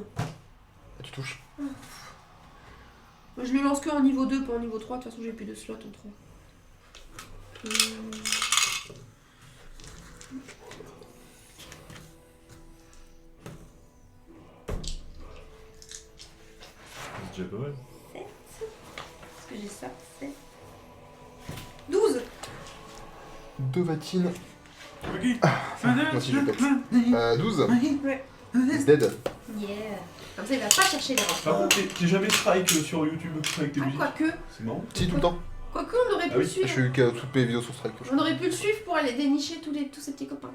[SPEAKER 5] Tu touches.
[SPEAKER 3] Je lui lance que en niveau 2, pas en niveau 3. De toute façon, j'ai plus de slots en 3.
[SPEAKER 2] C'est déjà pas mal.
[SPEAKER 3] Est-ce que j'ai ça? 7. 12.
[SPEAKER 5] 2 vatines.
[SPEAKER 1] Ok.
[SPEAKER 5] Moi aussi, je pète. 12.
[SPEAKER 3] Ouais.
[SPEAKER 5] It's dead.
[SPEAKER 3] Yeah. Comme ça, il va pas chercher les
[SPEAKER 1] Par
[SPEAKER 3] renforts.
[SPEAKER 1] contre, t'es jamais strike sur YouTube avec tes
[SPEAKER 3] Ah,
[SPEAKER 1] musiques.
[SPEAKER 3] quoique.
[SPEAKER 1] C'est marrant.
[SPEAKER 5] Si, tout le temps.
[SPEAKER 3] Quoique, on aurait pu
[SPEAKER 1] Ah oui,
[SPEAKER 3] le
[SPEAKER 5] Je
[SPEAKER 3] suivre.
[SPEAKER 5] suis toutes mes vidéos sur Strike. je
[SPEAKER 3] On aurait pu le suivre pour aller dénicher tous ces petits copains.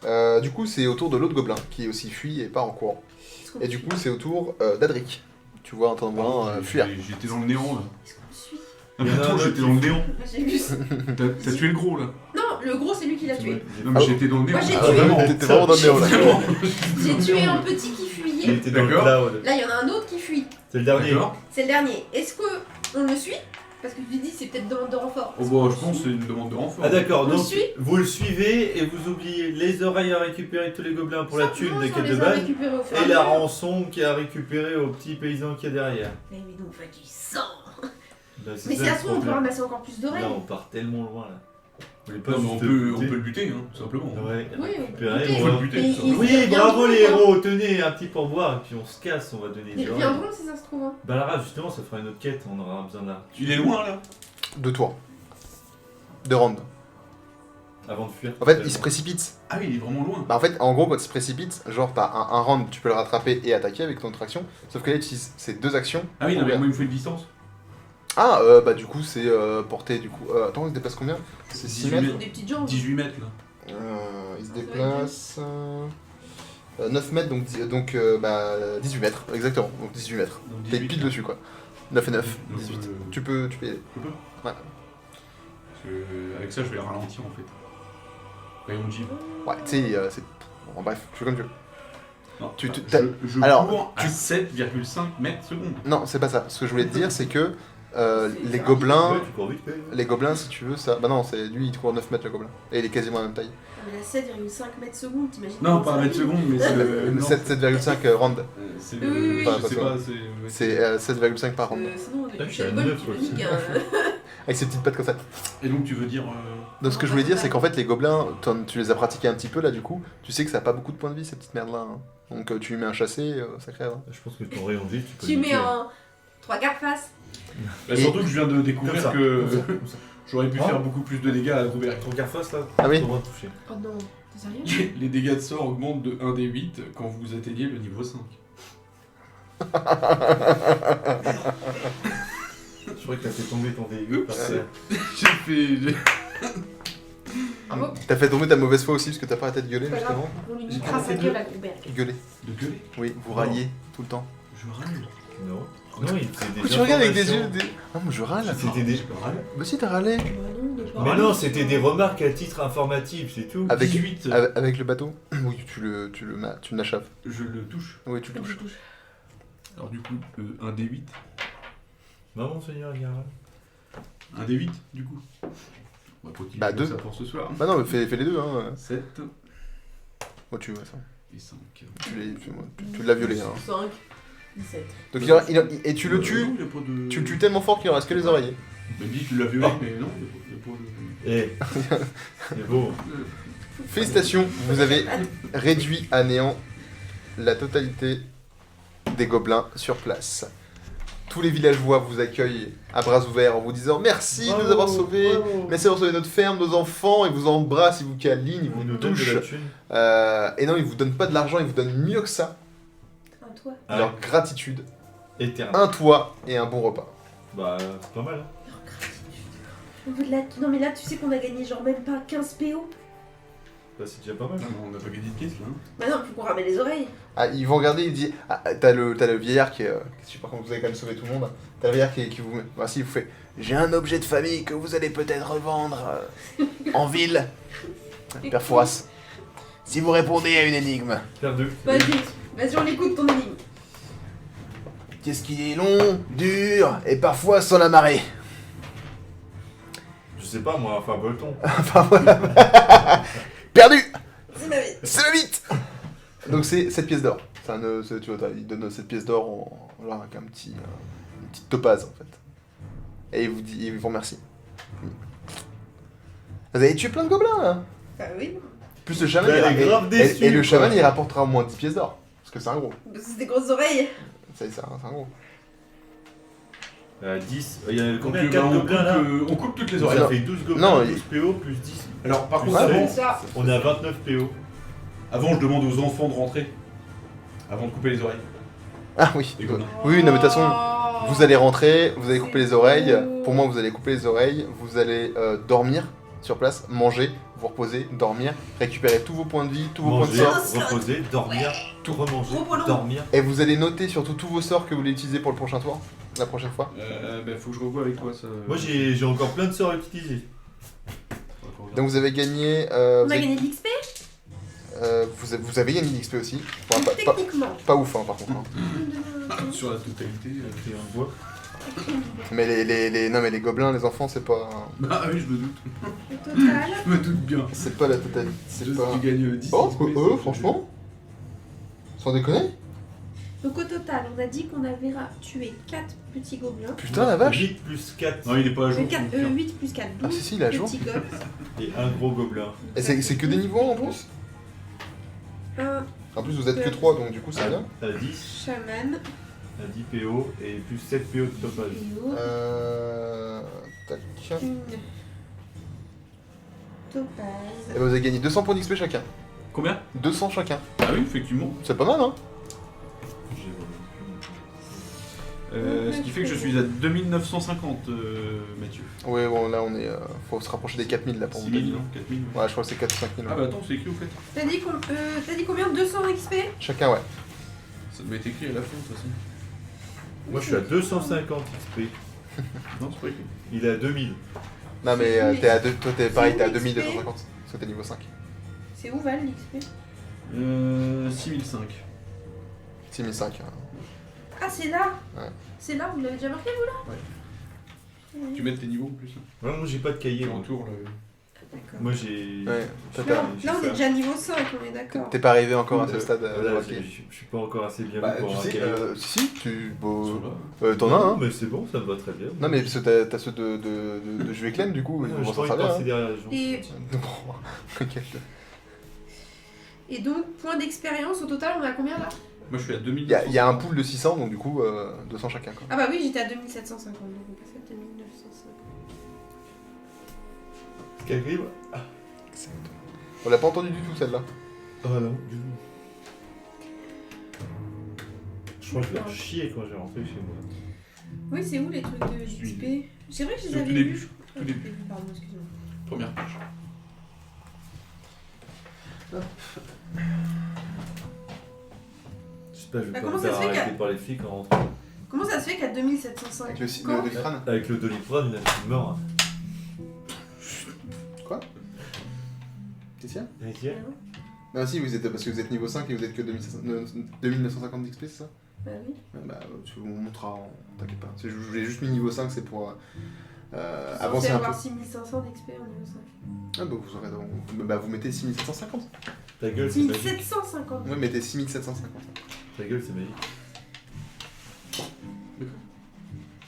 [SPEAKER 5] crois. Du coup, c'est au tour de l'autre gobelin qui aussi fuit et part en courant.
[SPEAKER 3] Est-ce qu'on
[SPEAKER 5] Et
[SPEAKER 3] le
[SPEAKER 5] du
[SPEAKER 3] suit
[SPEAKER 5] coup, c'est au tour d'Adric. Tu vois, t'en vois un fuir.
[SPEAKER 1] J'étais dans le néant là.
[SPEAKER 3] Est-ce qu'on le suit?
[SPEAKER 1] Ah, mais
[SPEAKER 2] Il y en a
[SPEAKER 1] attends,
[SPEAKER 2] un
[SPEAKER 1] j'étais
[SPEAKER 2] autre
[SPEAKER 1] dans le néant.
[SPEAKER 3] J'ai vu ça.
[SPEAKER 1] T'as tué le gros là.
[SPEAKER 3] Non, le gros, c'est lui qui l'a tué.
[SPEAKER 1] Non, mais
[SPEAKER 5] Ah,
[SPEAKER 1] j'étais dans le néant.
[SPEAKER 3] Moi, j'ai
[SPEAKER 5] Ah,
[SPEAKER 3] tué.
[SPEAKER 5] vraiment, t'étais vraiment dans le néant là.
[SPEAKER 1] Vraiment.
[SPEAKER 3] J'ai tué un petit qui
[SPEAKER 2] Il
[SPEAKER 3] fuyait.
[SPEAKER 2] était dans le
[SPEAKER 1] D'accord.
[SPEAKER 2] cloud.
[SPEAKER 3] Là, il y en a un autre qui fuit.
[SPEAKER 2] C'est le dernier.
[SPEAKER 1] D'accord.
[SPEAKER 3] C'est le dernier. Est-ce qu'on le suit? Parce que tu dis c'est peut-être demande de renfort.
[SPEAKER 1] Oh bah, je pense que c'est une demande de renfort.
[SPEAKER 2] Ah d'accord,
[SPEAKER 3] On le
[SPEAKER 2] donc
[SPEAKER 3] suit
[SPEAKER 2] vous le suivez et vous oubliez les oreilles à récupérer tous les gobelins pour la thune
[SPEAKER 3] Non,
[SPEAKER 2] des
[SPEAKER 3] ça, on
[SPEAKER 2] quêtes de
[SPEAKER 3] les a
[SPEAKER 2] base
[SPEAKER 3] récupérés au fur
[SPEAKER 2] et
[SPEAKER 3] à
[SPEAKER 2] la
[SPEAKER 3] mesure.
[SPEAKER 2] rançon qui a récupéré au petit paysan qui est derrière.
[SPEAKER 3] Mais oui, donc, pas du sang.
[SPEAKER 2] Bah,
[SPEAKER 3] Mais
[SPEAKER 2] ça
[SPEAKER 3] si
[SPEAKER 2] le
[SPEAKER 3] ça se trouve, on peut
[SPEAKER 2] problème.
[SPEAKER 3] ramasser encore plus d'oreilles.
[SPEAKER 2] Là on part tellement loin là. Vous voulez pas
[SPEAKER 1] Non, mais on
[SPEAKER 2] juste
[SPEAKER 1] peut
[SPEAKER 2] buter
[SPEAKER 1] le buter, hein, tout simplement.
[SPEAKER 2] Ouais,
[SPEAKER 3] Oui,
[SPEAKER 2] récupérer,
[SPEAKER 3] on
[SPEAKER 2] on
[SPEAKER 3] peut
[SPEAKER 2] va-
[SPEAKER 1] le buter.
[SPEAKER 3] Et
[SPEAKER 1] ça.
[SPEAKER 3] il-
[SPEAKER 2] Oui,
[SPEAKER 3] reviendront,
[SPEAKER 2] bravo les
[SPEAKER 3] quoi.
[SPEAKER 2] héros, tenez un petit pourboire et puis on se casse, on va donner
[SPEAKER 3] Ils
[SPEAKER 2] des oreilles.
[SPEAKER 3] reviendront si ça se trouve. Hein.
[SPEAKER 2] Bah là justement ça fera une autre quête, on aura besoin là.
[SPEAKER 1] Il est loin là.
[SPEAKER 5] 2 tours. 2 rounds.
[SPEAKER 2] Avant de fuir.
[SPEAKER 5] En fait, il se précipite.
[SPEAKER 1] Ah oui, il est vraiment loin.
[SPEAKER 5] Bah en fait, en gros, quand il se précipite, genre t'as un round, tu peux le rattraper et attaquer avec ton autre action. Sauf que là, il utilise ces 2 actions.
[SPEAKER 1] Ah oui, non,
[SPEAKER 5] pour
[SPEAKER 1] mais
[SPEAKER 5] faire-
[SPEAKER 1] moi il me faut une distance.
[SPEAKER 5] Ah, bah du coup, c'est porté du coup. Attends, il se déplace combien? C'est 6
[SPEAKER 1] 18
[SPEAKER 5] mètres.
[SPEAKER 1] mètres.
[SPEAKER 3] Des petites jambes.
[SPEAKER 1] 18 mètres là.
[SPEAKER 5] Il se déplace. 9 mètres, donc 18 mètres, exactement. Donc 18 mètres.
[SPEAKER 1] Donc
[SPEAKER 5] T'es
[SPEAKER 1] 18,
[SPEAKER 5] pile
[SPEAKER 1] là.
[SPEAKER 5] dessus quoi. 9 et 9,
[SPEAKER 1] Donc,
[SPEAKER 5] 18. Tu peux y aller.
[SPEAKER 1] Je peux.
[SPEAKER 5] Ouais.
[SPEAKER 1] Parce que avec ça, je vais le ralentir en fait. Rayon de givre.
[SPEAKER 5] Ouais, tu sais, c'est. Bon, bref, tu fais comme tu veux.
[SPEAKER 1] Non,
[SPEAKER 5] Tu-
[SPEAKER 1] enfin,
[SPEAKER 5] tu-
[SPEAKER 1] je
[SPEAKER 5] alors,
[SPEAKER 1] cours à
[SPEAKER 5] tu-
[SPEAKER 1] 7,5 mètres secondes.
[SPEAKER 5] Non, c'est pas ça. Ce que je voulais te dire, c'est que les
[SPEAKER 3] ça.
[SPEAKER 5] gobelins.
[SPEAKER 2] Ouais, tu cours vite quand même.
[SPEAKER 5] Les gobelins, si tu veux, ça. Bah non, c'est lui, il court 9 mètres le gobelin. Et il est quasiment à la même taille.
[SPEAKER 3] Mais à 7,5 mètres secondes, t'imagines?
[SPEAKER 1] Non,
[SPEAKER 3] comment
[SPEAKER 1] pas
[SPEAKER 3] ça
[SPEAKER 1] un mètre
[SPEAKER 3] arrive
[SPEAKER 1] seconde, mais c'est le. non.
[SPEAKER 5] 7,5 round.
[SPEAKER 1] C'est
[SPEAKER 3] Oui, oui, oui.
[SPEAKER 1] Je sais
[SPEAKER 5] Pas
[SPEAKER 1] pas,
[SPEAKER 5] C'est 7,5 par round.
[SPEAKER 3] Sinon, on
[SPEAKER 2] Ah,
[SPEAKER 3] est
[SPEAKER 2] je suis à
[SPEAKER 3] le bol
[SPEAKER 2] 9,
[SPEAKER 3] qui
[SPEAKER 2] quoi.
[SPEAKER 3] me nique, hein.
[SPEAKER 5] Avec ses petites pattes comme ça.
[SPEAKER 1] Et donc tu veux dire.
[SPEAKER 5] Donc ce que je voulais dire, c'est qu'en fait, les gobelins, tu les as pratiqués un petit peu là, du coup, tu sais que ça a pas beaucoup de points de vie, ces petites merdes là. Donc tu lui mets un chassé, ça crève. hein.
[SPEAKER 2] Je pense que ton rayon de vie, tu peux
[SPEAKER 3] Tu
[SPEAKER 2] le
[SPEAKER 3] mets
[SPEAKER 2] niquer.
[SPEAKER 3] un 3 quarts face.
[SPEAKER 1] Bah, surtout que je viens de
[SPEAKER 2] Comme
[SPEAKER 1] découvrir
[SPEAKER 2] ça,
[SPEAKER 1] que
[SPEAKER 2] comme ça, comme ça.
[SPEAKER 1] j'aurais pu
[SPEAKER 2] Ah.
[SPEAKER 1] faire beaucoup plus de dégâts à Robert.
[SPEAKER 2] Ton carface là,
[SPEAKER 5] Ah oui.
[SPEAKER 2] t'as le droit de toucher.
[SPEAKER 3] Oh non, t'es sérieux?
[SPEAKER 1] Les dégâts de sort augmentent de 1 des 8 quand vous atteignez le niveau 5.
[SPEAKER 2] Je crois que t'as fait tomber ton véhicule par terre.
[SPEAKER 1] J'ai
[SPEAKER 3] Bravo.
[SPEAKER 5] T'as fait tomber ta mauvaise foi aussi parce que t'as pas arrêté de gueuler
[SPEAKER 3] Pas grave,
[SPEAKER 5] justement.
[SPEAKER 3] on lui
[SPEAKER 2] J'ai
[SPEAKER 3] niquera
[SPEAKER 2] fait
[SPEAKER 3] sa
[SPEAKER 2] deux.
[SPEAKER 3] gueule à Goubert.
[SPEAKER 5] Gueuler.
[SPEAKER 1] de gueuler.
[SPEAKER 5] Oui, vous râliez tout le temps.
[SPEAKER 1] Je râle.
[SPEAKER 2] Non. Non, il fait des
[SPEAKER 5] Pourquoi tu regardes avec des yeux
[SPEAKER 2] informations.
[SPEAKER 5] Ah, moi je râle.
[SPEAKER 2] C'était des-
[SPEAKER 1] Je râle.
[SPEAKER 5] Bah si, t'as râlé.
[SPEAKER 3] Bah non, il est pas
[SPEAKER 2] Mais
[SPEAKER 3] râle.
[SPEAKER 2] non, c'était des remarques à titre informatif, c'est tout.
[SPEAKER 5] Avec,
[SPEAKER 1] 18.
[SPEAKER 5] avec le bateau. Oui, tu l'achaves.
[SPEAKER 1] Je le touche.
[SPEAKER 5] Oui, tu le touches.
[SPEAKER 1] Alors du coup, 1 des 8.
[SPEAKER 2] Non, monseigneur Gara.
[SPEAKER 1] 1 des 8 du coup. On va continuer
[SPEAKER 5] Bah,
[SPEAKER 1] comme
[SPEAKER 5] 2.
[SPEAKER 1] ça pour ce soir.
[SPEAKER 5] Bah non, mais fais les deux, hein.
[SPEAKER 1] 7
[SPEAKER 5] Moi, tu vois ça.
[SPEAKER 1] et 5.
[SPEAKER 5] Tu l'as violé, hein.
[SPEAKER 3] 5, 17.
[SPEAKER 5] Donc, et tu le tues. Tu le tues tellement fort qu'il en reste que les oreillers.
[SPEAKER 1] Il m'a dit tu l'as violé, mais non, il y a pas de.
[SPEAKER 2] Eh, c'est beau.
[SPEAKER 5] Félicitations, vous avez réduit à néant la totalité des gobelins sur place. Tous les villageois vous accueillent à bras ouverts en vous disant merci de nous avoir sauvés, merci d'avoir sauvé notre ferme, nos enfants, ils vous embrassent, ils vous câlinent, ils
[SPEAKER 2] Il
[SPEAKER 5] vous
[SPEAKER 2] nous donne de
[SPEAKER 5] touchent.
[SPEAKER 2] la thune.
[SPEAKER 5] Et non, ils vous donnent pas de l'argent, ils vous donnent mieux que ça,
[SPEAKER 3] Un toit.
[SPEAKER 2] Ah,
[SPEAKER 5] leur gratitude.
[SPEAKER 2] Éternel.
[SPEAKER 5] un toit et un bon repas.
[SPEAKER 2] Bah, c'est pas mal. Hein.
[SPEAKER 3] On veut de la- Non mais là tu sais qu'on a gagné genre même pas 15 PO.
[SPEAKER 2] Bah, c'est déjà pas mal.
[SPEAKER 1] Non, mais on n'a pas gagné de caisse là. Hein.
[SPEAKER 3] Bah non, faut qu'on ramène les oreilles.
[SPEAKER 5] Ah, ils vont regarder, il dit, ah, t'as le vieillard qui est, je sais pas comment vous avez quand même sauvé tout le monde, t'as le vieillard qui vous, voici, il vous fait, j'ai un objet de famille que vous allez peut-être revendre en ville. Père Fouras, si vous répondez à une énigme,
[SPEAKER 2] Faire deux.
[SPEAKER 3] Vas-y on écoute ton énigme.
[SPEAKER 5] qu'est-ce qui est long, dur et parfois sans la marée?
[SPEAKER 2] Je sais pas moi, enfin Bolton.
[SPEAKER 5] Enfin voilà. Perdu.
[SPEAKER 3] C'est ma vie.
[SPEAKER 5] C'est la vite. Donc c'est 7 pièces d'or. Tu vois, il donne 7 pièces d'or genre avec une petite topaze en fait. Et il vous remercie. Vous avez tué plein de gobelins là.
[SPEAKER 3] Bah oui.
[SPEAKER 5] Plus le chaman,
[SPEAKER 2] Elle est grave déçue,
[SPEAKER 5] et le
[SPEAKER 2] quoi.
[SPEAKER 5] chaman il rapportera au moins 10 pièces d'or. Parce que c'est un gros.
[SPEAKER 3] C'est des grosses oreilles.
[SPEAKER 5] C'est un gros.
[SPEAKER 2] 10. Il y a combien?
[SPEAKER 1] Donc,
[SPEAKER 2] 4
[SPEAKER 1] on
[SPEAKER 2] gobelins là
[SPEAKER 1] on coupe toutes les
[SPEAKER 2] Ça
[SPEAKER 1] oreilles.
[SPEAKER 5] Non.
[SPEAKER 2] fait 12 gobelins,
[SPEAKER 5] Non,
[SPEAKER 2] 12 PO plus 10.
[SPEAKER 1] Alors par contre,
[SPEAKER 5] Ouais,
[SPEAKER 1] avant,
[SPEAKER 3] C'est ça.
[SPEAKER 2] On est à 29 PO.
[SPEAKER 1] avant, je demande aux enfants de rentrer. Avant de couper les oreilles.
[SPEAKER 5] Ah oui.
[SPEAKER 1] Des gobelins.
[SPEAKER 5] Oui, non mais de toute façon,
[SPEAKER 3] Oh.
[SPEAKER 5] vous allez rentrer, vous allez couper les oreilles.
[SPEAKER 3] beau.
[SPEAKER 5] Pour moi, vous allez couper les oreilles. Vous allez dormir sur place, manger, vous reposer, dormir, récupérer tous vos points de vie, tous vos points de
[SPEAKER 2] Manger,
[SPEAKER 5] sort.
[SPEAKER 2] reposer, dormir, tout remanger,
[SPEAKER 3] Repos long.
[SPEAKER 2] dormir.
[SPEAKER 5] Et vous allez noter surtout tous vos sorts que vous voulez utiliser pour le prochain tour, la prochaine fois.
[SPEAKER 1] Bah, faut que je revoie avec toi ça.
[SPEAKER 2] Moi j'ai encore plein de sorts à utiliser.
[SPEAKER 5] Donc vous avez gagné.
[SPEAKER 3] On
[SPEAKER 5] Vous
[SPEAKER 3] a
[SPEAKER 5] avez,
[SPEAKER 3] gagné de l'XP.
[SPEAKER 5] vous avez gagné l'XP aussi. Enfin, pas,
[SPEAKER 3] Techniquement.
[SPEAKER 5] pas ouf hein, par contre. hein.
[SPEAKER 1] Sur la totalité.
[SPEAKER 2] Et on voit.
[SPEAKER 5] Mais non mais les gobelins, les enfants, c'est pas.
[SPEAKER 1] Bah oui, je me doute.
[SPEAKER 3] Au total.
[SPEAKER 1] Je me doute bien.
[SPEAKER 5] C'est pas la totalité. C'est
[SPEAKER 1] Je
[SPEAKER 5] pas.
[SPEAKER 1] tu gagnes 10
[SPEAKER 5] Oh,
[SPEAKER 1] XP, ça,
[SPEAKER 5] franchement. Sans déconner.
[SPEAKER 3] Donc au total, on a dit qu'on avait tué 4 petits gobelins.
[SPEAKER 5] Putain la vache.
[SPEAKER 2] 8 plus 4
[SPEAKER 1] Non, il est pas à jour. son bouquin.
[SPEAKER 3] 8 plus 4, 12
[SPEAKER 5] Ah si si, il est à jour.
[SPEAKER 3] petits gobelins.
[SPEAKER 2] et un gros gobelin.
[SPEAKER 5] Et c'est que des niveaux en plus.
[SPEAKER 3] Un
[SPEAKER 5] En plus vous êtes que 3 donc du coup c'est bien.
[SPEAKER 2] À 10,
[SPEAKER 3] chaman.
[SPEAKER 2] à 10 PO et plus 7 PO de topaz.
[SPEAKER 3] Théo.
[SPEAKER 5] Tac.
[SPEAKER 3] Une topaz.
[SPEAKER 5] Et vous avez gagné 200 points d'XP chacun.
[SPEAKER 1] Combien
[SPEAKER 5] 200 chacun.
[SPEAKER 1] Ah oui, effectivement.
[SPEAKER 5] C'est pas mal hein.
[SPEAKER 1] Ce qui fait que je suis à 2950, Mathieu.
[SPEAKER 5] Ouais bon là on est. Faut se rapprocher des 4000 là pour vous
[SPEAKER 1] 6000,
[SPEAKER 5] gagner.
[SPEAKER 1] non 4000.
[SPEAKER 5] Ouais je crois que c'est 4 ou 5000.
[SPEAKER 1] Ah bah attends, c'est écrit au fait.
[SPEAKER 3] T'as dit combien 200 XP.
[SPEAKER 5] Chacun ouais.
[SPEAKER 1] Ça devait être écrit à la fin de toute façon.
[SPEAKER 2] Moi je suis à 250 XP.
[SPEAKER 1] Non, c'est pas écrit.
[SPEAKER 2] Il est à 2000.
[SPEAKER 5] Non mais t'es à deux, toi t'es pareil, t'es à
[SPEAKER 3] C'est où
[SPEAKER 5] 2250. Parce que t'es niveau 5.
[SPEAKER 3] C'est où Val l'XP?
[SPEAKER 1] 6005.
[SPEAKER 5] 6005.
[SPEAKER 3] Ah c'est là.
[SPEAKER 5] Ouais.
[SPEAKER 3] C'est là, vous l'avez déjà marqué vous là?
[SPEAKER 1] Ouais. Tu mets tes niveaux en plus. Hein.
[SPEAKER 2] Ouais, moi j'ai pas de cahier.
[SPEAKER 1] Et
[SPEAKER 2] moi.
[SPEAKER 1] retour là.
[SPEAKER 3] D'accord.
[SPEAKER 2] Moi j'ai.
[SPEAKER 5] Ouais. Toi,
[SPEAKER 3] Là,
[SPEAKER 5] t'as-
[SPEAKER 3] là, on est déjà niveau 5, on est d'accord.
[SPEAKER 5] T'es pas arrivé encore à ce stade.
[SPEAKER 2] Voilà,
[SPEAKER 5] ok.
[SPEAKER 2] je suis pas encore assez bien
[SPEAKER 5] Bah,
[SPEAKER 2] pour
[SPEAKER 5] tu
[SPEAKER 2] un
[SPEAKER 5] sais,
[SPEAKER 2] cahier.
[SPEAKER 5] si, tu. Bon,
[SPEAKER 1] Sur là.
[SPEAKER 5] t'en as, hein.
[SPEAKER 2] Mais c'est bon, ça me va très bien.
[SPEAKER 5] Non, mais parce que t'as ceux de Jeu et Clem, du coup, ils
[SPEAKER 2] je
[SPEAKER 5] vont
[SPEAKER 2] pas
[SPEAKER 5] s'en
[SPEAKER 2] envie de
[SPEAKER 5] servir.
[SPEAKER 2] passer
[SPEAKER 5] Hein.
[SPEAKER 2] derrière les gens.
[SPEAKER 3] Et,
[SPEAKER 5] Bon, ok.
[SPEAKER 3] et donc, point d'expérience, au total, on a combien là?
[SPEAKER 1] Moi je suis à 2000.
[SPEAKER 5] Il y a un pool de 600, donc du coup, 200 chacun. Quoi.
[SPEAKER 3] Ah bah oui, j'étais à 2750, donc on passe à 2950.
[SPEAKER 2] Ce qui arrive.
[SPEAKER 5] On l'a pas entendu du tout celle-là.
[SPEAKER 2] Ah non, du tout. Je crois que je vais faire chier quand j'ai rentré chez moi.
[SPEAKER 3] Oui, c'est où les trucs de
[SPEAKER 1] Suis-
[SPEAKER 3] XP? C'est vrai que je les
[SPEAKER 1] C'est au
[SPEAKER 3] avais
[SPEAKER 1] tout
[SPEAKER 3] vus.
[SPEAKER 1] début.
[SPEAKER 3] je crois.
[SPEAKER 1] Tout début.
[SPEAKER 3] Pardon, excuse-moi.
[SPEAKER 1] Première page.
[SPEAKER 2] J'espère que je vais
[SPEAKER 3] Bah,
[SPEAKER 2] pas
[SPEAKER 3] comment
[SPEAKER 2] me
[SPEAKER 3] ça
[SPEAKER 2] faire
[SPEAKER 3] se fait
[SPEAKER 2] arrêter par les flics en rentrant.
[SPEAKER 3] Comment ça se fait qu'à 2705
[SPEAKER 5] Avec le
[SPEAKER 3] Quand
[SPEAKER 5] Doliprane.
[SPEAKER 2] Avec le Doliprane, il a fait mort.
[SPEAKER 5] Quoi T'es sûr
[SPEAKER 2] Hein.
[SPEAKER 5] Non, si, vous êtes, parce que vous êtes niveau 5 et vous êtes que 2950 d'XP, c'est ça?
[SPEAKER 3] Bah oui.
[SPEAKER 5] Ouais, bah, tu vous montrera, t'inquiète pas. Je voulais juste mis niveau 5, c'est pour avancer
[SPEAKER 3] Censé
[SPEAKER 5] un peu.
[SPEAKER 3] avoir 6500 d'XP en niveau 5.
[SPEAKER 5] Ah bah vous aurez donc... Bah vous mettez 6750.
[SPEAKER 2] Ta gueule, c'est magique.
[SPEAKER 3] 6750.
[SPEAKER 5] Ouais, mettez 6750.
[SPEAKER 2] Ta gueule, c'est magique.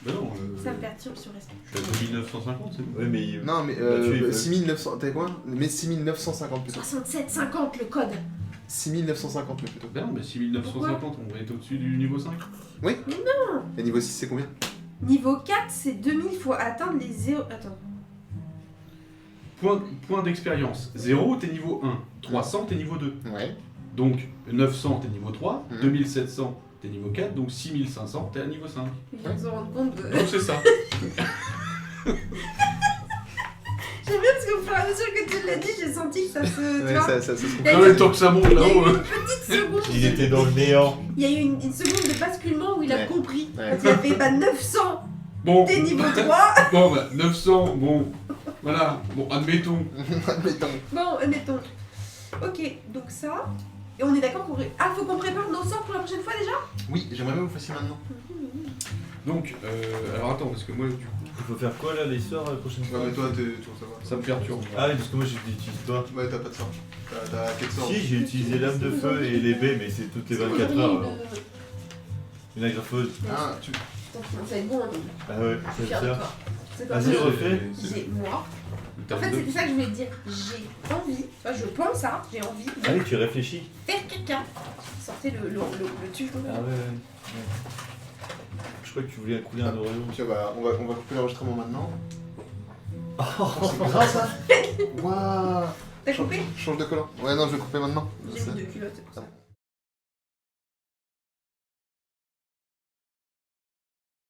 [SPEAKER 1] Bah non,
[SPEAKER 3] Ça me perturbe sur reste.
[SPEAKER 1] je suis à 2950, c'est bon.
[SPEAKER 2] Ouais, mais.
[SPEAKER 5] Non, mais
[SPEAKER 2] Bah, tu es-
[SPEAKER 5] 6900... T'as quoi? Mais 6950 plutôt.
[SPEAKER 3] 6750 le code.
[SPEAKER 5] 6950 mais plutôt.
[SPEAKER 1] Bah non, mais 6950, on va être au-dessus du niveau 5.
[SPEAKER 5] Et niveau 6 c'est combien?
[SPEAKER 3] Niveau 4, c'est 2000, il faut atteindre les 0. Attends.
[SPEAKER 1] Point d'expérience. 0, t'es niveau 1. 300, t'es niveau 2.
[SPEAKER 5] Ouais.
[SPEAKER 1] Donc 900, t'es niveau 3.
[SPEAKER 5] Mhm.
[SPEAKER 1] 2700, T'es niveau 4, donc 6500, t'es à niveau 5.
[SPEAKER 3] Ils viennent de se rendre compte de...
[SPEAKER 1] Donc c'est ça.
[SPEAKER 3] J'aime bien parce qu'au fur et à mesure que tu l'as dit, j'ai senti que ça se... Tu
[SPEAKER 5] Ouais,
[SPEAKER 3] vois,
[SPEAKER 5] ça se
[SPEAKER 3] Il y a
[SPEAKER 1] Quand
[SPEAKER 3] eu-
[SPEAKER 1] le temps que ça monte
[SPEAKER 3] il y a
[SPEAKER 1] là-haut.
[SPEAKER 3] eu une petite seconde.
[SPEAKER 2] Il était dans le néant.
[SPEAKER 3] Il y a eu une seconde de basculement où il a
[SPEAKER 5] Ouais.
[SPEAKER 3] compris.
[SPEAKER 5] Ouais.
[SPEAKER 3] Quand il a fait 900,
[SPEAKER 1] Bon,
[SPEAKER 3] t'es niveau 3.
[SPEAKER 1] bon bah 900, bon, voilà, bon admettons.
[SPEAKER 5] Admettons.
[SPEAKER 3] Bon, admettons. Ok, donc ça. Et on est d'accord qu'on... Ah, faut qu'on prépare nos sorts pour la prochaine fois déjà.
[SPEAKER 5] Oui, j'aimerais bien que vous fassiez maintenant.
[SPEAKER 1] Donc, alors attends, parce que moi du coup,
[SPEAKER 2] Il faut faire quoi là, les sorts la prochaine fois?
[SPEAKER 4] Ouais, mais toi, tu vas savoir.
[SPEAKER 1] ça me perturbe.
[SPEAKER 2] Ah oui, parce que moi je l'utilise pas.
[SPEAKER 4] Ouais, t'as pas de sort. T'as 4 sorts.
[SPEAKER 2] Si, j'ai utilisé l'âme de feu et les baies, mais c'est toutes les 24 heures. alors. Une agrafeuse.
[SPEAKER 4] Ah, tu.
[SPEAKER 3] Ça va être bon, hein.
[SPEAKER 2] Ah ouais,
[SPEAKER 3] Je suis
[SPEAKER 2] c'est
[SPEAKER 3] fière de
[SPEAKER 2] ça.
[SPEAKER 3] toi. C'est comme
[SPEAKER 2] Vas-y,
[SPEAKER 3] ça.
[SPEAKER 2] refais.
[SPEAKER 3] J'ai moi.
[SPEAKER 1] Le
[SPEAKER 3] En
[SPEAKER 1] terme
[SPEAKER 3] fait,
[SPEAKER 1] de-
[SPEAKER 3] c'est ça que je voulais te dire. J'ai envie, enfin, je pense à, j'ai envie de
[SPEAKER 2] Ah oui, tu réfléchis.
[SPEAKER 3] faire caca. Sortez le tuto.
[SPEAKER 2] Ah ouais. Je crois que tu voulais couler un Oreo.
[SPEAKER 4] Ok, bah, on va couper l'enregistrement maintenant.
[SPEAKER 2] Oh,
[SPEAKER 4] C'est grave ça. Waouh.
[SPEAKER 3] T'as coupé?
[SPEAKER 4] Change de collant. Ouais, non, je vais couper maintenant.
[SPEAKER 3] J'ai mis 2 culottes, c'est pour ça.